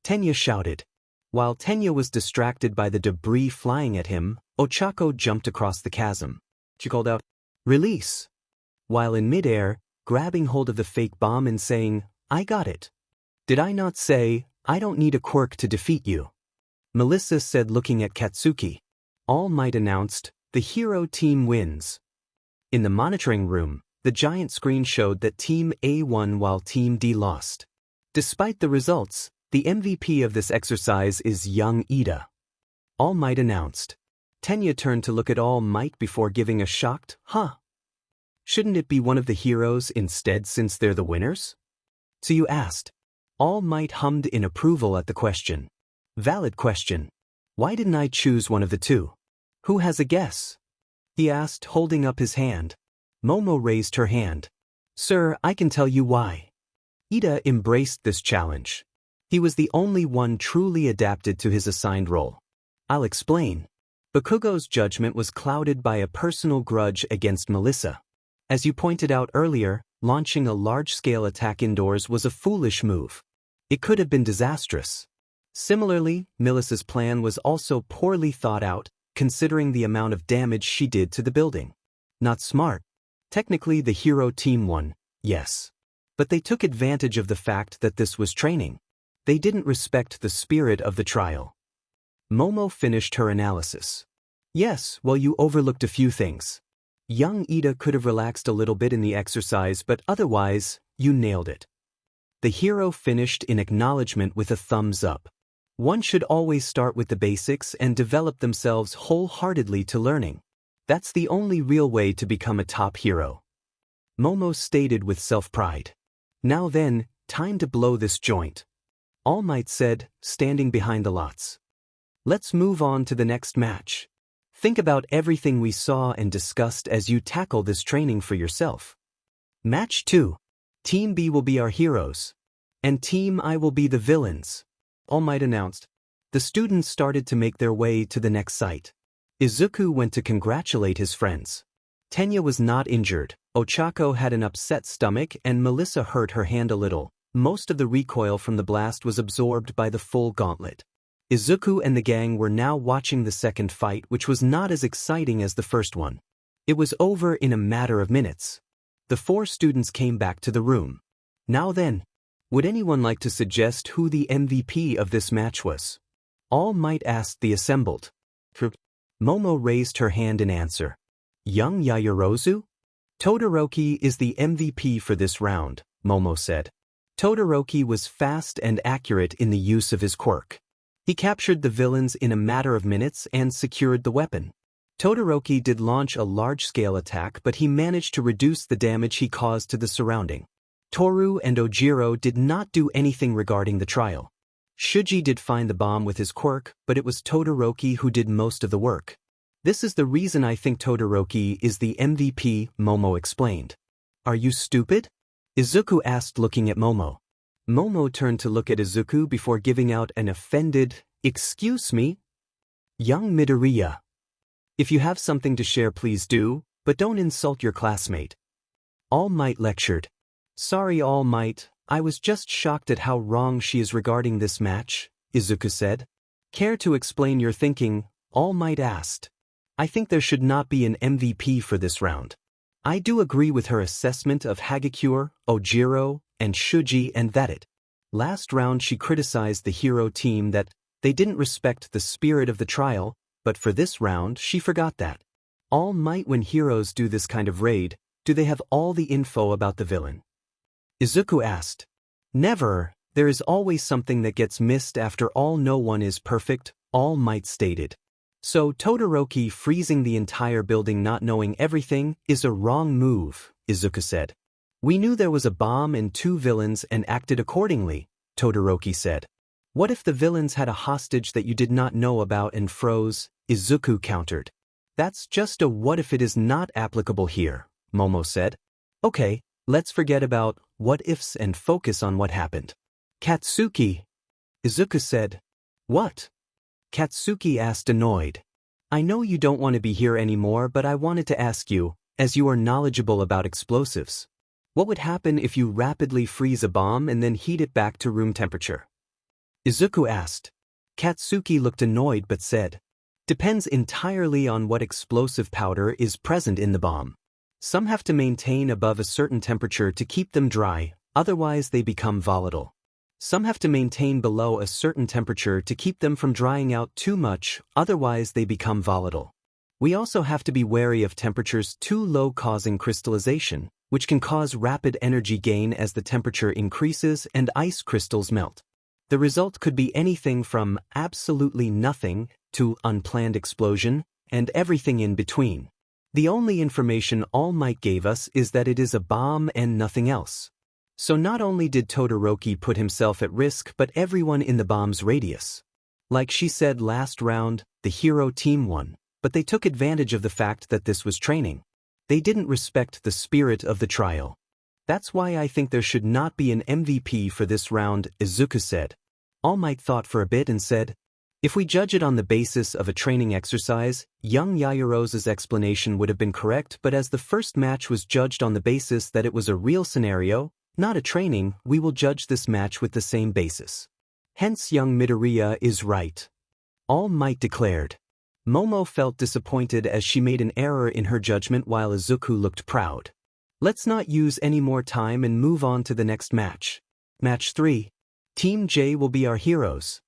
Tenya shouted. While Tenya was distracted by the debris flying at him, Ochako jumped across the chasm. She called out, Release! While in midair, grabbing hold of the fake bomb and saying, I got it. Did I not say, I don't need a quirk to defeat you? Melissa said looking at Katsuki. All Might announced, the hero team wins. In the monitoring room, The giant screen showed that Team A won while Team D lost. Despite the results, the MVP of this exercise is young Ida. All Might announced. Tenya turned to look at All Might before giving a shocked, "Huh? Shouldn't it be one of the heroes instead since they're the winners?" So you asked. All Might hummed in approval at the question. Valid question. Why didn't I choose one of the two? Who has a guess? He asked, holding up his hand. Momo raised her hand. Sir, I can tell you why. Ida embraced this challenge. He was the only one truly adapted to his assigned role. I'll explain. Bakugo's judgment was clouded by a personal grudge against Melissa. As you pointed out earlier, launching a large-scale attack indoors was a foolish move. It could have been disastrous. Similarly, Melissa's plan was also poorly thought out, considering the amount of damage she did to the building. Not smart. Technically the hero team won, yes. But they took advantage of the fact that this was training. They didn't respect the spirit of the trial. Momo finished her analysis. Yes, well, you overlooked a few things. Young Ida could have relaxed a little bit in the exercise, but otherwise, you nailed it. The hero finished in acknowledgement with a thumbs up. One should always start with the basics and develop themselves wholeheartedly to learning. That's the only real way to become a top hero. Momo stated with self-pride. Now then, time to blow this joint. All Might said, standing behind the lots. Let's move on to the next match. Think about everything we saw and discussed as you tackle this training for yourself. Match 2. Team B will be our heroes. And Team I will be the villains. All Might announced. The students started to make their way to the next site. Izuku went to congratulate his friends. Tenya was not injured, Ochako had an upset stomach, and Melissa hurt her hand a little. Most of the recoil from the blast was absorbed by the full gauntlet. Izuku and the gang were now watching the second fight, which was not as exciting as the first one. It was over in a matter of minutes. The 4 students came back to the room. Now then, would anyone like to suggest who the MVP of this match was? All Might asked the assembled. Momo raised her hand in answer. Young Yaoyorozu? Todoroki is the MVP for this round, Momo said. Todoroki was fast and accurate in the use of his quirk. He captured the villains in a matter of minutes and secured the weapon. Todoroki did launch a large-scale attack, but he managed to reduce the damage he caused to the surrounding. Toru and Ojiro did not do anything regarding the trial. Shuji did find the bomb with his quirk, but it was Todoroki who did most of the work. This is the reason I think Todoroki is the MVP, Momo explained. Are you stupid? Izuku asked, looking at Momo. Momo turned to look at Izuku before giving out an offended, "Excuse me?" Young Midoriya. If you have something to share, please do, but don't insult your classmate. All Might lectured. Sorry, All Might, I was just shocked at how wrong she is regarding this match, Izuku said. Care to explain your thinking? All Might asked. I think there should not be an MVP for this round. I do agree with her assessment of Hagakure, Ojiro, and Shuji, and that it. Last round she criticized the hero team that they didn't respect the spirit of the trial, but for this round she forgot that. All Might, when heroes do this kind of raid, do they have all the info about the villain? Izuku asked. Never, there is always something that gets missed. After all, no one is perfect, All Might stated. So Todoroki freezing the entire building not knowing everything is a wrong move, Izuku said. We knew there was a bomb and 2 villains and acted accordingly, Todoroki said. What if the villains had a hostage that you did not know about and froze? Izuku countered. That's just a what if, it is not applicable here, Momo said. Okay, let's forget about what ifs and focus on what happened. Katsuki, Izuku said. What? Katsuki asked, annoyed. I know you don't want to be here anymore, but I wanted to ask you, as you are knowledgeable about explosives. What would happen if you rapidly freeze a bomb and then heat it back to room temperature? Izuku asked. Katsuki looked annoyed but said. Depends entirely on what explosive powder is present in the bomb. Some have to maintain above a certain temperature to keep them dry, otherwise they become volatile. Some have to maintain below a certain temperature to keep them from drying out too much, otherwise they become volatile. We also have to be wary of temperatures too low causing crystallization, which can cause rapid energy gain as the temperature increases and ice crystals melt. The result could be anything from absolutely nothing to unplanned explosion and everything in between. The only information All Might gave us is that it is a bomb and nothing else. So not only did Todoroki put himself at risk but everyone in the bomb's radius. Like she said last round, the hero team won, but they took advantage of the fact that this was training. They didn't respect the spirit of the trial. That's why I think there should not be an MVP for this round, Izuku said. All Might thought for a bit and said, if we judge it on the basis of a training exercise, young Yairo's explanation would have been correct, but as the first match was judged on the basis that it was a real scenario, not a training, we will judge this match with the same basis. Hence young Midoriya is right. All Might declared. Momo felt disappointed as she made an error in her judgment while Izuku looked proud. Let's not use any more time and move on to the next match. Match 3. Team J will be our heroes.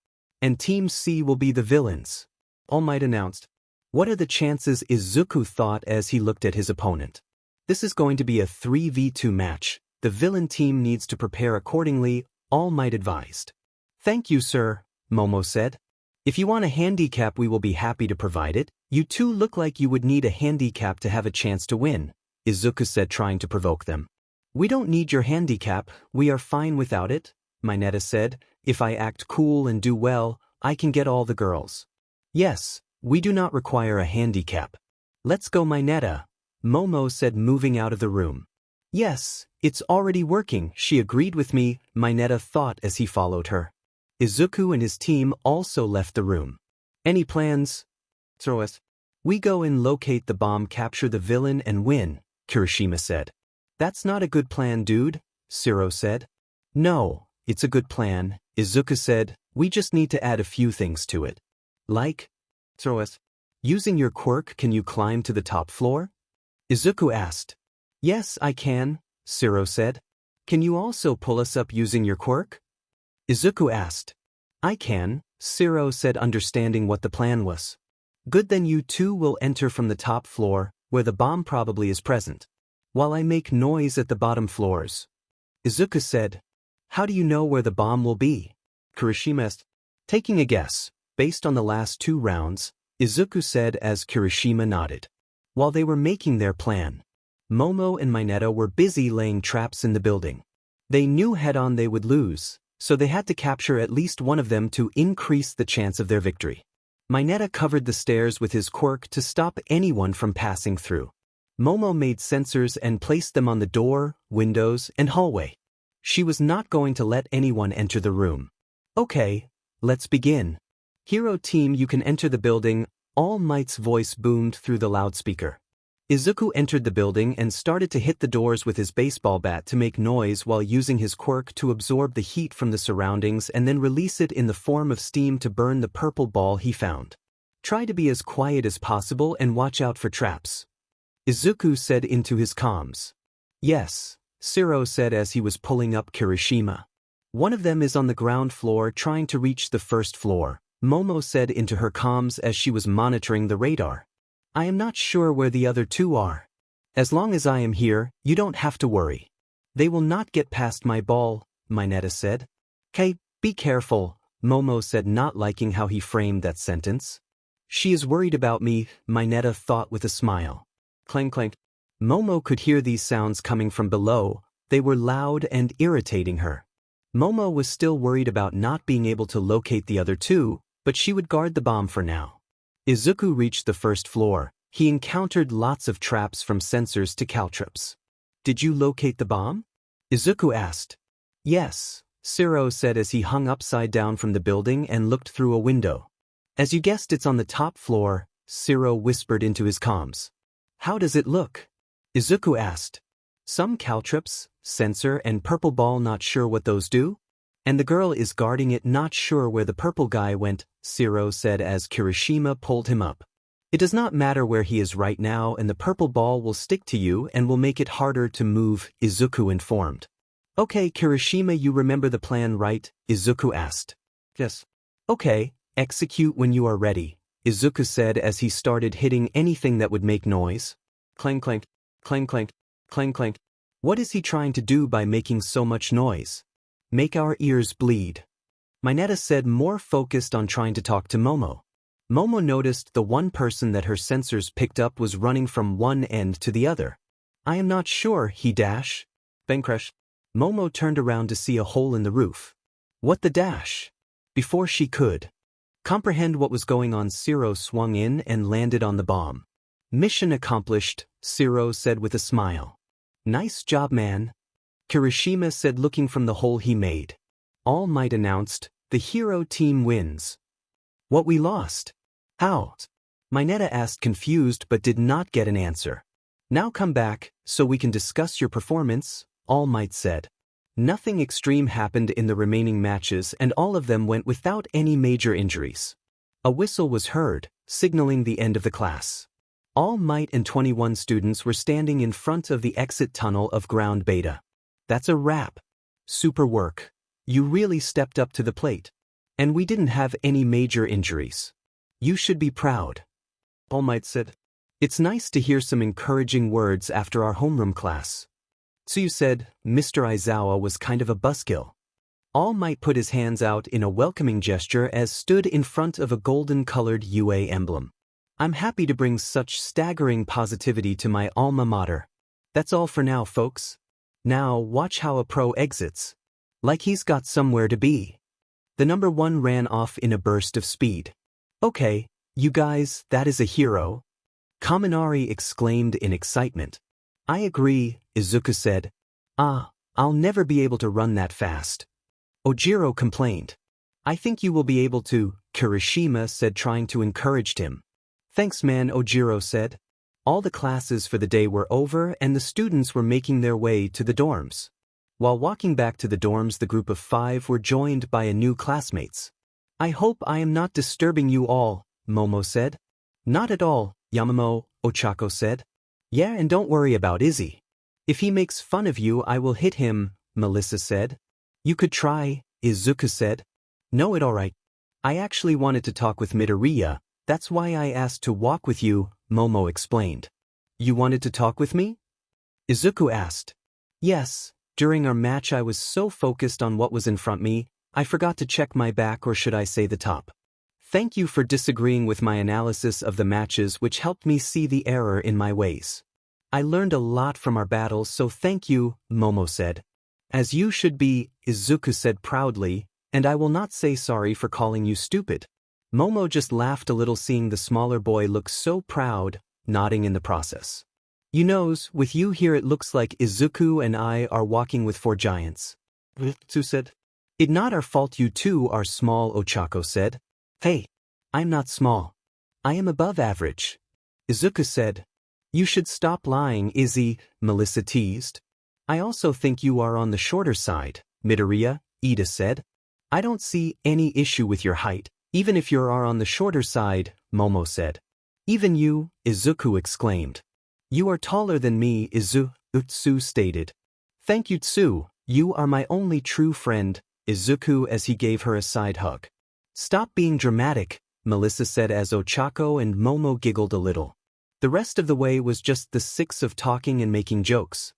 And Team C will be the villains. All Might announced. What are the chances? Izuku thought as he looked at his opponent. This is going to be a 3v2 match. The villain team needs to prepare accordingly, All Might advised. Thank you, sir, Momo said. If you want a handicap, we will be happy to provide it. You two look like you would need a handicap to have a chance to win, Izuku said, trying to provoke them. We don't need your handicap, we are fine without it, Mineta said. If I act cool and do well, I can get all the girls. Yes, we do not require a handicap. Let's go, Mineta, Momo said, moving out of the room. Yes, it's already working, she agreed with me, Mineta thought as he followed her. Izuku and his team also left the room. Any plans? Throw us. We go and locate the bomb, capture the villain and win, Kirishima said. That's not a good plan, dude, Siro said. No, it's a good plan, Izuku said. We just need to add a few things to it. Like? Throw us. Using your quirk, can you climb to the top floor? Izuku asked. Yes, I can, Siro said. Can you also pull us up using your quirk? Izuku asked. I can, Siro said, understanding what the plan was. Good, then you two will enter from the top floor, where the bomb probably is present, while I make noise at the bottom floors. Izuku said. How do you know where the bomb will be? Kirishima asked. Taking a guess, based on the last 2 rounds, Izuku said as Kirishima nodded. While they were making their plan, Momo and Mineta were busy laying traps in the building. They knew head-on they would lose, so they had to capture at least one of them to increase the chance of their victory. Mineta covered the stairs with his quirk to stop anyone from passing through. Momo made sensors and placed them on the door, windows, and hallway. She was not going to let anyone enter the room. Okay, let's begin. Hero team, you can enter the building, All Might's voice boomed through the loudspeaker. Izuku entered the building and started to hit the doors with his baseball bat to make noise while using his quirk to absorb the heat from the surroundings and then release it in the form of steam to burn the purple ball he found. Try to be as quiet as possible and watch out for traps, Izuku said into his comms. Yes, Siro said as he was pulling up Kirishima. One of them is on the ground floor trying to reach the first floor, Momo said into her comms as she was monitoring the radar. I am not sure where the other 2 are. As long as I am here, you don't have to worry. They will not get past my ball, Mineta said. K, be careful, Momo said, not liking how he framed that sentence. She is worried about me, Mineta thought with a smile. Clang clang. Momo could hear these sounds coming from below. They were loud and irritating her. Momo was still worried about not being able to locate the other 2, but she would guard the bomb for now. Izuku reached the first floor. He encountered lots of traps from sensors to caltrops. Did you locate the bomb? Izuku asked. Yes, Siro said as he hung upside down from the building and looked through a window. As you guessed, it's on the top floor, Siro whispered into his comms. How does it look? Izuku asked. Some caltrops, sensor, and purple ball, not sure what those do? And the girl is guarding it, not sure where the purple guy went, Siro said as Kirishima pulled him up. It does not matter where he is right now, and the purple ball will stick to you and will make it harder to move, Izuku informed. Okay, Kirishima, you remember the plan, right? Izuku asked. Yes. Okay, execute when you are ready, Izuku said as he started hitting anything that would make noise. Clang clank, clang clank, clang clank. What is he trying to do by making so much noise? Make our ears bleed. Mineta said, more focused on trying to talk to Momo. Momo noticed the one person that her sensors picked up was running from one end to the other. I am not sure, he dash. Bencresh. Momo turned around to see a hole in the roof. What the dash? Before she could comprehend what was going on, Zero swung in and landed on the bomb. Mission accomplished, Zero said with a smile. Nice job, man. Kirishima said, looking from the hole he made. All Might announced, the hero team wins. What, we lost? How? Mineta asked, confused, but did not get an answer. Now come back, so we can discuss your performance, All Might said. Nothing extreme happened in the remaining matches and all of them went without any major injuries. A whistle was heard, signaling the end of the class. All Might and 21 students were standing in front of the exit tunnel of ground beta. That's a wrap. Super work. You really stepped up to the plate. And we didn't have any major injuries. You should be proud. All Might said. It's nice to hear some encouraging words after our homeroom class. Tsuyu said, Mr. Aizawa was kind of a buzzkill. All Might put his hands out in a welcoming gesture as stood in front of a golden-colored UA emblem. I'm happy to bring such staggering positivity to my alma mater. That's all for now, folks. Now watch how a pro exits. Like he's got somewhere to be. The number one ran off in a burst of speed. Okay, you guys, that is a hero. Kaminari exclaimed in excitement. I agree, Izuku said. I'll never be able to run that fast. Ojiro complained. I think you will be able to, Kirishima said, trying to encourage him. Thanks, man, Ojiro said. All the classes for the day were over and the students were making their way to the dorms. While walking back to the dorms, the group of 5 were joined by a new classmates. I hope I am not disturbing you all, Momo said. Not at all, Yamamo, Ochako said. Yeah, and don't worry about Izzy. If he makes fun of you, I will hit him, Melissa said. You could try, Izuku said. No, it alright. I actually wanted to talk with Midoriya, that's why I asked to walk with you, Momo explained. You wanted to talk with me? Izuku asked. Yes, during our match I was so focused on what was in front me, I forgot to check my back, or should I say the top. Thank you for disagreeing with my analysis of the matches, which helped me see the error in my ways. I learned a lot from our battles, so thank you, Momo said. As you should be, Izuku said proudly, and I will not say sorry for calling you stupid. Momo just laughed a little seeing the smaller boy look so proud, nodding in the process. You knows, with you here it looks like Izuku and I are walking with 4 giants. Tsu said. It's not our fault you two are small, Ochako said. Hey, I'm not small. I am above average. Izuku said. You should stop lying, Izzy, Melissa teased. I also think you are on the shorter side, Midoriya, Ida said. I don't see any issue with your height, even if you are on the shorter side, Momo said. Even you, Izuku exclaimed. You are taller than me, Tsu stated. Thank you, Tsu, you are my only true friend, Izuku as he gave her a side hug. Stop being dramatic, Melissa said as Ochako and Momo giggled a little. The rest of the way was just the 6 of talking and making jokes.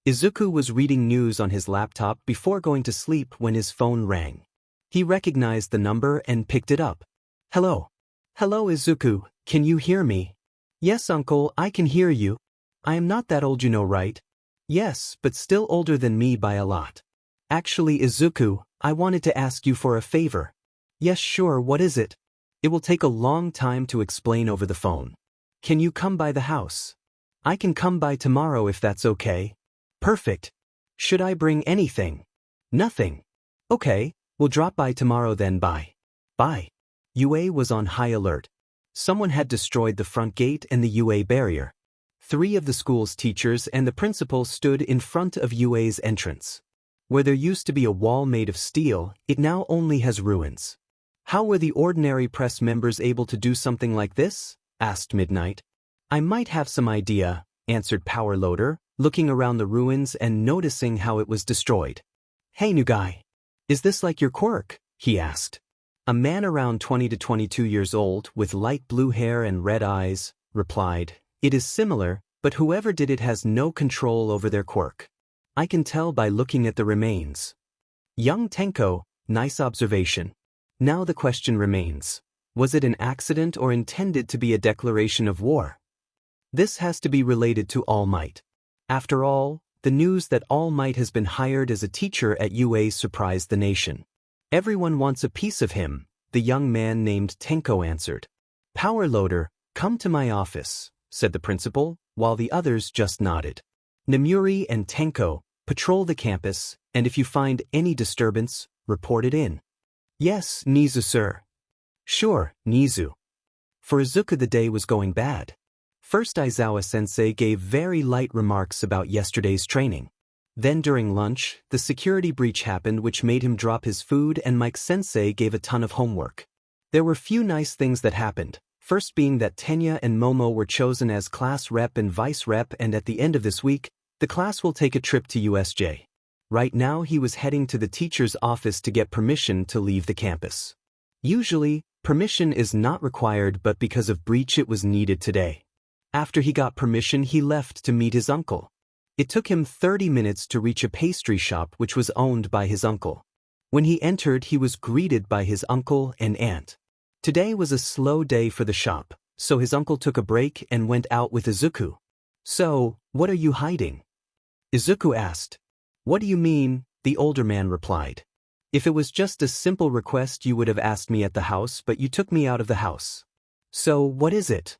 Izuku was reading news on his laptop before going to sleep when his phone rang. He recognized the number and picked it up. Hello. Hello, Izuku, can you hear me? Yes, uncle, I can hear you. I am not that old, you know, right? Yes, but still older than me by a lot. Actually, Izuku, I wanted to ask you for a favor. Yes, sure, what is it? It will take a long time to explain over the phone. Can you come by the house? I can come by tomorrow if that's okay. Perfect. Should I bring anything? Nothing. Okay, we'll drop by tomorrow then, bye. Bye. UA was on high alert. Someone had destroyed the front gate and the UA barrier. 3 of the school's teachers and the principal stood in front of UA's entrance. Where there used to be a wall made of steel, it now only has ruins. How were the ordinary press members able to do something like this? Asked Midnight. I might have some idea, answered Power Loader, looking around the ruins and noticing how it was destroyed. Hey, new guy. Is this like your quirk? He asked. A man around 20 to 22 years old with light blue hair and red eyes, replied, "It is similar, but whoever did it has no control over their quirk. I can tell by looking at the remains." Young Tenko, nice observation. Now the question remains, was it an accident or intended to be a declaration of war? This has to be related to All Might. After all, the news that All Might has been hired as a teacher at UA surprised the nation. "Everyone wants a piece of him," the young man named Tenko answered. "Power Loader, come to my office," said the principal, while the others just nodded. "Namuri and Tenko, patrol the campus, and if you find any disturbance, report it in." "Yes, Nizu sir." "Sure, Nizu." For Izuku the day was going bad. First Aizawa-sensei gave very light remarks about yesterday's training. Then during lunch, the security breach happened which made him drop his food and Mike-sensei gave a ton of homework. There were few nice things that happened, first being that Tenya and Momo were chosen as class rep and vice rep, and at the end of this week, the class will take a trip to USJ. Right now he was heading to the teacher's office to get permission to leave the campus. Usually, permission is not required, but because of breach it was needed today. After he got permission he left to meet his uncle. It took him 30 minutes to reach a pastry shop which was owned by his uncle. When he entered he was greeted by his uncle and aunt. Today was a slow day for the shop, so his uncle took a break and went out with Izuku. "So, what are you hiding?" Izuku asked. "What do you mean?" the older man replied. "If it was just a simple request you would have asked me at the house, but you took me out of the house. So what is it?"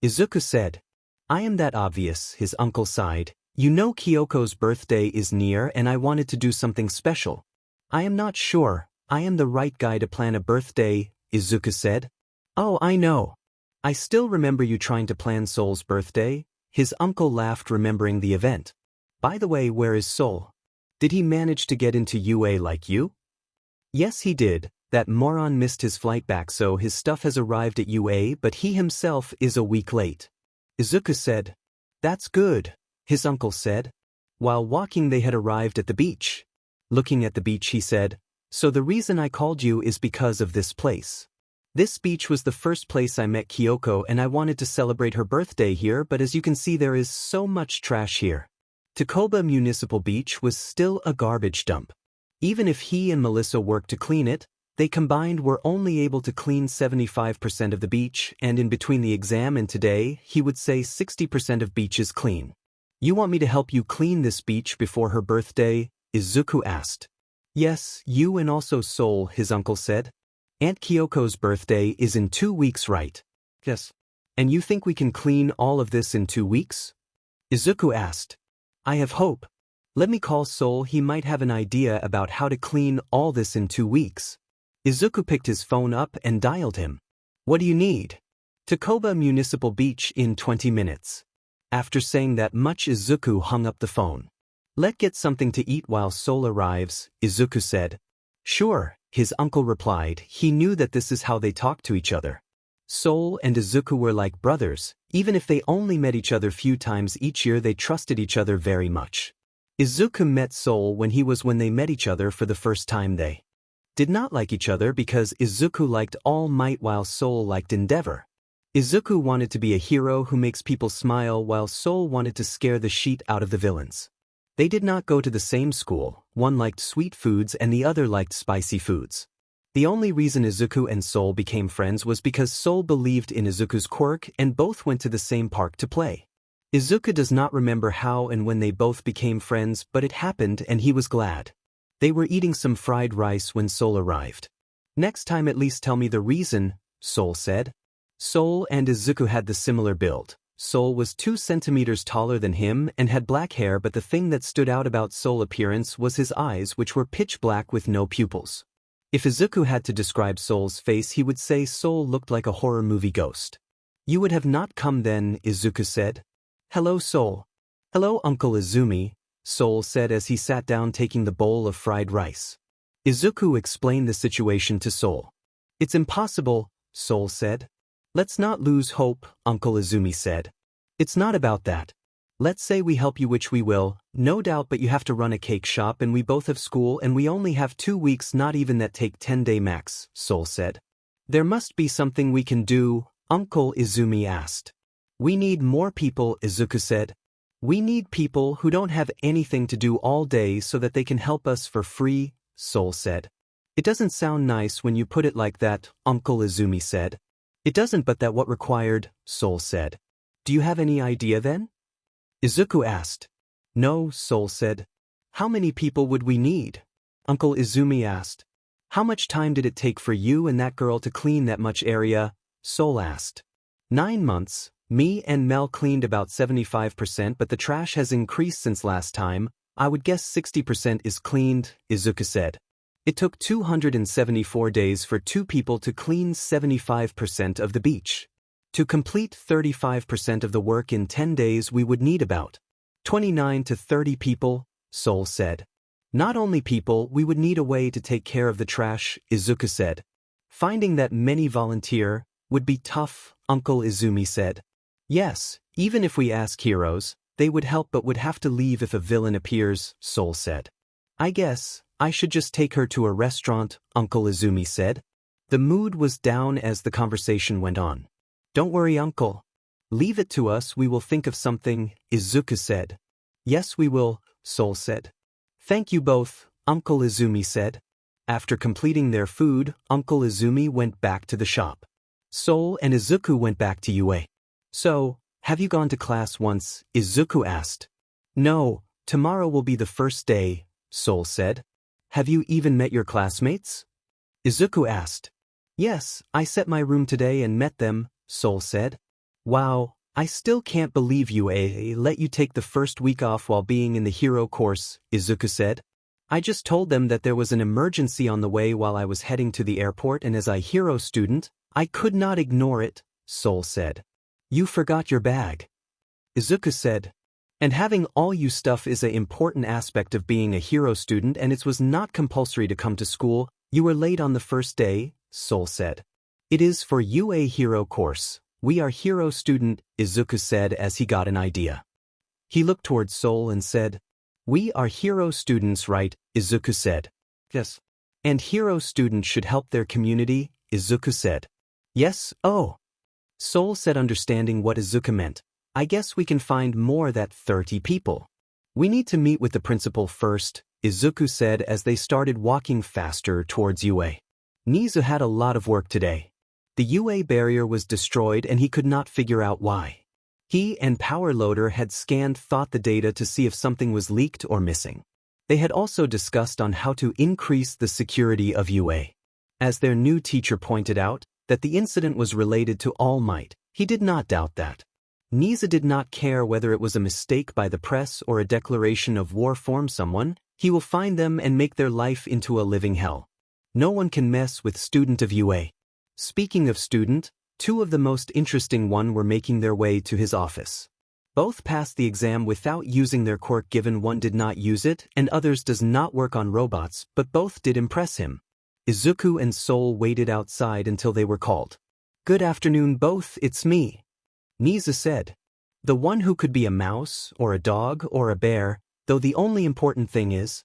Izuku said. "I am that obvious," his uncle sighed. "You know Kyoko's birthday is near and I wanted to do something special." "I am not sure I am the right guy to plan a birthday," Izuku said. "Oh, I know. I still remember you trying to plan Soul's birthday." His uncle laughed, remembering the event. "By the way, where is Soul? Did he manage to get into UA like you?" "Yes, he did. That moron missed his flight back, so his stuff has arrived at UA, but he himself is a week late." Izuku said. "That's good," his uncle said. While walking they had arrived at the beach. Looking at the beach he said, "So the reason I called you is because of this place. This beach was the first place I met Kyoko and I wanted to celebrate her birthday here, but as you can see there is so much trash here." Takoba Municipal Beach was still a garbage dump. Even if he and Melissa worked to clean it, they combined were only able to clean 75% of the beach, and in between the exam and today, he would say 60% of beach is clean. "You want me to help you clean this beach before her birthday?" Izuku asked. "Yes, you and also Soul," his uncle said. "Aunt Kyoko's birthday is in 2 weeks, right?" "Yes." "And you think we can clean all of this in 2 weeks?" Izuku asked. "I have hope. Let me call Soul, he might have an idea about how to clean all this in 2 weeks. Izuku picked his phone up and dialed him. "What do you need?" "Takoba Municipal Beach in 20 minutes. After saying that much Izuku hung up the phone. "Let's get something to eat while Soul arrives," Izuku said. "Sure," his uncle replied. He knew that this is how they talked to each other. Soul and Izuku were like brothers. Even if they only met each other few times each year, they trusted each other very much. Izuku met Soul when they met each other for the first time. They did not like each other because Izuku liked All Might while Soul liked Endeavor. Izuku wanted to be a hero who makes people smile while Soul wanted to scare the shit out of the villains. They did not go to the same school, one liked sweet foods and the other liked spicy foods. The only reason Izuku and Soul became friends was because Soul believed in Izuku's quirk and both went to the same park to play. Izuku does not remember how and when they both became friends, but it happened and he was glad. They were eating some fried rice when Soul arrived. "Next time at least tell me the reason," Soul said. Soul and Izuku had the similar build. Soul was 2 centimeters taller than him and had black hair, but the thing that stood out about Soul's appearance was his eyes, which were pitch black with no pupils. If Izuku had to describe Soul's face, he would say Soul looked like a horror movie ghost. "You would have not come then," Izuku said. "Hello, Soul." "Hello, Uncle Izumi," Soul said as he sat down taking the bowl of fried rice. Izuku explained the situation to Soul. "It's impossible," Soul said. "Let's not lose hope," Uncle Izumi said. "It's not about that. Let's say we help you, which we will, no doubt, but you have to run a cake shop and we both have school and we only have 2 weeks, not even that, take 10-day max, Soul said. There must be something we can do, Uncle Izumi asked. We need more people, Izuku said. We need people who don't have anything to do all day so that they can help us for free, Soul said. It doesn't sound nice when you put it like that, Uncle Izumi said. It doesn't, but that what required, Soul said. Do you have any idea then? Izuku asked. No, Soul said. How many people would we need? Uncle Izumi asked. How much time did it take for you and that girl to clean that much area? Soul asked. 9 months. Me and Mel cleaned about 75%, but the trash has increased since last time. I would guess 60% is cleaned, Izuku said. It took 274 days for 2 people to clean 75% of the beach. To complete 35% of the work in 10 days, we would need about 29 to 30 people, Soul said. Not only people, we would need a way to take care of the trash, Izuku said. Finding that many volunteer would be tough, Uncle Izumi said. Yes, even if we ask heroes, they would help but would have to leave if a villain appears, Soul said. I guess I should just take her to a restaurant, Uncle Izumi said. The mood was down as the conversation went on. Don't worry, Uncle. Leave it to us, we will think of something, Izuku said. Yes, we will, Soul said. Thank you both, Uncle Izumi said. After completing their food, Uncle Izumi went back to the shop. Soul and Izuku went back to UA. So, have you gone to class once? Izuku asked. No, tomorrow will be the first day, Soul said. Have you even met your classmates? Izuku asked. Yes, I set my room today and met them, Soul said. Wow, I still can't believe UA let you take the first week off while being in the hero course, Izuku said. I just told them that there was an emergency on the way while I was heading to the airport, and as a hero student, I could not ignore it, Soul said. You forgot your bag, Izuku said. And having all you stuff is an important aspect of being a hero student, and it was not compulsory to come to school. You were late on the first day, Soul said. It is for UA hero course. We are hero student, Izuku said as he got an idea. He looked towards Soul and said, We are hero students, right? Izuku said. Yes. And hero students should help their community, Izuku said. Yes, oh. Soul said, understanding what Izuku meant. I guess we can find more than 30 people. We need to meet with the principal first, Izuku said as they started walking faster towards UA. Nizu had a lot of work today. The UA barrier was destroyed and he could not figure out why. He and Power Loader had scanned the data to see if something was leaked or missing. They had also discussed on how to increase the security of UA. As their new teacher pointed out, that the incident was related to All Might, he did not doubt that. Nizu did not care whether it was a mistake by the press or a declaration of war from someone. He will find them and make their life into a living hell. No one can mess with student of UA. Speaking of student, 2 of the most interesting one were making their way to his office. Both passed the exam without using their quirk, given one did not use it and others does not work on robots, but both did impress him. Izuku and Soul waited outside until they were called. Good afternoon both, it's me, Nizu said. The one who could be a mouse or a dog or a bear, though the only important thing is,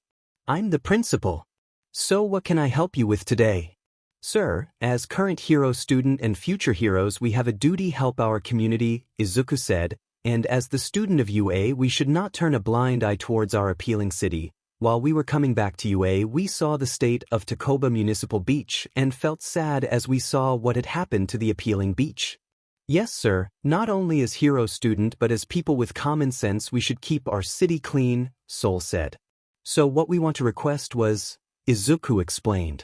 I'm the principal. So what can I help you with today? Sir, as current hero student and future heroes, we have a duty help our community, Izuku said, and as the student of UA we should not turn a blind eye towards our appealing city. While we were coming back to UA, we saw the state of Takoba Municipal Beach and felt sad as we saw what had happened to the appealing beach. Yes, sir, not only as hero student but as people with common sense we should keep our city clean, Soul said. So what we want to request was, Izuku explained.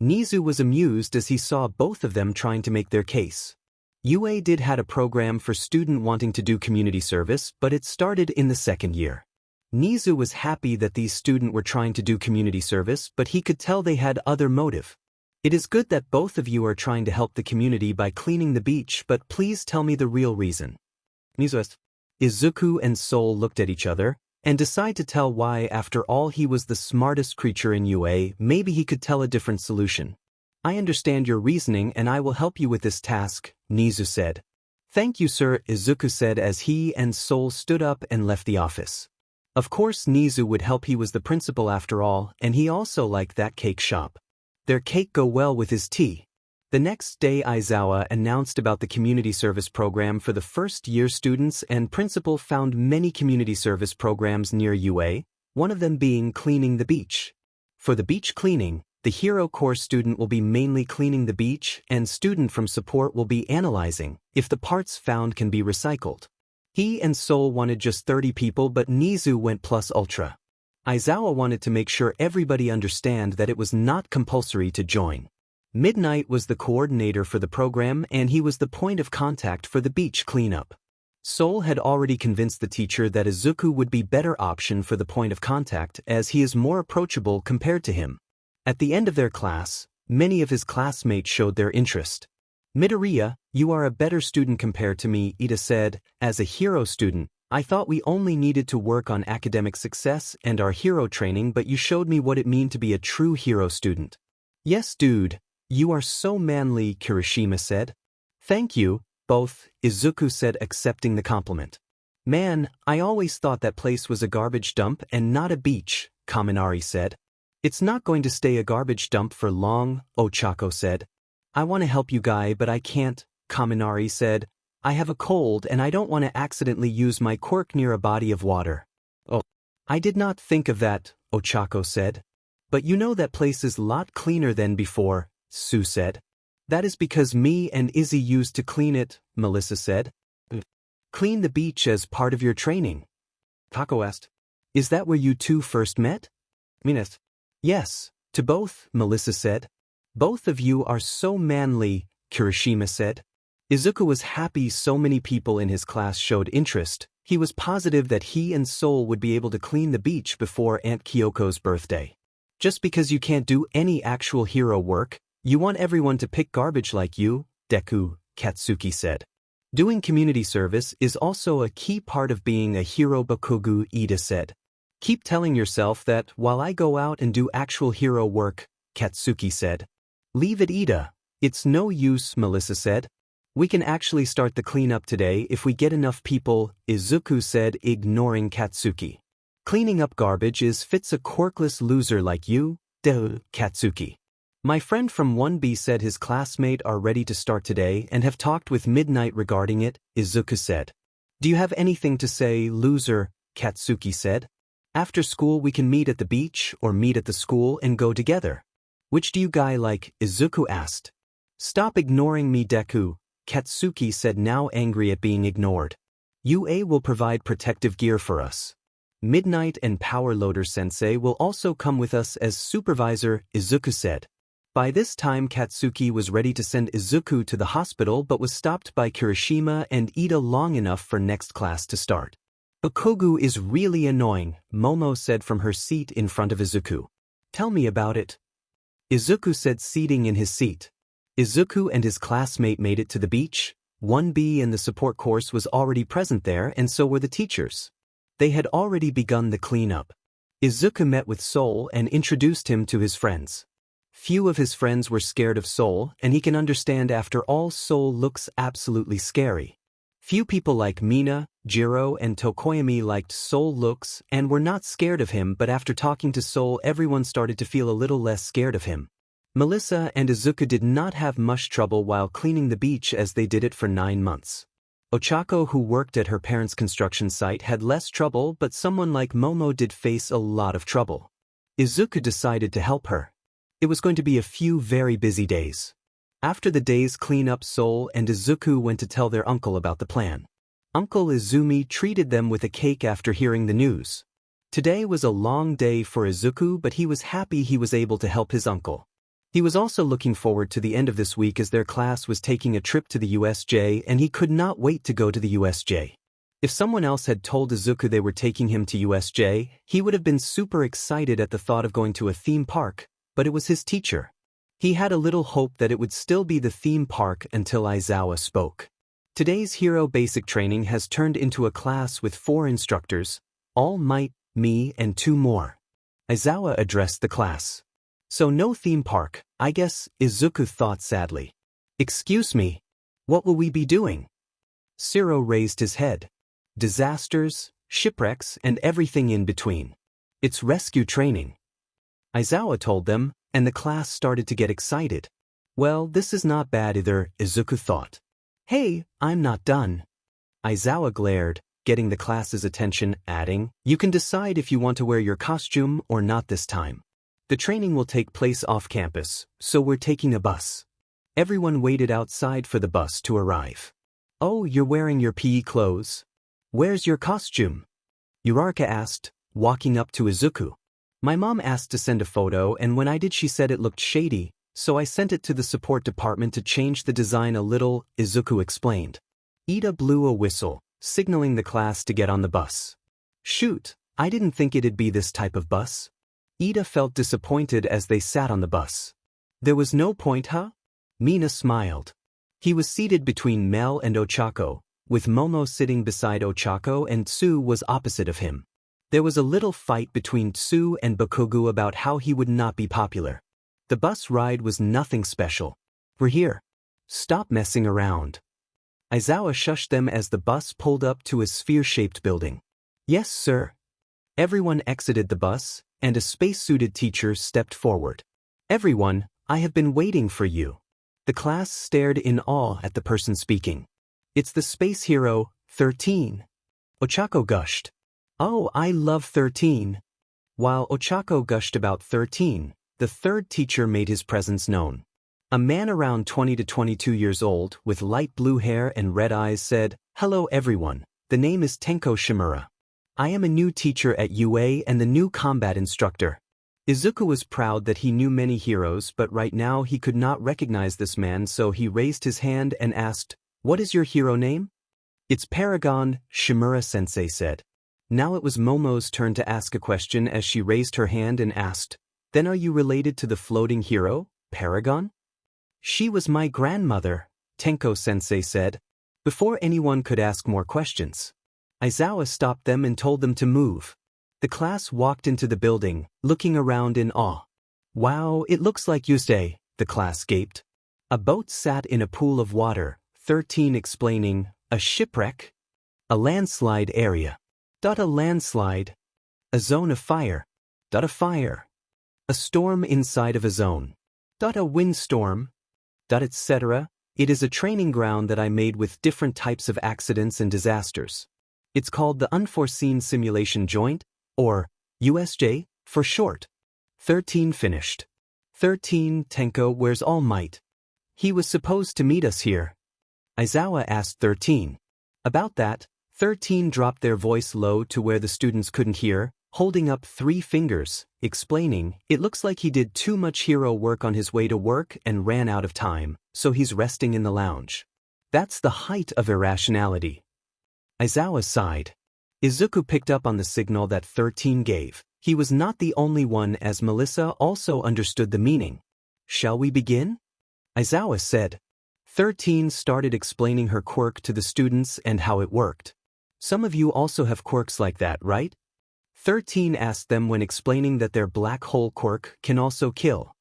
Nizu was amused as he saw both of them trying to make their case. UA did had a program for student wanting to do community service, but it started in the 2nd year. Nizu was happy that these students were trying to do community service, but he could tell they had other motive. It is good that both of you are trying to help the community by cleaning the beach, but please tell me the real reason. Nizu asked. Izuku and Soul looked at each other and decided to tell why. After all, he was the smartest creature in UA, maybe he could tell a different solution. I understand your reasoning and I will help you with this task, Nizu said. Thank you, sir, Izuku said as he and Sol stood up and left the office. Of course Nizu would help, he was the principal after all, and he also liked that cake shop. Their cake go well with his tea. The next day Aizawa announced about the community service program for the first-year students, and principal found many community service programs near UA, one of them being cleaning the beach. For the beach cleaning, the Hero Course student will be mainly cleaning the beach, and student from support will be analyzing if the parts found can be recycled. He and Sol wanted just 30 people, but Nizu went plus ultra. Aizawa wanted to make sure everybody understand that it was not compulsory to join. Midnight was the coordinator for the program, and he was the point of contact for the beach cleanup. Sol had already convinced the teacher that Izuku would be better option for the point of contact as he is more approachable compared to him. At the end of their class, many of his classmates showed their interest. Midoriya, you are a better student compared to me, Ida said. As a hero student, I thought we only needed to work on academic success and our hero training, but you showed me what it means to be a true hero student. Yes, dude. You are so manly, Kirishima said. Thank you, both, Izuku said, accepting the compliment. Man, I always thought that place was a garbage dump and not a beach, Kaminari said. It's not going to stay a garbage dump for long, Ochako said. I want to help you guy, but I can't, Kaminari said. I have a cold and I don't want to accidentally use my quirk near a body of water. Oh, I did not think of that, Ochako said. But you know that place is a lot cleaner than before, Sue said. That is because me and Izzy used to clean it, Melissa said. Clean the beach as part of your training? Kako asked. Is that where you two first met? Mineth. Yes, to both, Melissa said. Both of you are so manly, Kirishima said. Izuku was happy so many people in his class showed interest. He was positive that he and Sol would be able to clean the beach before Aunt Kyoko's birthday. Just because you can't do any actual hero work, you want everyone to pick garbage like you, Deku, Katsuki said. Doing community service is also a key part of being a hero, Bakugu, Ida said. Keep telling yourself that while I go out and do actual hero work, Katsuki said. Leave it, Ida. It's no use, Melissa said. We can actually start the cleanup today if we get enough people, Izuku said, ignoring Katsuki. Cleaning up garbage fits a quirkless loser like you, Katsuki. My friend from 1B said his classmate are ready to start today and have talked with Midnight regarding it, Izuku said. Do you have anything to say, loser? Katsuki said. After school we can meet at the beach or meet at the school and go together. Which do you guy like? Izuku asked. Stop ignoring me, Deku, Katsuki said, now angry at being ignored. UA will provide protective gear for us. Midnight and Power Loader Sensei will also come with us as supervisor, Izuku said. By this time Katsuki was ready to send Izuku to the hospital but was stopped by Kirishima and Ida long enough for next class to start. Bakugu is really annoying, Momo said from her seat in front of Izuku. Tell me about it. Izuku said, seating in his seat. Izuku and his classmate made it to the beach. 1B and the support course was already present there, and so were the teachers. They had already begun the cleanup. Izuku met with Sol and introduced him to his friends. Few of his friends were scared of Sol, and he can understand, after all Sol looks absolutely scary. Few people like Mina, Jiro and Tokoyami liked Sol looks and were not scared of him, but after talking to Sol everyone started to feel a little less scared of him. Melissa and Izuku did not have much trouble while cleaning the beach as they did it for 9 months. Ochako, who worked at her parents' construction site, had less trouble, but someone like Momo did face a lot of trouble. Izuku decided to help her. It was going to be a few very busy days. After the day's cleanup, Sol and Izuku went to tell their uncle about the plan. Uncle Izumi treated them with a cake after hearing the news. Today was a long day for Izuku, but he was happy he was able to help his uncle. He was also looking forward to the end of this week as their class was taking a trip to the USJ and he could not wait to go to the USJ. If someone else had told Izuku they were taking him to USJ, he would have been super excited at the thought of going to a theme park, but it was his teacher. He had a little hope that it would still be the theme park until Aizawa spoke. Today's hero basic training has turned into a class with 4 instructors, All Might, me and 2 more. Aizawa addressed the class. So no theme park, I guess, Izuku thought sadly. Excuse me. What will we be doing? Zero raised his head. Disasters, shipwrecks, and everything in between. It's rescue training. Aizawa told them, and the class started to get excited. Well, this is not bad either, Izuku thought. Hey, I'm not done. Aizawa glared, getting the class's attention, adding, you can decide if you want to wear your costume or not this time. The training will take place off campus, so we're taking a bus. Everyone waited outside for the bus to arrive. Oh, you're wearing your PE clothes? Where's your costume? Uraraka asked, walking up to Izuku. My mom asked to send a photo, and when I did she said it looked shady, so I sent it to the support department to change the design a little, Izuku explained. Ida blew a whistle, signaling the class to get on the bus. Shoot, I didn't think it'd be this type of bus. Ida felt disappointed as they sat on the bus. There was no point, huh? Mina smiled. He was seated between Mel and Ochako, with Momo sitting beside Ochako and Tsu was opposite of him. There was a little fight between Tsu and Bakugu about how he would not be popular. The bus ride was nothing special. We're here. Stop messing around. Aizawa shushed them as the bus pulled up to a sphere-shaped building. Yes, sir. Everyone exited the bus, and a space-suited teacher stepped forward. Everyone, I have been waiting for you. The class stared in awe at the person speaking. It's the space hero, 13. Ochako gushed. Oh, I love 13. While Ochako gushed about 13, the third teacher made his presence known. A man around 20 to 22 years old, with light blue hair and red eyes said, Hello everyone, the name is Tenko Shimura. I am a new teacher at UA and the new combat instructor. Izuku was proud that he knew many heroes, but right now he could not recognize this man, so he raised his hand and asked, What is your hero name? It's Paragon, Shimura-sensei said. Now it was Momo's turn to ask a question as she raised her hand and asked, Then are you related to the floating hero, Paragon? She was my grandmother, Tenko-sensei said. Before anyone could ask more questions, Aizawa stopped them and told them to move. The class walked into the building, looking around in awe. Wow, it looks like Yusei, the class gaped. A boat sat in a pool of water, 13 explaining, a shipwreck? A landslide area. A landslide. A zone of fire. A fire. A storm inside of a zone. A windstorm. Etc. It is a training ground that I made with different types of accidents and disasters. It's called the Unforeseen Simulation Joint, or USJ, for short. 13 finished. 13, Tenko, where's All Might? He was supposed to meet us here. Aizawa asked 13. About that, 13 dropped their voice low to where the students couldn't hear, holding up 3 fingers, explaining, it looks like he did too much hero work on his way to work and ran out of time, so he's resting in the lounge. That's the height of irrationality. Aizawa sighed. Izuku picked up on the signal that 13 gave. He was not the only one, as Melissa also understood the meaning. Shall we begin? Aizawa said. 13 started explaining her quirk to the students and how it worked. Some of you also have quirks like that, right? 13 asked them when explaining that their black hole quirk can also kill.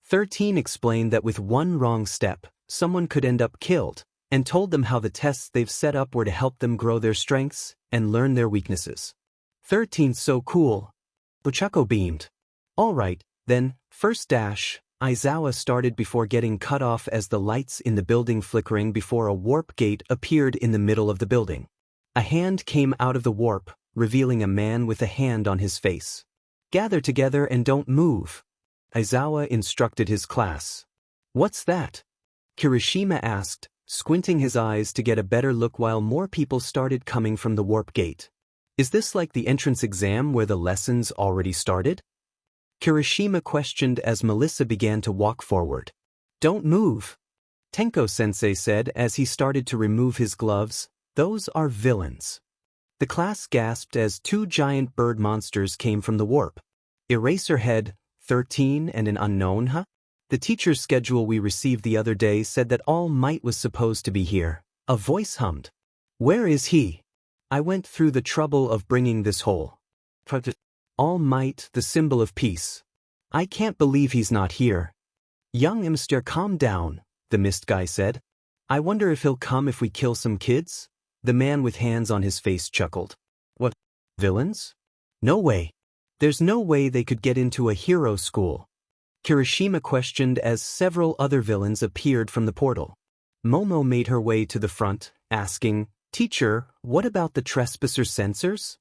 13 explained that with one wrong step, someone could end up killed, and told them how the tests they've set up were to help them grow their strengths and learn their weaknesses. 13's so cool. Ochako beamed. All right, then, first dash, Aizawa started before getting cut off as the lights in the building flickering before a warp gate appeared in the middle of the building. A hand came out of the warp, revealing a man with a hand on his face. Gather together and don't move, Aizawa instructed his class. What's that? Kirishima asked, squinting his eyes to get a better look while more people started coming from the warp gate. Is this like the entrance exam where the lessons already started? Kirishima questioned as Melissa began to walk forward. Don't move, Tenko-sensei said as he started to remove his gloves. Those are villains. The class gasped as 2 giant bird monsters came from the warp. Eraserhead, 13 and an unknown, huh? The teacher's schedule we received the other day said that All Might was supposed to be here. A voice hummed. Where is he? I went through the trouble of bringing this whole. All Might, the symbol of peace. I can't believe he's not here. Young Imster, calm down, the mist guy said. I wonder if he'll come if we kill some kids? The man with hands on his face chuckled. What? Villains? No way. There's no way they could get into a hero school. Kirishima questioned as several other villains appeared from the portal. Momo made her way to the front, asking, Teacher, what about the trespasser sensors?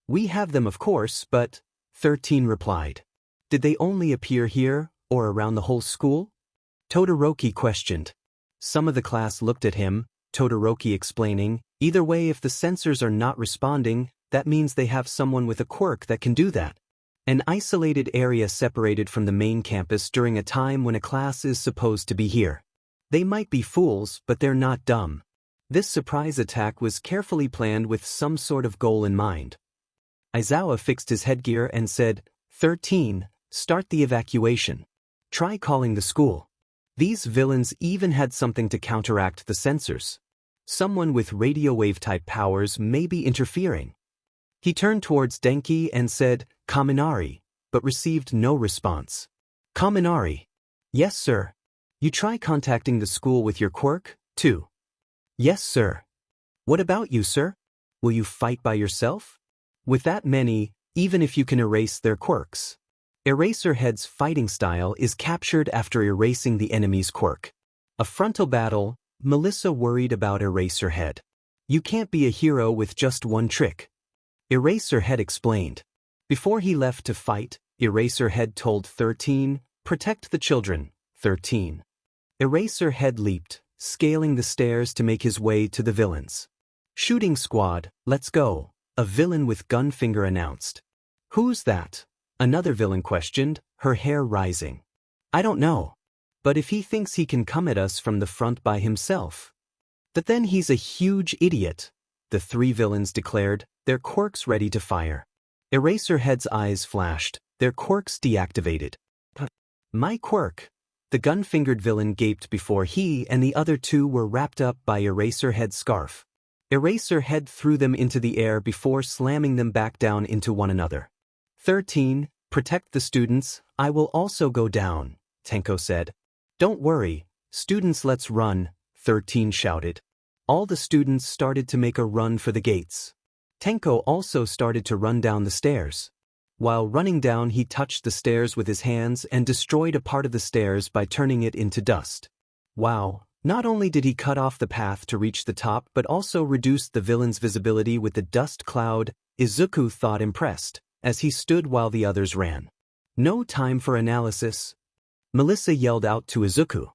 We have them of course, but 13 replied. Did they only appear here, or around the whole school? Todoroki questioned. Some of the class looked at him, Todoroki explaining, either way if the sensors are not responding, that means they have someone with a quirk that can do that. An isolated area separated from the main campus during a time when a class is supposed to be here. They might be fools, but they're not dumb. This surprise attack was carefully planned with some sort of goal in mind. Aizawa fixed his headgear and said, 13, start the evacuation. Try calling the school. These villains even had something to counteract the sensors. Someone with radio wave-type powers may be interfering. He turned towards Denki and said, Kaminari, but received no response. Kaminari. Yes, sir. You try contacting the school with your quirk, too. Yes, sir. What about you, sir? Will you fight by yourself? With that many, even if you can erase their quirks. Eraserhead's fighting style is captured after erasing the enemy's quirk. A frontal battle, Melissa worried about Eraserhead. You can't be a hero with just one trick. Eraserhead explained. Before he left to fight, Eraserhead told 13, protect the children, 13. Eraserhead leaped, scaling the stairs to make his way to the villains. Shooting squad, let's go, a villain with gun finger announced. Who's that? Another villain questioned, her hair rising. I don't know. But if he thinks he can come at us from the front by himself. But then he's a huge idiot, the three villains declared, their quirks ready to fire. Eraserhead's eyes flashed, their quirks deactivated. My quirk. The gun-fingered villain gaped before he and the other two were wrapped up by Eraserhead's scarf. Eraserhead threw them into the air before slamming them back down into one another. 13, protect the students, I will also go down, Tenko said. Don't worry, students, let's run, 13 shouted. All the students started to make a run for the gates. Tenko also started to run down the stairs. While running down, he touched the stairs with his hands and destroyed a part of the stairs by turning it into dust. Wow, not only did he cut off the path to reach the top but also reduced the villain's visibility with the dust cloud, Izuku thought impressed, as he stood while the others ran. No time for analysis. Melissa yelled out to Izuku.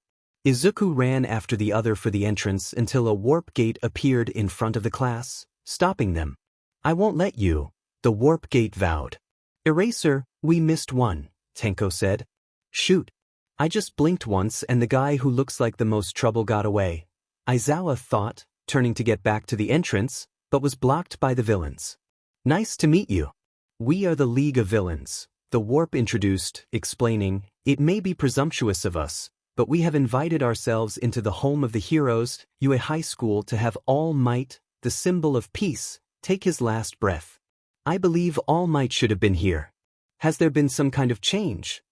Izuku ran after the other for the entrance until a warp gate appeared in front of the class, stopping them. I won't let you, the warp gate vowed. Eraser, we missed one, Tenko said. Shoot. I just blinked once and the guy who looks like the most trouble got away. Aizawa thought, turning to get back to the entrance, but was blocked by the villains. Nice to meet you. We are the League of Villains, the warp introduced, explaining, it may be presumptuous of us, but we have invited ourselves into the home of the heroes, Yue High School, to have All Might, the symbol of peace, take his last breath. I believe All Might should have been here. Has there been some kind of change?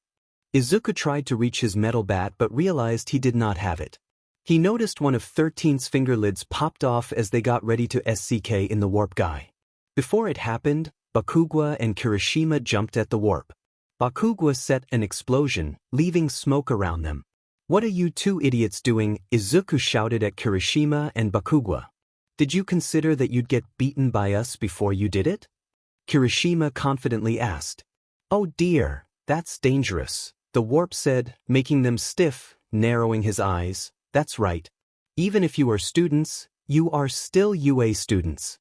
Izuku tried to reach his metal bat but realized he did not have it. He noticed one of 13's finger lids popped off as they got ready to SCK in the warp guy. Before it happened, Bakugwa and Kirishima jumped at the warp. Bakugwa set an explosion, leaving smoke around them. What are you two idiots doing? Izuku shouted at Kirishima and Bakugwa. Did you consider that you'd get beaten by us before you did it? Kirishima confidently asked. Oh dear, that's dangerous, the warp said, making them stiff, narrowing his eyes. That's right. Even if you are students, you are still UA students.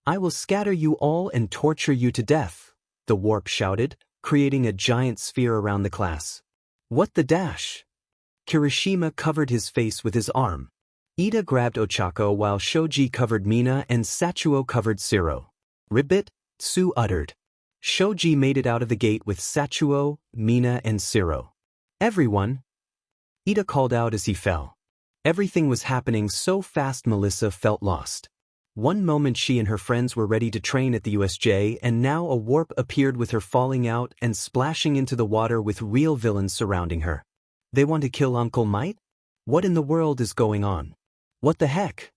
I will scatter you all and torture you to death, the warp shouted, creating a giant sphere around the class. What the dash? Kirishima covered his face with his arm. Ida grabbed Ochako while Shoji covered Mina and Satsuo covered Siro. Ribbit, Tsu uttered. Shoji made it out of the gate with Satsuo, Mina and Siro. Everyone! Ida called out as he fell. Everything was happening so fast Melissa felt lost. One moment she and her friends were ready to train at the USJ and now a warp appeared with her falling out and splashing into the water with real villains surrounding her. They want to kill Uncle Might? What in the world is going on? What the heck?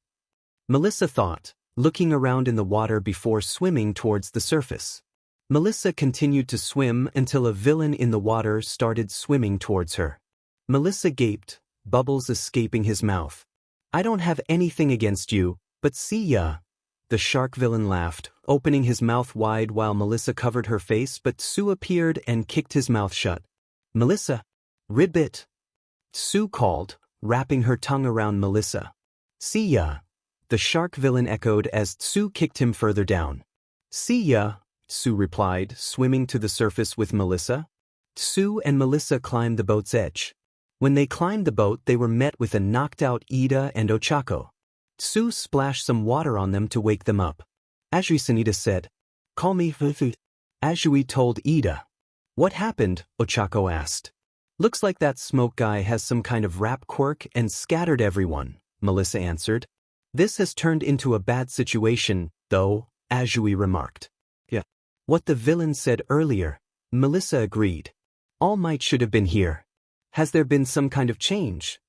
Melissa thought, looking around in the water before swimming towards the surface. Melissa continued to swim until a villain in the water started swimming towards her. Melissa gaped, bubbles escaping his mouth. "I don't have anything against you, but see ya." The shark villain laughed, opening his mouth wide while Melissa covered her face, but Sue appeared and kicked his mouth shut. "Melissa, ribbit," Sue called, wrapping her tongue around Melissa. "See ya," the shark villain echoed as Sue kicked him further down. "See ya," Sue replied, swimming to the surface with Melissa. Sue and Melissa climbed the boat's edge. When they climbed the boat, they were met with a knocked-out Ida and Ochako. Sue splashed some water on them to wake them up. Ajui Sanita said, "Call me Fufu." Ajui told Ida. "What happened?" Ochako asked. "Looks like that smoke guy has some kind of rap quirk and scattered everyone," Melissa answered. "This has turned into a bad situation, though," Ajui remarked. "Yeah. What the villain said earlier," Melissa agreed. "All Might should have been here. Has there been some kind of change?"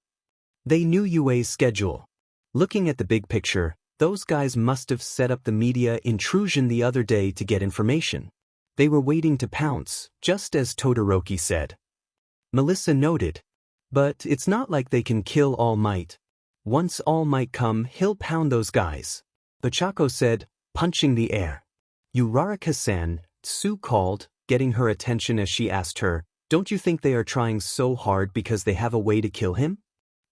They knew Yue's schedule. Looking at the big picture, those guys must have set up the media intrusion the other day to get information. They were waiting to pounce, just as Todoroki said. Melissa noted. "But it's not like they can kill All Might. Once All Might come, he'll pound those guys," Ochako said, punching the air. "Uraraka-san," Sue called, getting her attention as she asked her, "Don't you think they are trying so hard because they have a way to kill him?"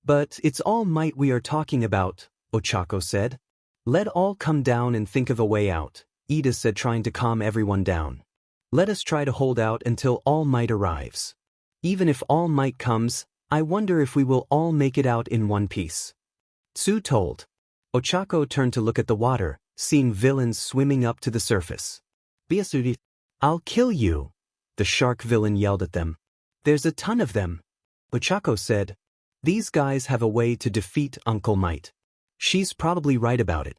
"But it's All Might we are talking about," Ochako said. "Let all come down and think of a way out," Ida said, trying to calm everyone down. "Let us try to hold out until All Might arrives. Even if All Might comes, I wonder if we will all make it out in one piece," Sue told. Ochako turned to look at the water, seeing villains swimming up to the surface. "Biasuri, I'll kill you," the shark villain yelled at them. "There's a ton of them," Ochako said. "These guys have a way to defeat Uncle Might. She's probably right about it.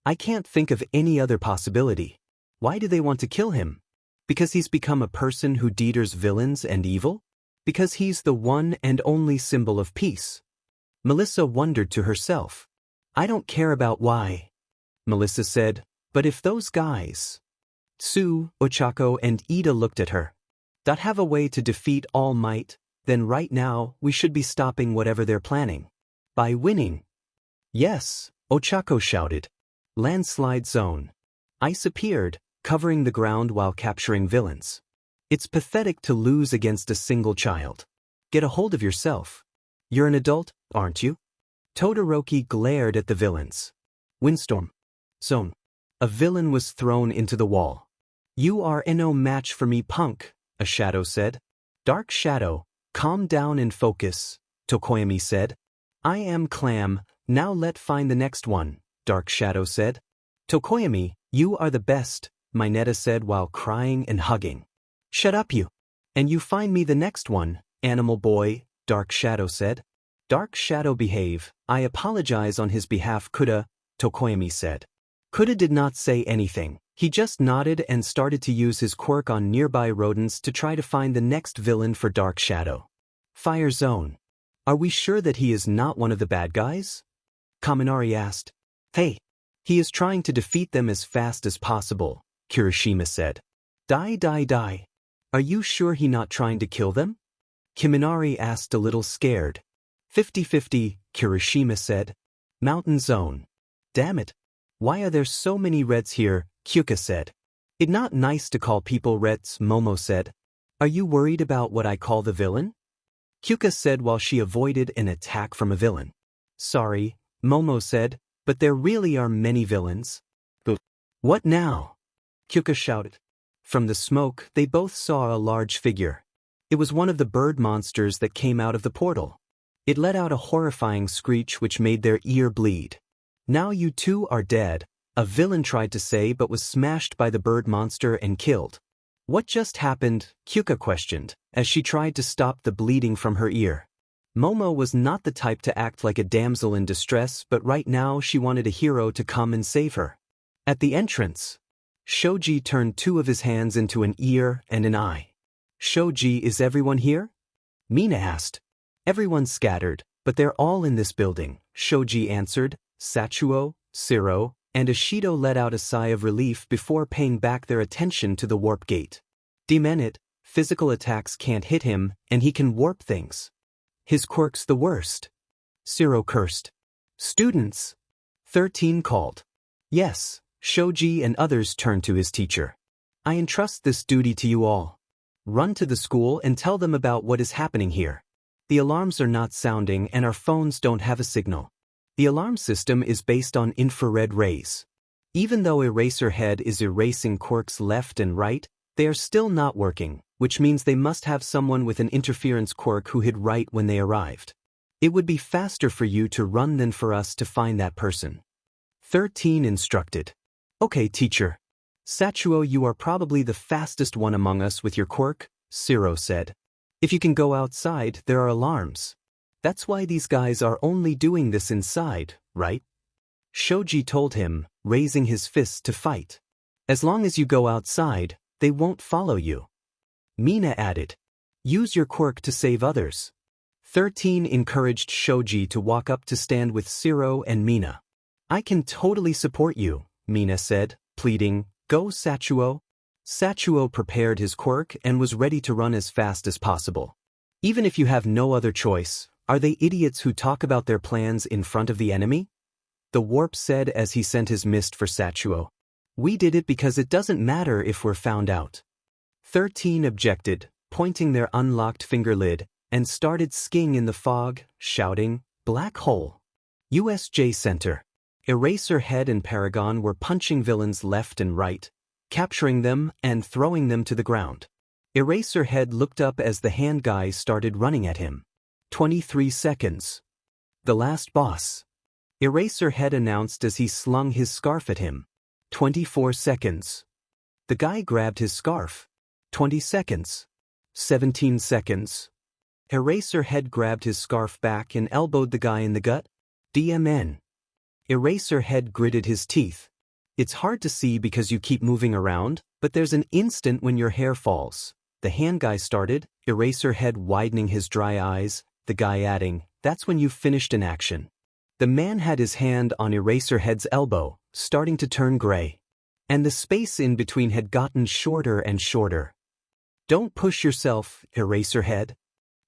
I can't think of any other possibility. Why do they want to kill him? Because he's become a person who deters villains and evil? Because he's the one and only symbol of peace?" Melissa wondered to herself. "I don't care about why," Melissa said, "but if those guys—" Sue, Ochako, and Ida looked at her. "That have a way to defeat All Might, then right now we should be stopping whatever they're planning. By winning." "Yes," Ochako shouted. "Landslide zone." Ice appeared, covering the ground while capturing villains. "It's pathetic to lose against a single child. Get a hold of yourself. You're an adult, aren't you?" Todoroki glared at the villains. "Windstorm zone." A villain was thrown into the wall. "You are no match for me, punk," a shadow said. "Dark Shadow, calm down and focus," Tokoyami said. "I am Clam, now let find the next one," Dark Shadow said. "Tokoyami, you are the best," Mineta said while crying and hugging. "Shut up you. And you find me the next one, Animal Boy," Dark Shadow said. "Dark Shadow behave, I apologize on his behalf Kuda," Tokoyami said. Kuda did not say anything. He just nodded and started to use his quirk on nearby rodents to try to find the next villain for Dark Shadow. "Fire Zone. Are we sure that he is not one of the bad guys?" Kaminari asked. "Hey. He is trying to defeat them as fast as possible," Kirishima said. Die. Are you sure he not trying to kill them?" Kaminari asked a little scared. 50-50, Kirishima said. "Mountain Zone. Damn it. Why are there so many reds here?" Kyuka said. "It not nice to call people reds," Momo said. "Are you worried about what I call the villain?" Kyuka said while she avoided an attack from a villain. "Sorry," Momo said, "but there really are many villains." "What now?" Kyuka shouted. From the smoke, they both saw a large figure. It was one of the bird monsters that came out of the portal. It let out a horrifying screech which made their ear bleed. "Now you two are dead," a villain tried to say but was smashed by the bird monster and killed. "What just happened?" Kyuka questioned, as she tried to stop the bleeding from her ear. Momo was not the type to act like a damsel in distress, but right now she wanted a hero to come and save her. At the entrance, Shoji turned two of his hands into an ear and an eye. "Shoji, is everyone here?" Mina asked. "Everyone's scattered, but they're all in this building," Shoji answered. "Sachuo, Siro, and Ashido let out a sigh of relief before paying back their attention to the warp gate. Demon it, physical attacks can't hit him, and he can warp things. His quirk's the worst. Zero cursed. Students. 13 called. Yes, Shoji and others turned to his teacher. I entrust this duty to you all. Run to the school and tell them about what is happening here. The alarms are not sounding and our phones don't have a signal. The alarm system is based on infrared rays. Even though Eraserhead is erasing quirks left and right, they are still not working, which means they must have someone with an interference quirk who hid right when they arrived. It would be faster for you to run than for us to find that person. 13 instructed. Okay, teacher. Satsuo, you are probably the fastest one among us with your quirk, Zero said. If you can go outside, there are alarms. That's why these guys are only doing this inside, right? Shoji told him, raising his fists to fight. As long as you go outside, they won't follow you. Mina added. Use your quirk to save others. 13 encouraged Shoji to walk up to stand with Zero and Mina. I can totally support you, Mina said, pleading, go Satsuo. Satsuo prepared his quirk and was ready to run as fast as possible. Even if you have no other choice, are they idiots who talk about their plans in front of the enemy? The warp said as he sent his mist for Satsuo. We did it because it doesn't matter if we're found out. 13 objected, pointing their unlocked finger lid, and started skiing in the fog, shouting, Black hole. USJ Center. Eraserhead and Paragon were punching villains left and right, capturing them and throwing them to the ground. Eraserhead looked up as the hand guy started running at him. 23 seconds. The last boss. Eraserhead announced as he slung his scarf at him. 24 seconds. The guy grabbed his scarf. 20 seconds. 17 seconds. Eraserhead grabbed his scarf back and elbowed the guy in the gut. DMN. Eraserhead gritted his teeth. It's hard to see because you keep moving around, but there's an instant when your hair falls. The hand guy started, Eraserhead widening his dry eyes, the guy adding, that's when you've finished in action. The man had his hand on Eraserhead's elbow, starting to turn gray. And the space in between had gotten shorter and shorter. Don't push yourself, Eraserhead.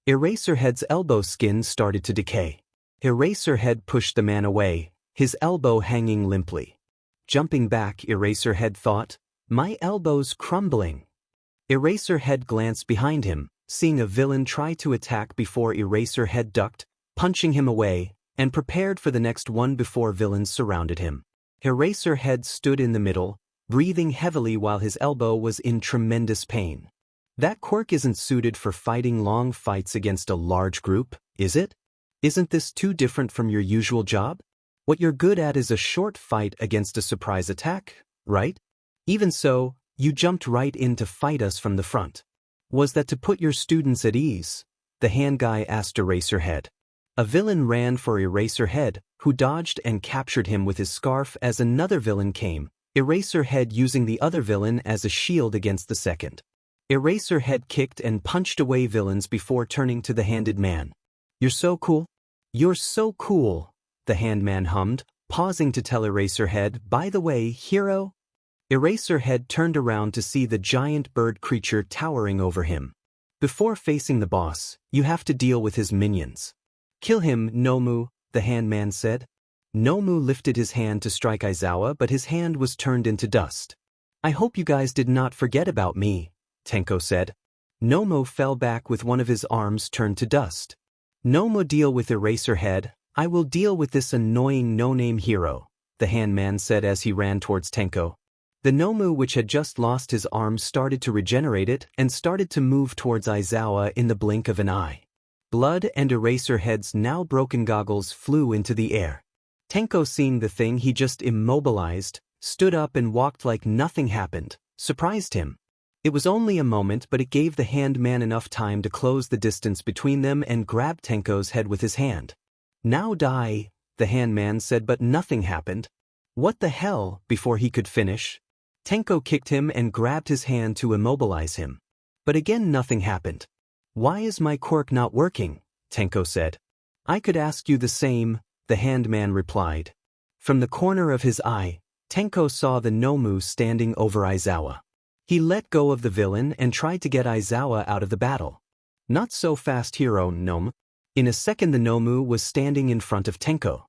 Eraserhead's elbow skin started to decay. Eraserhead pushed the man away, his elbow hanging limply. Jumping back, Eraserhead thought, my elbow's crumbling. Eraserhead glanced behind him, seeing a villain try to attack before Eraserhead ducked, punching him away, and prepared for the next one before villains surrounded him. Eraserhead stood in the middle, breathing heavily while his elbow was in tremendous pain. That quirk isn't suited for fighting long fights against a large group, is it? Isn't this too different from your usual job? What you're good at is a short fight against a surprise attack, right? Even so, you jumped right in to fight us from the front. Was that to put your students at ease? The hand guy asked Eraserhead. A villain ran for Eraserhead, who dodged and captured him with his scarf as another villain came, Eraserhead using the other villain as a shield against the second. Eraserhead kicked and punched away villains before turning to the handed man. You're so cool. You're so cool, the hand man hummed, pausing to tell Eraserhead, by the way, hero? Eraserhead turned around to see the giant bird creature towering over him. Before facing the boss, you have to deal with his minions. Kill him, Nomu, the hand man said. Nomu lifted his hand to strike Aizawa, but his hand was turned into dust. I hope you guys did not forget about me, Tenko said. Nomu fell back with one of his arms turned to dust. Nomu, deal with Eraserhead. I will deal with this annoying no-name hero, the handman said as he ran towards Tenko. The Nomu, which had just lost his arm, started to regenerate it and started to move towards Aizawa in the blink of an eye. Blood and Eraserhead's now broken goggles flew into the air. Tenko, seeing the thing he just immobilized, stood up and walked like nothing happened, surprised him. It was only a moment, but it gave the handman enough time to close the distance between them and grab Tenko's head with his hand. Now die, the handman said, but nothing happened. What the hell? Before he could finish, Tenko kicked him and grabbed his hand to immobilize him. But again nothing happened. Why is my quirk not working? Tenko said. I could ask you the same, the handman replied. From the corner of his eye, Tenko saw the Nomu standing over Aizawa. He let go of the villain and tried to get Aizawa out of the battle. Not so fast, hero Gnome. In a second the Nomu was standing in front of Tenko.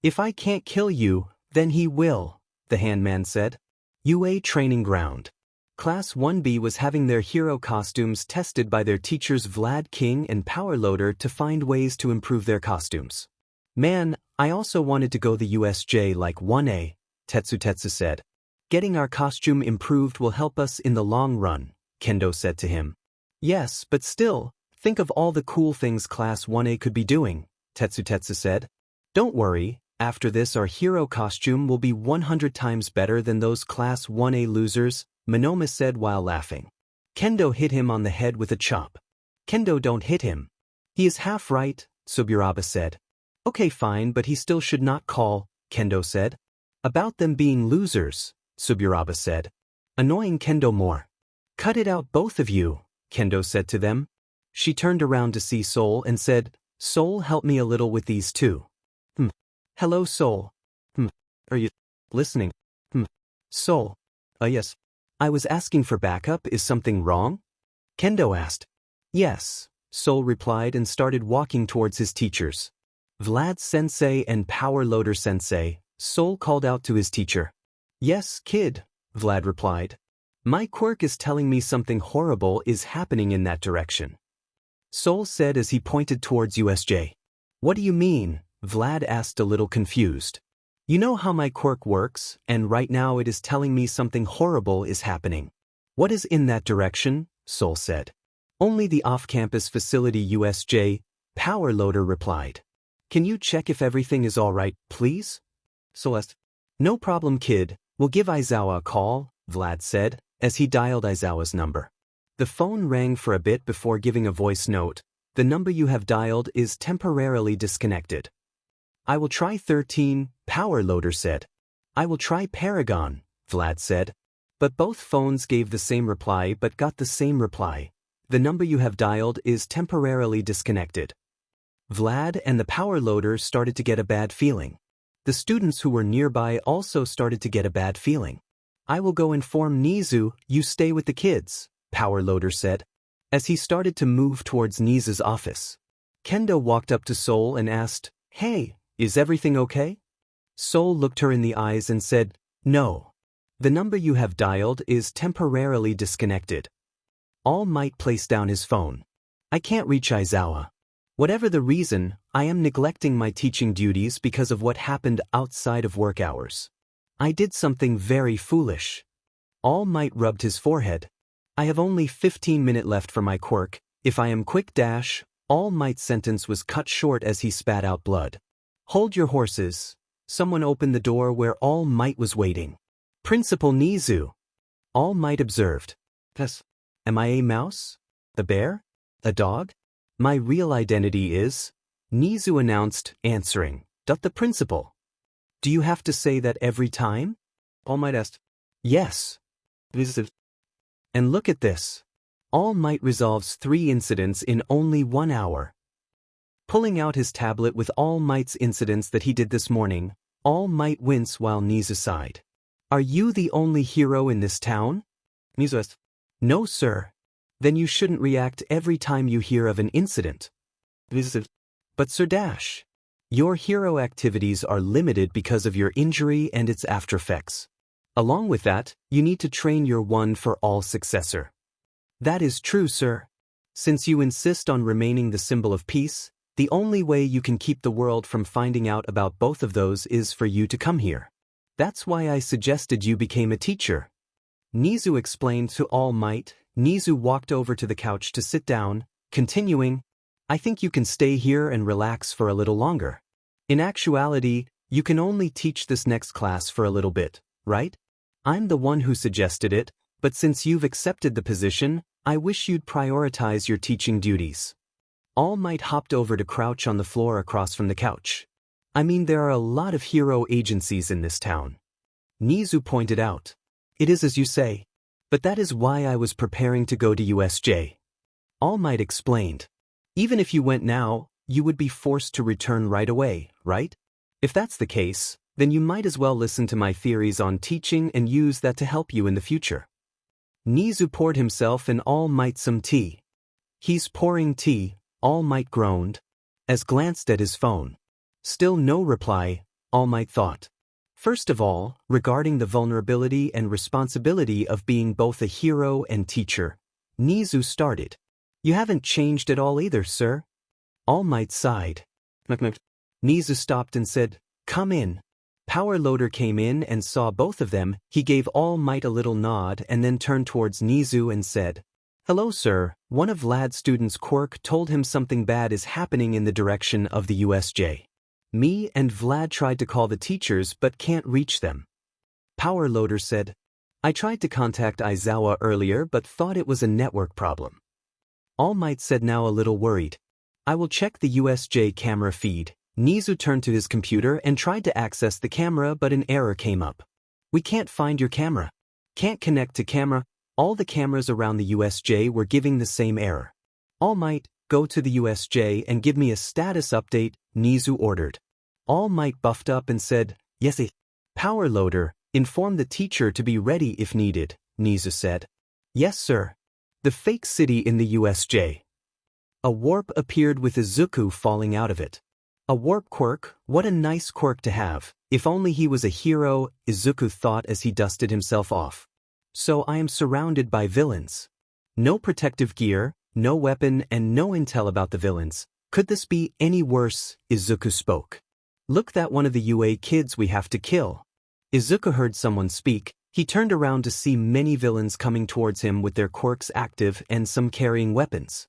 If I can't kill you, then he will, the handman said. UA Training Ground. Class 1B was having their hero costumes tested by their teachers Vlad King and Powerloader to find ways to improve their costumes. Man, I also wanted to go the USJ like 1A, Tetsu said. Getting our costume improved will help us in the long run, Kendo said to him. Yes, but still, think of all the cool things Class 1A could be doing, Tetsu said. Don't worry, after this our hero costume will be 100 times better than those Class 1A losers, Monoma said while laughing. Kendo hit him on the head with a chop. Kendo, don't hit him. He is half right, Suburaba said. Okay fine, but he still should not call, Kendo said. About them being losers, Suburaba said. Annoying Kendo more. Cut it out both of you, Kendo said to them. She turned around to see Soul and said, Soul, help me a little with these two. Hello Soul. Are you listening? Soul. Yes. I was asking for backup, is something wrong? Kendo asked. Yes, Soul replied and started walking towards his teachers. Vlad-sensei and Powerloader-sensei, Soul called out to his teacher. Yes, kid, Vlad replied. My quirk is telling me something horrible is happening in that direction. Soul said as he pointed towards USJ. What do you mean? Vlad asked a little confused. You know how my quirk works, and right now it is telling me something horrible is happening. What is in that direction? Soul said. Only the off-campus facility USJ, Powerloader replied. Can you check if everything is alright, please? Celeste. No problem kid, we'll give Aizawa a call, Vlad said, as he dialed Aizawa's number. The phone rang for a bit before giving a voice note. The number you have dialed is temporarily disconnected. I will try 13, Powerloader said. I will try Paragon, Vlad said. But both phones gave the same reply but got the same reply. The number you have dialed is temporarily disconnected. Vlad and the Powerloader started to get a bad feeling. The students who were nearby also started to get a bad feeling. I will go inform Nizu, you stay with the kids, Powerloader said. As he started to move towards Nizu's office. Kendo walked up to Soul and asked, Hey, is everything okay? Soul looked her in the eyes and said, No. The number you have dialed is temporarily disconnected. All Might placed down his phone. I can't reach Aizawa. Whatever the reason, I am neglecting my teaching duties because of what happened outside of work hours. I did something very foolish. All Might rubbed his forehead. I have only 15 minutes left for my quirk. If I am quick dash, All Might's sentence was cut short as he spat out blood. Hold your horses. Someone opened the door where All Might was waiting. Principal Nizu. All Might observed. Yes. Am I a mouse? A bear? A dog? My real identity is... Nizu announced, answering. The principal. Do you have to say that every time? All Might asked. Yes. And look at this. All Might resolves 3 incidents in only 1 hour. Pulling out his tablet with All Might's incidents that he did this morning, All Might wince while Nizu sighed. Are you the only hero in this town? Nizu asked. No, sir. Then you shouldn't react every time you hear of an incident. But Sir Dash, your hero activities are limited because of your injury and its aftereffects. Along with that, you need to train your one for all successor. That is true, sir. Since you insist on remaining the symbol of peace, the only way you can keep the world from finding out about both of those is for you to come here. That's why I suggested you became a teacher. Nizu explained to All Might. Nizu walked over to the couch to sit down, continuing, I think you can stay here and relax for a little longer. In actuality, you can only teach this next class for a little bit, right? I'm the one who suggested it, but since you've accepted the position, I wish you'd prioritize your teaching duties. All Might hopped over to crouch on the floor across from the couch. I mean, there are a lot of hero agencies in this town. Nizu pointed out. It is as you say. But that is why I was preparing to go to USJ. All Might explained. Even if you went now, you would be forced to return right away, right? If that's the case, Then you might as well listen to my theories on teaching and use that to help you in the future. Nizu poured himself in All Might some tea. He's pouring tea, All Might groaned, as glanced at his phone. Still no reply, All Might thought. First of all, regarding the vulnerability and responsibility of being both a hero and teacher, Nizu started. You haven't changed at all either, sir. All Might sighed. Nizu stopped and said, Come in. Power Loader came in and saw both of them. He gave All Might a little nod and then turned towards Nizu and said, Hello, sir. One of Vlad's students, Quirk, told him something bad is happening in the direction of the USJ. Me and Vlad tried to call the teachers but can't reach them. Power Loader said, I tried to contact Aizawa earlier but thought it was a network problem. All Might said, now a little worried. I will check the USJ camera feed. Nizu turned to his computer and tried to access the camera but an error came up. We can't find your camera. Can't connect to camera. All the cameras around the USJ were giving the same error. All Might, go to the USJ and give me a status update, Nizu ordered. All Might buffed up and said, Yes, Power Loader, inform the teacher to be ready if needed, Nizu said. Yes, sir. The fake city in the USJ. A warp appeared with Izuku falling out of it. A warp quirk, what a nice quirk to have. If only he was a hero, Izuku thought as he dusted himself off. So I am surrounded by villains. No protective gear, no weapon and no intel about the villains. Could this be any worse? Izuku spoke. Look, that one of the UA kids we have to kill. Izuku heard someone speak. He turned around to see many villains coming towards him with their quirks active and some carrying weapons.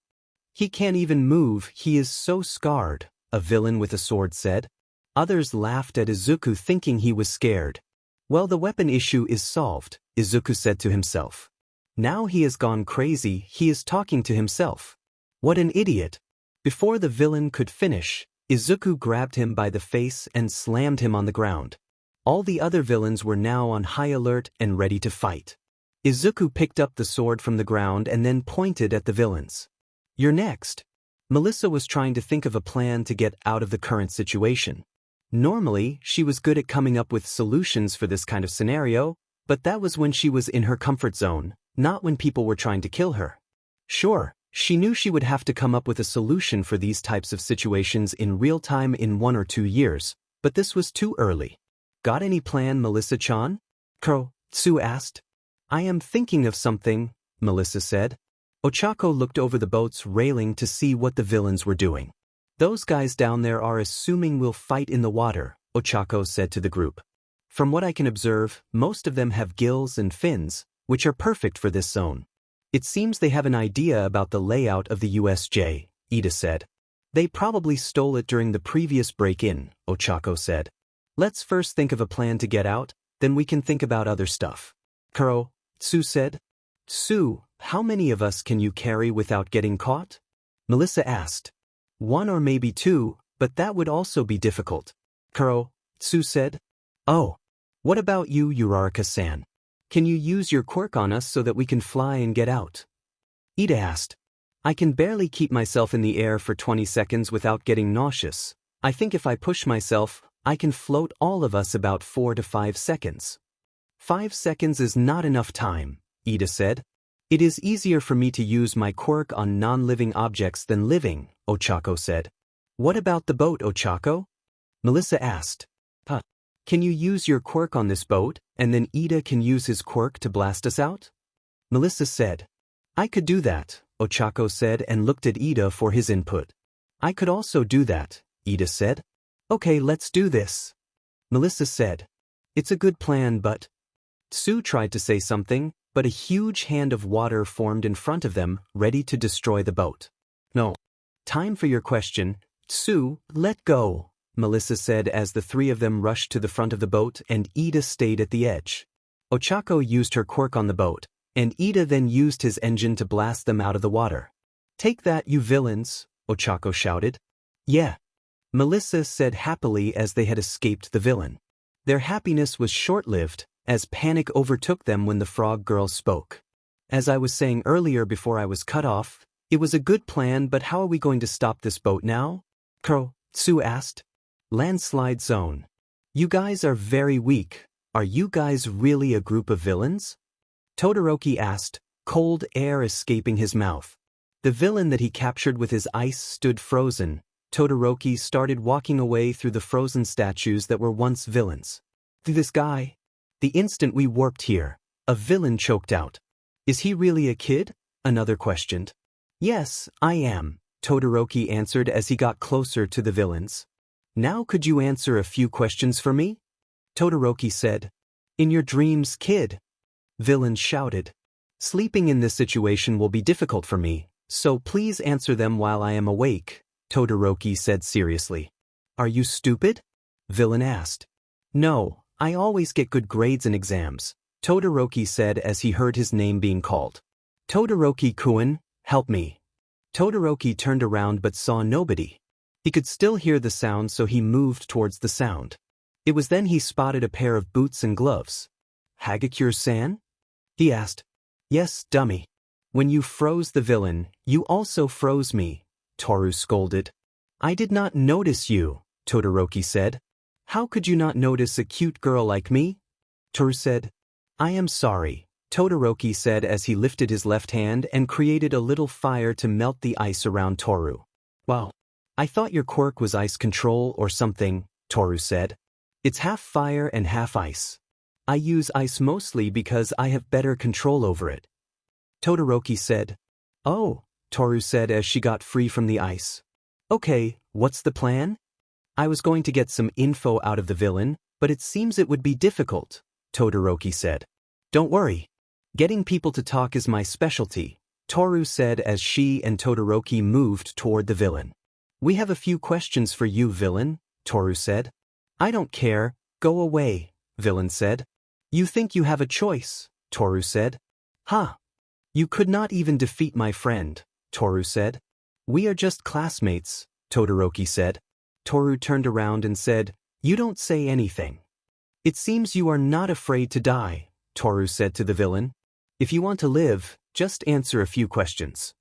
He can't even move, he is so scarred, a villain with a sword said. Others laughed at Izuku thinking he was scared. Well, the weapon issue is solved, Izuku said to himself. Now he has gone crazy, he is talking to himself. What an idiot. Before the villain could finish, Izuku grabbed him by the face and slammed him on the ground. All the other villains were now on high alert and ready to fight. Izuku picked up the sword from the ground and then pointed at the villains. You're next. Melissa was trying to think of a plan to get out of the current situation. Normally, she was good at coming up with solutions for this kind of scenario, but that was when she was in her comfort zone, not when people were trying to kill her. Sure, she knew she would have to come up with a solution for these types of situations in real time in 1 or 2 years, but this was too early. Got any plan, Melissa-chan? Tsu asked. I am thinking of something, Melissa said. Ochako looked over the boat's railing to see what the villains were doing. Those guys down there are assuming we'll fight in the water, Ochako said to the group. From what I can observe, most of them have gills and fins, which are perfect for this zone. It seems they have an idea about the layout of the USJ, Ida said. They probably stole it during the previous break-in, Ochako said. Let's first think of a plan to get out, then we can think about other stuff. Tsu said. Tsu, how many of us can you carry without getting caught? Melissa asked. 1 or maybe 2, but that would also be difficult. Tsu said. Oh. What about you, Uraraka-san? Can you use your quirk on us so that we can fly and get out? Ida asked. I can barely keep myself in the air for 20 seconds without getting nauseous. I think if I push myself, I can float all of us about 4 to 5 seconds. 5 seconds is not enough time, Ida said. It is easier for me to use my quirk on non-living objects than living, Ochako said. What about the boat, Ochako? Melissa asked. Can you use your quirk on this boat, and then Ida can use his quirk to blast us out? Melissa said. I could do that, Ochako said and looked at Ida for his input. I could also do that, Ida said. Okay, let's do this. Melissa said. It's a good plan, but... Tsu tried to say something, but a huge hand of water formed in front of them, ready to destroy the boat. No. Time for your question. Tsu, let go, Melissa said as the 3 of them rushed to the front of the boat and Ida stayed at the edge. Ochako used her quirk on the boat, and Ida then used his engine to blast them out of the water. Take that, you villains, Ochako shouted. Yeah. Melissa said happily as they had escaped the villain. Their happiness was short-lived, as panic overtook them when the frog girl spoke. As I was saying earlier before I was cut off, it was a good plan, but how are we going to stop this boat now? Tsu asked. Landslide zone. You guys are very weak. Are you guys really a group of villains? Todoroki asked, cold air escaping his mouth. The villain that he captured with his ice stood frozen. Todoroki started walking away through the frozen statues that were once villains. This guy? The instant we warped here, a villain choked out. Is he really a kid? Another questioned. Yes, I am, Todoroki answered as he got closer to the villains. Now could you answer a few questions for me? Todoroki said. In your dreams, kid? Villain shouted. Sleeping in this situation will be difficult for me, so please answer them while I am awake, Todoroki said seriously. Are you stupid? Villain asked. No, I always get good grades in exams, Todoroki said as he heard his name being called. Todoroki-kun, help me. Todoroki turned around but saw nobody. He could still hear the sound, so he moved towards the sound. It was then he spotted a pair of boots and gloves. Hagakure-san? He asked. Yes, dummy. When you froze the villain, you also froze me, Toru scolded. I did not notice you, Todoroki said. How could you not notice a cute girl like me? Toru said. I am sorry, Todoroki said as he lifted his left hand and created a little fire to melt the ice around Toru. Wow. I thought your quirk was ice control or something, Toru said. It's half fire and half ice. I use ice mostly because I have better control over it. Todoroki said. Oh, Toru said as she got free from the ice. Okay, what's the plan? I was going to get some info out of the villain, but it seems it would be difficult, Todoroki said. Don't worry. Getting people to talk is my specialty, Toru said as she and Todoroki moved toward the villain. We have a few questions for you, villain, Toru said. I don't care, go away, villain said. You think you have a choice, Toru said. Ha! You could not even defeat my friend, Toru said. We are just classmates, Todoroki said. Toru turned around and said, You don't say anything. It seems you are not afraid to die, Toru said to the villain. If you want to live, just answer a few questions.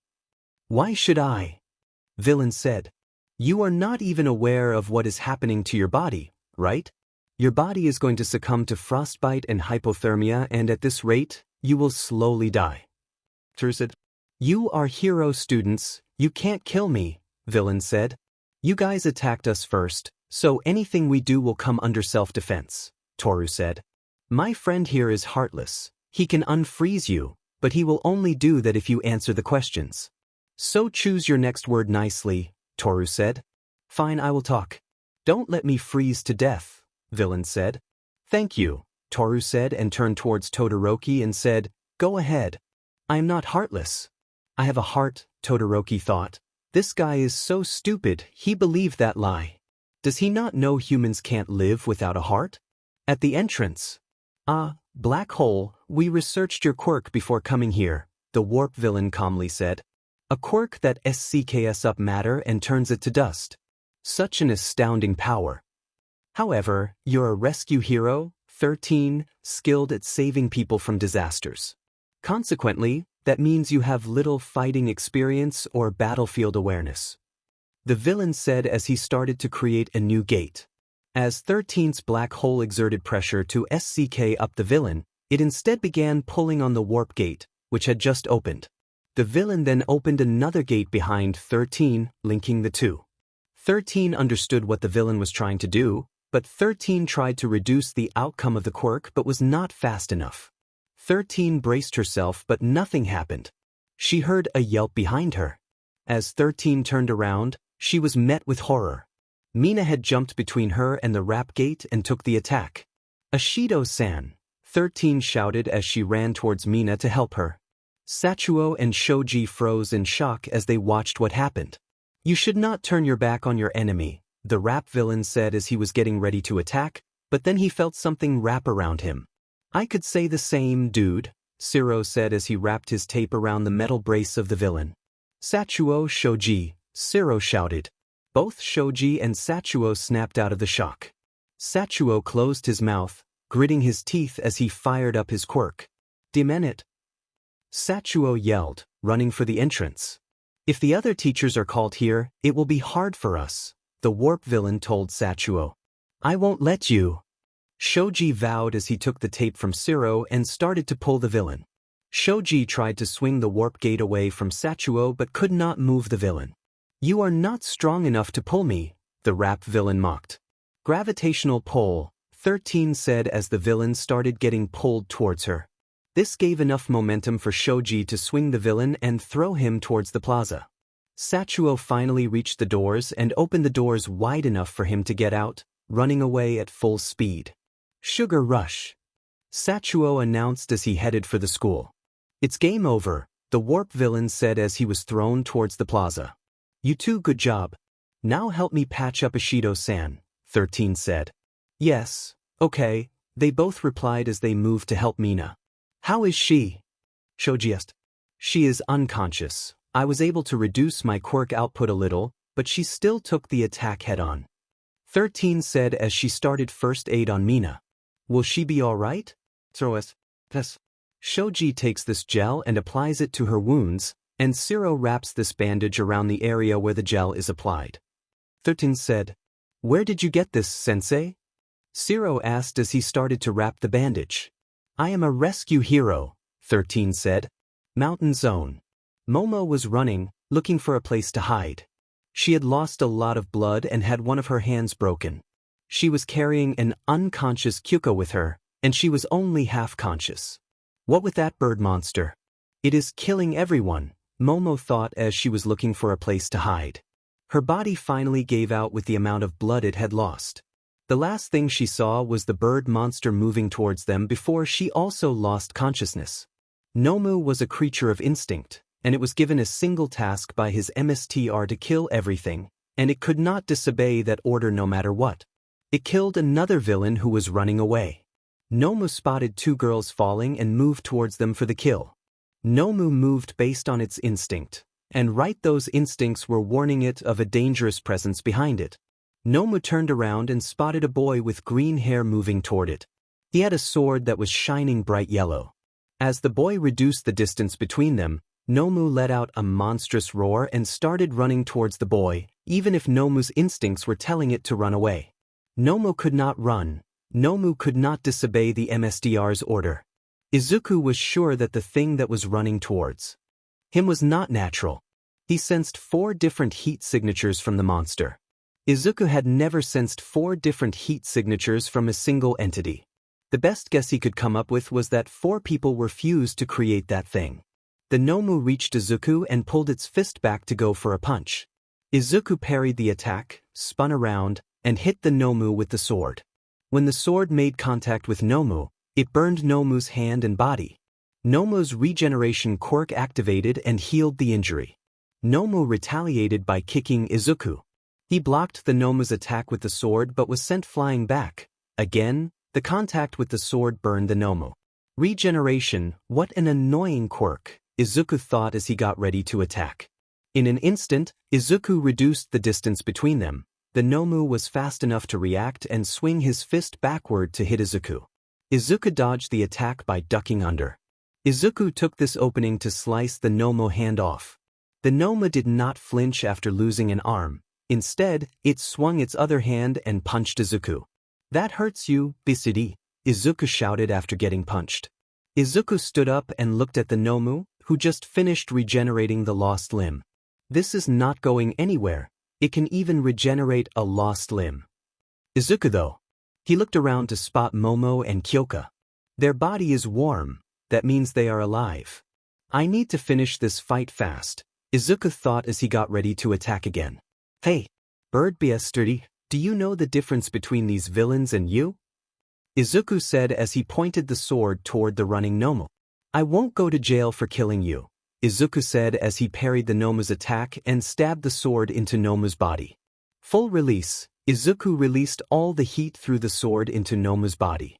Why should I? Villain said. You are not even aware of what is happening to your body, right? Your body is going to succumb to frostbite and hypothermia, and at this rate, you will slowly die. Toru said. You are hero students, you can't kill me, villain said. You guys attacked us first, so anything we do will come under self-defense, Toru said. My friend here is heartless. He can unfreeze you, but he will only do that if you answer the questions. So choose your next word nicely, Toru said. Fine, I will talk. Don't let me freeze to death, villain said. Thank you, Toru said and turned towards Todoroki and said, Go ahead. I am not heartless. I have a heart, Todoroki thought. This guy is so stupid, he believed that lie. Does he not know humans can't live without a heart? At the entrance. Black hole, we researched your quirk before coming here, the warp villain calmly said. A quirk that SCKs up matter and turns it to dust. Such an astounding power. However, you're a rescue hero, 13, skilled at saving people from disasters. Consequently, that means you have little fighting experience or battlefield awareness. The villain said as he started to create a new gate. As 13's black hole exerted pressure to SCK up the villain, it instead began pulling on the warp gate, which had just opened. The villain then opened another gate behind 13, linking the two. 13 understood what the villain was trying to do, but 13 tried to reduce the outcome of the quirk but was not fast enough. 13 braced herself but nothing happened. She heard a yelp behind her. As 13 turned around, she was met with horror. Mina had jumped between her and the wrap gate and took the attack. Ashido-san, 13 shouted as she ran towards Mina to help her. Satsuo and Shoji froze in shock as they watched what happened. You should not turn your back on your enemy, the wrap villain said as he was getting ready to attack, but then he felt something wrap around him. I could say the same, dude, Siro said as he wrapped his tape around the metal brace of the villain. Satsuo, Shoji, Siro shouted. Both Shoji and Satsuo snapped out of the shock. Satsuo closed his mouth, gritting his teeth as he fired up his quirk. Demon it! Satsuo yelled, running for the entrance. If the other teachers are called here, it will be hard for us, the warp villain told Satsuo. I won't let you. Shoji vowed as he took the tape from Siro and started to pull the villain. Shoji tried to swing the warp gate away from Satsuo but could not move the villain. You are not strong enough to pull me, the rap villain mocked. Gravitational pull, 13 said as the villain started getting pulled towards her. This gave enough momentum for Shoji to swing the villain and throw him towards the plaza. Satsuo finally reached the doors and opened the doors wide enough for him to get out, running away at full speed. Sugar rush. Satsuo announced as he headed for the school. It's game over, the warp villain said as he was thrown towards the plaza. You two, good job. Now help me patch up Ishido-san, 13 said. Yes, okay, they both replied as they moved to help Mina. How is she? Shoji asked. She is unconscious. I was able to reduce my quirk output a little, but she still took the attack head-on. 13 said as she started first aid on Mina. Will she be alright? Yes. Shoji takes this gel and applies it to her wounds, and Siro wraps this bandage around the area where the gel is applied. 13 said, Where did you get this, sensei? Siro asked as he started to wrap the bandage. I am a rescue hero, 13 said. Mountain zone. Momo was running, looking for a place to hide. She had lost a lot of blood and had one of her hands broken. She was carrying an unconscious Kyuko with her, and she was only half conscious. What with that bird monster? It is killing everyone, Momo thought as she was looking for a place to hide. Her body finally gave out with the amount of blood it had lost. The last thing she saw was the bird monster moving towards them before she also lost consciousness. Nomu was a creature of instinct, and it was given a single task by his MSTR to kill everything, and it could not disobey that order no matter what. It killed another villain who was running away. Nomu spotted two girls falling and moved towards them for the kill. Nomu moved based on its instinct, and those instincts were warning it of a dangerous presence behind it. Nomu turned around and spotted a boy with green hair moving toward it. He had a sword that was shining bright yellow. As the boy reduced the distance between them, Nomu let out a monstrous roar and started running towards the boy, even if Nomu's instincts were telling it to run away. Nomu could not run. Nomu could not disobey the MSDR's order. Izuku was sure that the thing that was running towards him was not natural. He sensed 4 different heat signatures from the monster. Izuku had never sensed 4 different heat signatures from a single entity. The best guess he could come up with was that 4 people were fused to create that thing. The Nomu reached Izuku and pulled its fist back to go for a punch. Izuku parried the attack, spun around, and hit the Nomu with the sword. When the sword made contact with Nomu, it burned Nomu's hand and body. Nomu's regeneration quirk activated and healed the injury. Nomu retaliated by kicking Izuku. He blocked the Nomu's attack with the sword but was sent flying back. Again, the contact with the sword burned the Nomu. Regeneration, what an annoying quirk, Izuku thought as he got ready to attack. In an instant, Izuku reduced the distance between them. The Nomu was fast enough to react and swing his fist backward to hit Izuku. Izuku dodged the attack by ducking under. Izuku took this opening to slice the Nomu hand off. The Nomu did not flinch after losing an arm. Instead, it swung its other hand and punched Izuku. That hurts you, Bisidi, Izuku shouted after getting punched. Izuku stood up and looked at the Nomu, who just finished regenerating the lost limb. This is not going anywhere. It can even regenerate a lost limb. Izuku though. He looked around to spot Momo and Kyoka. Their body is warm. That means they are alive. I need to finish this fight fast, Izuku thought as he got ready to attack again. Hey, Bird Biesterdy, do you know the difference between these villains and you? Izuku said as he pointed the sword toward the running Nomu. I won't go to jail for killing you, Izuku said as he parried the Nomu's attack and stabbed the sword into Nomu's body. Full release, Izuku released all the heat through the sword into Nomu's body.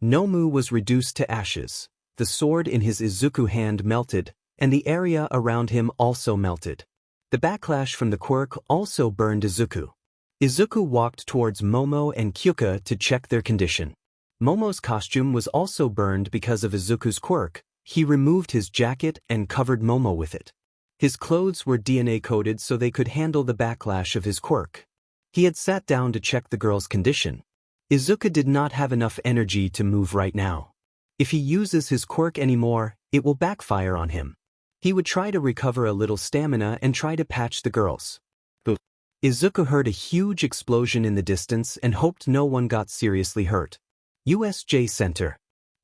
Nomu was reduced to ashes. The sword in his Izuku hand melted, and the area around him also melted. The backlash from the quirk also burned Izuku. Izuku walked towards Momo and Kyoka to check their condition. Momo's costume was also burned because of Izuku's quirk. He removed his jacket and covered Momo with it. His clothes were DNA-coded so they could handle the backlash of his quirk. He had sat down to check the girl's condition. Izuku did not have enough energy to move right now. If he uses his quirk anymore, it will backfire on him. He would try to recover a little stamina and try to patch the girls. Izuku heard a huge explosion in the distance and hoped no one got seriously hurt. USJ Center.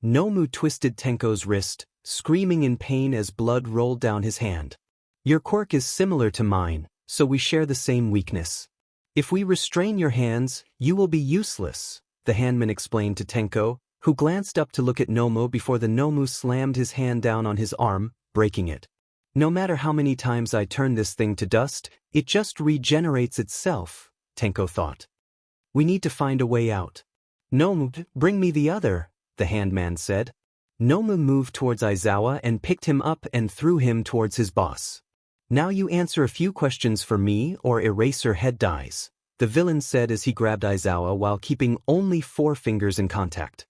Nomu twisted Tenko's wrist, screaming in pain as blood rolled down his hand. Your quirk is similar to mine, so we share the same weakness. If we restrain your hands, you will be useless, the handman explained to Tenko, who glanced up to look at Nomu before the Nomu slammed his hand down on his arm, breaking it. No matter how many times I turn this thing to dust, it just regenerates itself, Tenko thought. We need to find a way out. Nomu, bring me the other, the handman said. Nomu moved towards Aizawa and picked him up and threw him towards his boss. Now you answer a few questions for me or Eraser Head dies, the villain said as he grabbed Aizawa while keeping only 4 fingers in contact.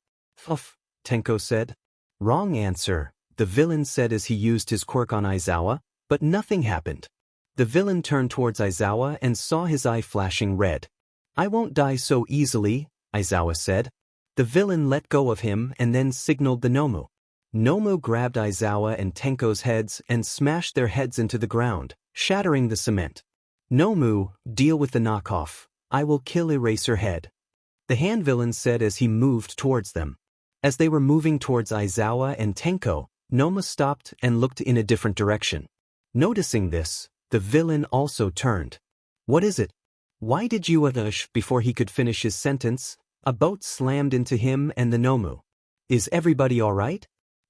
Uff, Tenko said. Wrong answer, the villain said as he used his quirk on Aizawa, but nothing happened. The villain turned towards Aizawa and saw his eye flashing red. I won't die so easily, Aizawa said. The villain let go of him and then signaled the Nomu. Nomu grabbed Aizawa and Tenko's heads and smashed their heads into the ground, shattering the cement. Nomu, deal with the knockoff. I will kill Eraser Head, the hand villain said as he moved towards them. As they were moving towards Aizawa and Tenko, Nomu stopped and looked in a different direction. Noticing this, the villain also turned. What is it? Why did you ush? Before he could finish his sentence, a boat slammed into him and the Nomu. Is everybody all right?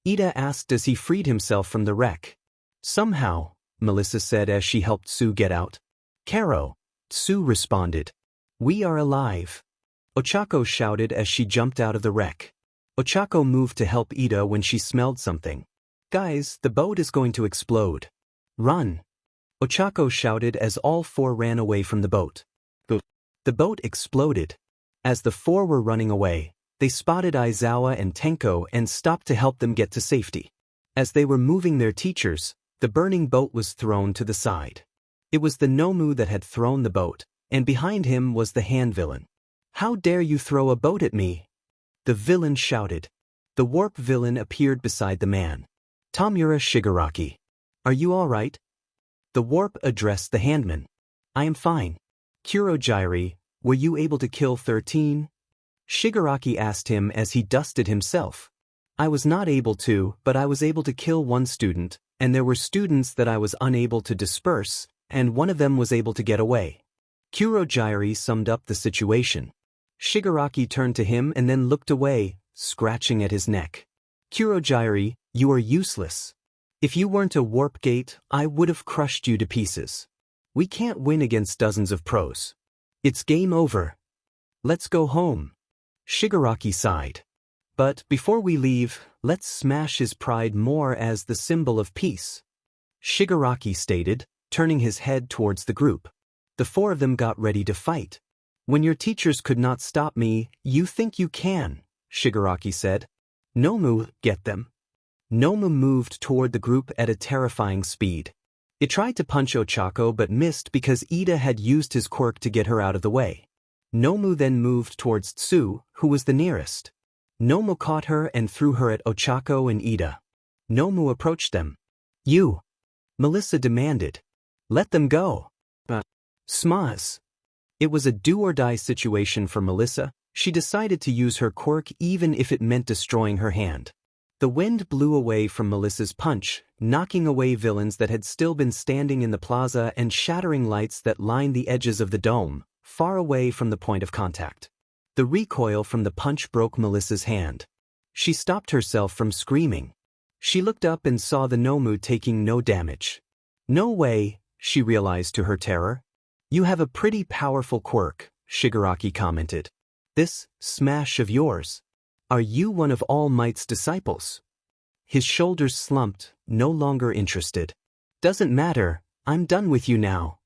Ida asked as he freed himself from the wreck. Somehow, Melissa said as she helped Sue get out. Karo, Sue responded. We are alive. Ochako shouted as she jumped out of the wreck. Ochako moved to help Ida when she smelled something. Guys, the boat is going to explode. Run. Ochako shouted as all 4 ran away from the boat. The boat exploded. As the 4 were running away, they spotted Aizawa and Tenko and stopped to help them get to safety. As they were moving their teachers, the burning boat was thrown to the side. It was the Nomu that had thrown the boat, and behind him was the hand villain. How dare you throw a boat at me? The villain shouted. The warp villain appeared beside the man. Tamura Shigaraki. Are you all right? The warp addressed the handman. I am fine. Kurogyri, were you able to kill 13? Shigaraki asked him as he dusted himself. I was not able to, but I was able to kill 1 student, and there were students that I was unable to disperse, and one of them was able to get away. Kurogyri summed up the situation. Shigaraki turned to him and then looked away, scratching at his neck. Kurogyri, you are useless. If you weren't a warp gate, I would have crushed you to pieces. We can't win against dozens of pros. It's game over. Let's go home. Shigaraki sighed. But before we leave, let's smash his pride more as the symbol of peace. Shigaraki stated, turning his head towards the group. The 4 of them got ready to fight. When your teachers could not stop me, you think you can, Shigaraki said. Nomu, get them. Nomu moved toward the group at a terrifying speed. It tried to punch Ochako but missed because Ida had used his quirk to get her out of the way. Nomu then moved towards Tsu, who was the nearest. Nomu caught her and threw her at Ochako and Ida. Nomu approached them. You! Melissa demanded. Let them go. Smaz. It was a do-or-die situation for Melissa. She decided to use her quirk even if it meant destroying her hand. The wind blew away from Melissa's punch, knocking away villains that had still been standing in the plaza and shattering lights that lined the edges of the dome, far away from the point of contact. The recoil from the punch broke Melissa's hand. She stopped herself from screaming. She looked up and saw the Nomu taking no damage. No way, she realized to her terror. You have a pretty powerful quirk, Shigaraki commented. This smash of yours. Are you one of All Might's disciples? His shoulders slumped, no longer interested. Doesn't matter, I'm done with you now.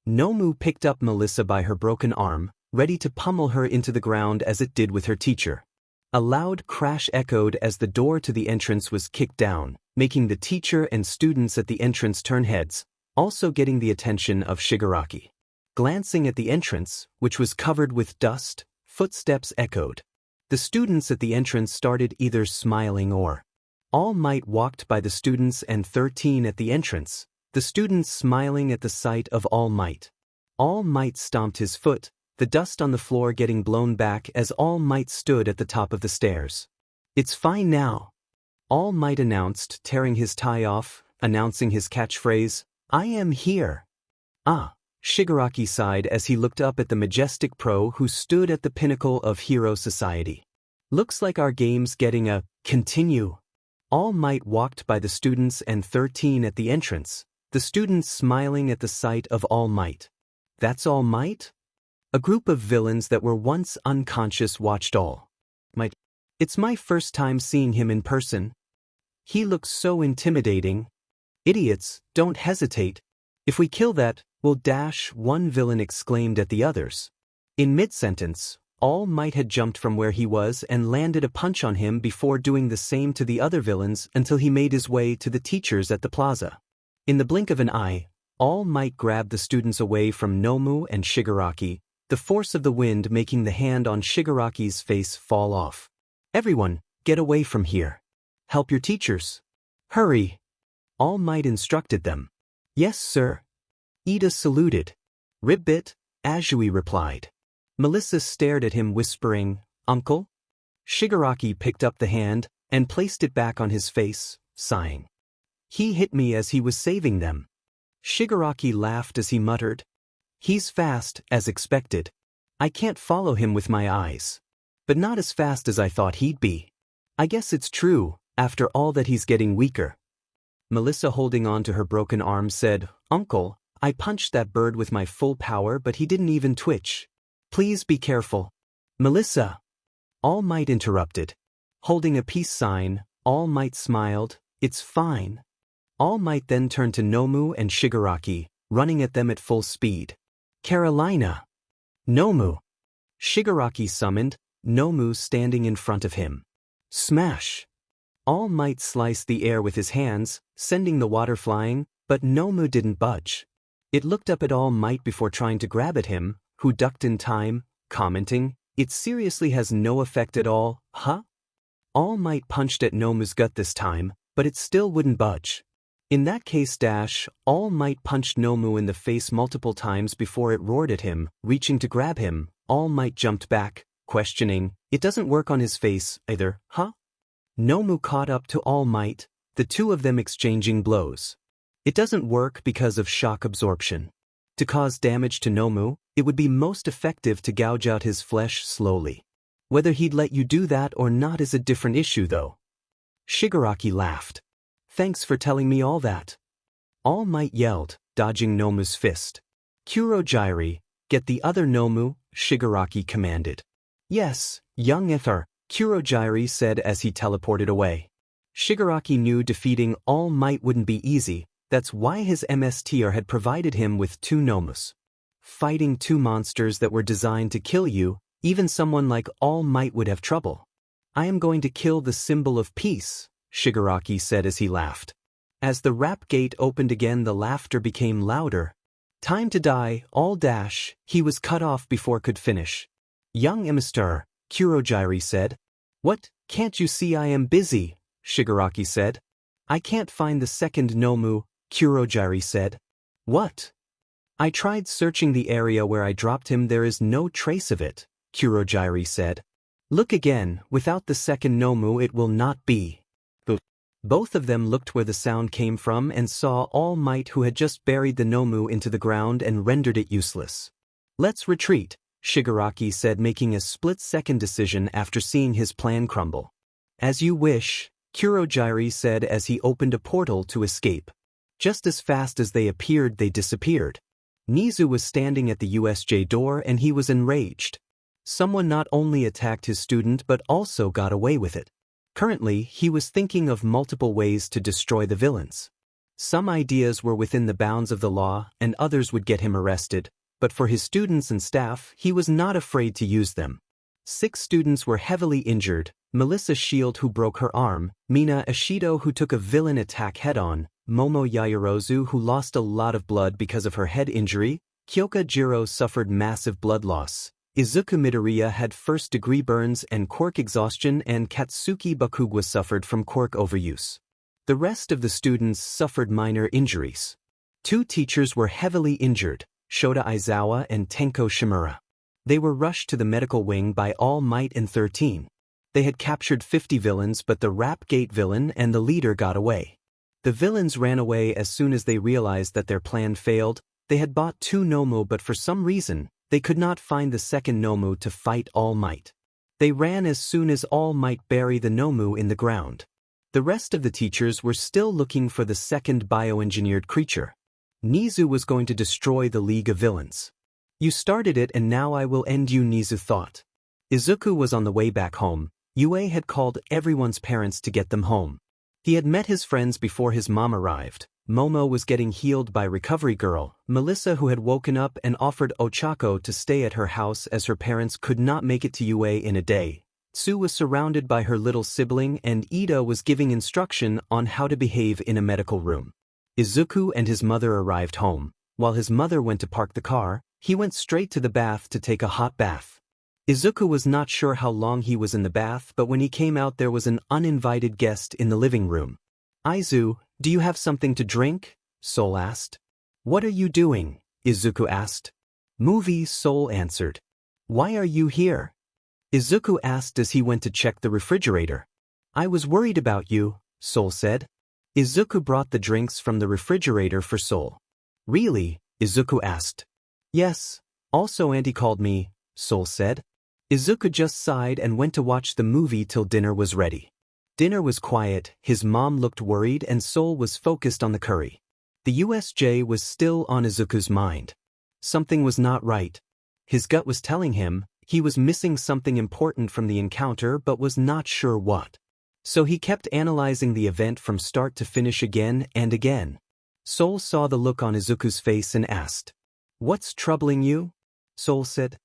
Nomu picked up Melissa by her broken arm, ready to pummel her into the ground as it did with her teacher. A loud crash echoed as the door to the entrance was kicked down, making the teacher and students at the entrance turn heads, also getting the attention of Shigaraki. Glancing at the entrance, which was covered with dust, Footsteps echoed. The students at the entrance started either smiling or. All Might walked by the students and 13 at the entrance, the students smiling at the sight of All Might. All Might stomped his foot, the dust on the floor getting blown back as All Might stood at the top of the stairs. "It's fine now," All Might announced, tearing his tie off, announcing his catchphrase, "I am here." "Ah," Shigaraki sighed as he looked up at the majestic pro who stood at the pinnacle of hero society. "Looks like our game's getting a continue." All Might walked by the students and 13 at the entrance, the students smiling at the sight of All Might. "That's All Might?" A group of villains that were once unconscious watched All Might. "It's my first time seeing him in person. He looks so intimidating." "Idiots, don't hesitate. If we kill that, we'll dash," one villain exclaimed at the others. In mid-sentence, All Might had jumped from where he was and landed a punch on him before doing the same to the other villains until he made his way to the teachers at the plaza. In the blink of an eye, All Might grabbed the students away from Nomu and Shigaraki, the force of the wind making the hand on Shigaraki's face fall off. "Everyone, get away from here. Help your teachers. Hurry," All Might instructed them. "Yes, sir." Ida saluted. "Ribbit," Azui replied. Melissa stared at him whispering, "Uncle?" Shigaraki picked up the hand and placed it back on his face, sighing. "He hit me as he was saving them." Shigaraki laughed as he muttered, "He's fast, as expected. I can't follow him with my eyes. But not as fast as I thought he'd be. I guess it's true, after all that he's getting weaker." Melissa, holding on to her broken arm, said, "Uncle, I punched that bird with my full power but he didn't even twitch. Please be careful." "Melissa!" All Might interrupted. Holding a peace sign, All Might smiled, "It's fine." All Might then turned to Nomu and Shigaraki, running at them at full speed. "Carolina!" "Nomu!" Shigaraki summoned, Nomu standing in front of him. Smash! All Might sliced the air with his hands, sending the water flying, but Nomu didn't budge. It looked up at All Might before trying to grab at him, who ducked in time, commenting, "It seriously has no effect at all, huh?" All Might punched at Nomu's gut this time, but it still wouldn't budge. In that case, All Might punched Nomu in the face multiple times before it roared at him, reaching to grab him. All Might jumped back, questioning, "It doesn't work on his face either, huh?" Nomu caught up to All Might, the two of them exchanging blows. "It doesn't work because of shock absorption. To cause damage to Nomu, it would be most effective to gouge out his flesh slowly. Whether he'd let you do that or not is a different issue though." Shigaraki laughed. "Thanks for telling me all that." All Might yelled, dodging Nomu's fist. "Kurogyri, get the other Nomu," Shigaraki commanded. "Yes, young Ether," Kurogyri said as he teleported away. Shigaraki knew defeating All Might wouldn't be easy, that's why his MSTR had provided him with 2 Nomus. Fighting 2 monsters that were designed to kill you, even someone like All Might would have trouble. "I am going to kill the symbol of peace," Shigaraki said as he laughed. As the rap gate opened again, the laughter became louder. "Time to die, All Dash," he was cut off before could finish. "Young Emistar," Kurogyri said. "What, can't you see I am busy?" Shigaraki said. "I can't find the second Nomu," Kurogyri said. "What?" "I tried searching the area where I dropped him, there is no trace of it," Kurogyri said. "Look again, without the second Nomu it will not be." Both of them looked where the sound came from and saw All Might, who had just buried the Nomu into the ground and rendered it useless. "Let's retreat," Shigaraki said, making a split-second decision after seeing his plan crumble. "As you wish," Kurogyri said as he opened a portal to escape. Just as fast as they appeared, they disappeared. Nizu was standing at the USJ door and he was enraged. Someone not only attacked his student but also got away with it. Currently, he was thinking of multiple ways to destroy the villains. Some ideas were within the bounds of the law and others would get him arrested, but for his students and staff, he was not afraid to use them. 6 students were heavily injured: Melissa Shield, who broke her arm, Mina Ishido, who took a villain attack head-on, Momo Yaoyorozu, who lost a lot of blood because of her head injury, Kyoka Jiro suffered massive blood loss, Izuku Midoriya had first-degree burns and quirk exhaustion, and Katsuki Bakugwa suffered from quirk overuse. The rest of the students suffered minor injuries. 2 teachers were heavily injured, Shota Aizawa and Tenko Shimura. They were rushed to the medical wing by All Might and 13. They had captured 50 villains, but the Rap Gate villain and the leader got away. The villains ran away as soon as they realized that their plan failed. They had bought 2 Nomu, but for some reason, they could not find the second Nomu to fight All Might. They ran as soon as All Might buried the Nomu in the ground. The rest of the teachers were still looking for the second bioengineered creature. Nizu was going to destroy the League of Villains. You started it and now I will end you, Nizu thought. Izuku was on the way back home. Yue had called everyone's parents to get them home. He had met his friends before his mom arrived. Momo was getting healed by Recovery Girl, Melissa, who had woken up and offered Ochako to stay at her house as her parents could not make it to Yue in a day. Tsu was surrounded by her little sibling, and Ida was giving instruction on how to behave in a medical room. Izuku and his mother arrived home. While his mother went to park the car, he went straight to the bath to take a hot bath. Izuku was not sure how long he was in the bath, but when he came out there was an uninvited guest in the living room. Aizu, do you have something to drink? Sol asked. What are you doing? Izuku asked. Movie, Sol answered. Why are you here? Izuku asked as he went to check the refrigerator. I was worried about you, Sol said. Izuku brought the drinks from the refrigerator for Sol. Really? Izuku asked. Yes, also Auntie called me, Sol said. Izuku just sighed and went to watch the movie till dinner was ready. Dinner was quiet, his mom looked worried, and Sol was focused on the curry. The USJ was still on Izuku's mind. Something was not right. His gut was telling him he was missing something important from the encounter but was not sure what. So he kept analyzing the event from start to finish again and again. Sol saw the look on Izuku's face and asked, What's troubling you? Sol said.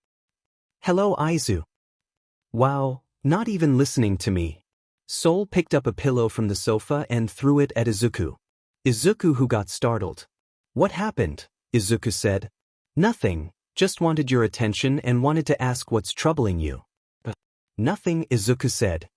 Hello, Aizu. Wow, not even listening to me. Sol picked up a pillow from the sofa and threw it at Izuku. Izuku, who got startled. What happened? Izuku said. Nothing, just wanted your attention and wanted to ask what's troubling you. Nothing, Izuku said.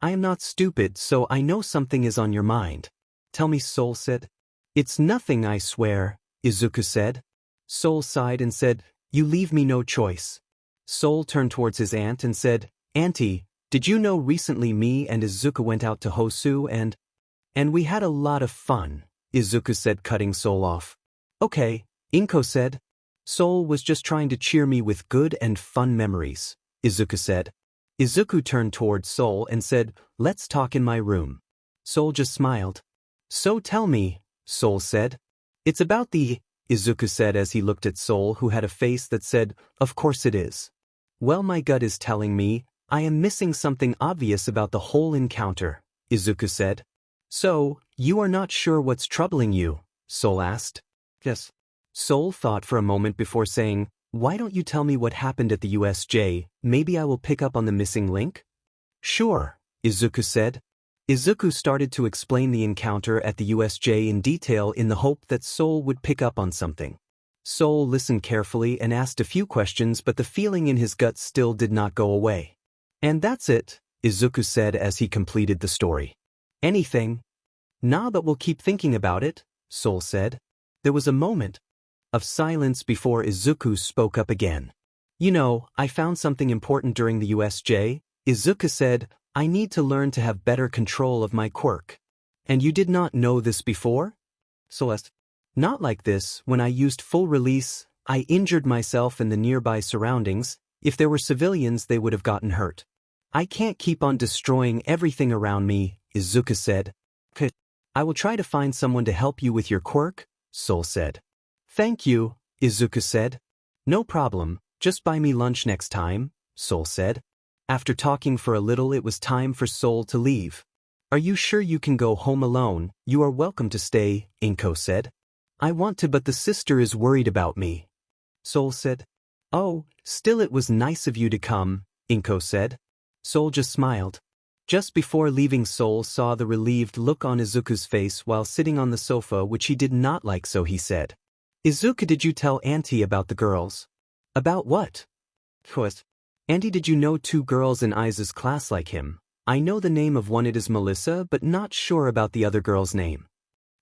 I am not stupid, so I know something is on your mind. Tell me, Sol said. It's nothing, I swear, Izuku said. Sol sighed and said, You leave me no choice. Sol turned towards his aunt and said, Auntie, did you know recently me and Izuku went out to Hosu and we had a lot of fun, Izuku said, cutting Sol off. Okay, Inko said. Sol was just trying to cheer me with good and fun memories, Izuku said. Izuku turned towards Sol and said, Let's talk in my room. Sol just smiled. So tell me, Sol said. It's about Izuku said as he looked at Sol, who had a face that said, Of course it is. Well, my gut is telling me I am missing something obvious about the whole encounter, Izuku said. So, you are not sure what's troubling you? Sol asked. Yes. Sol thought for a moment before saying, Why don't you tell me what happened at the USJ, maybe I will pick up on the missing link? Sure, Izuku said. Izuku started to explain the encounter at the USJ in detail in the hope that Sol would pick up on something. Sol listened carefully and asked a few questions, but the feeling in his gut still did not go away. And that's it, Izuku said as he completed the story. Anything? Nah, but we'll keep thinking about it, Sol said. There was a moment of silence before Izuku spoke up again. You know, I found something important during the USJ, Izuku said. I need to learn to have better control of my quirk. And you did not know this before? Celeste. Not like this. When I used full release, I injured myself and the nearby surroundings. If there were civilians, they would have gotten hurt. I can't keep on destroying everything around me, Izuku said. I will try to find someone to help you with your quirk, Sol said. Thank you, Izuku said. No problem, just buy me lunch next time, Sol said. After talking for a little, it was time for Sol to leave. Are you sure you can go home alone? You are welcome to stay, Inko said. I want to, but the sister is worried about me. Sol said. Oh, still it was nice of you to come, Inko said. Sol just smiled. Just before leaving, Sol saw the relieved look on Izuku's face while sitting on the sofa, which he did not like, so he said. Izuku, did you tell Auntie about the girls? About what? Quest. Auntie, did you know 2 girls in Izu's class like him? I know the name of one, it is Melissa, but not sure about the other girl's name.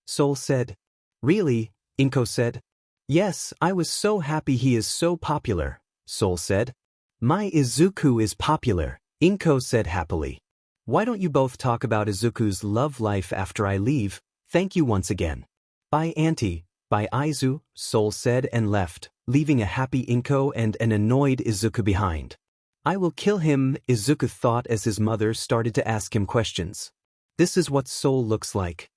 Sol said. Really? Inko said. Yes, I was so happy he is so popular, Sol said. My Izuku is popular, Inko said happily. Why don't you both talk about Izuku's love life after I leave? Thank you once again. Bye Auntie, bye Izu, Sol said and left, leaving a happy Inko and an annoyed Izuku behind. I will kill him, Izuku thought as his mother started to ask him questions. This is what Sol looks like.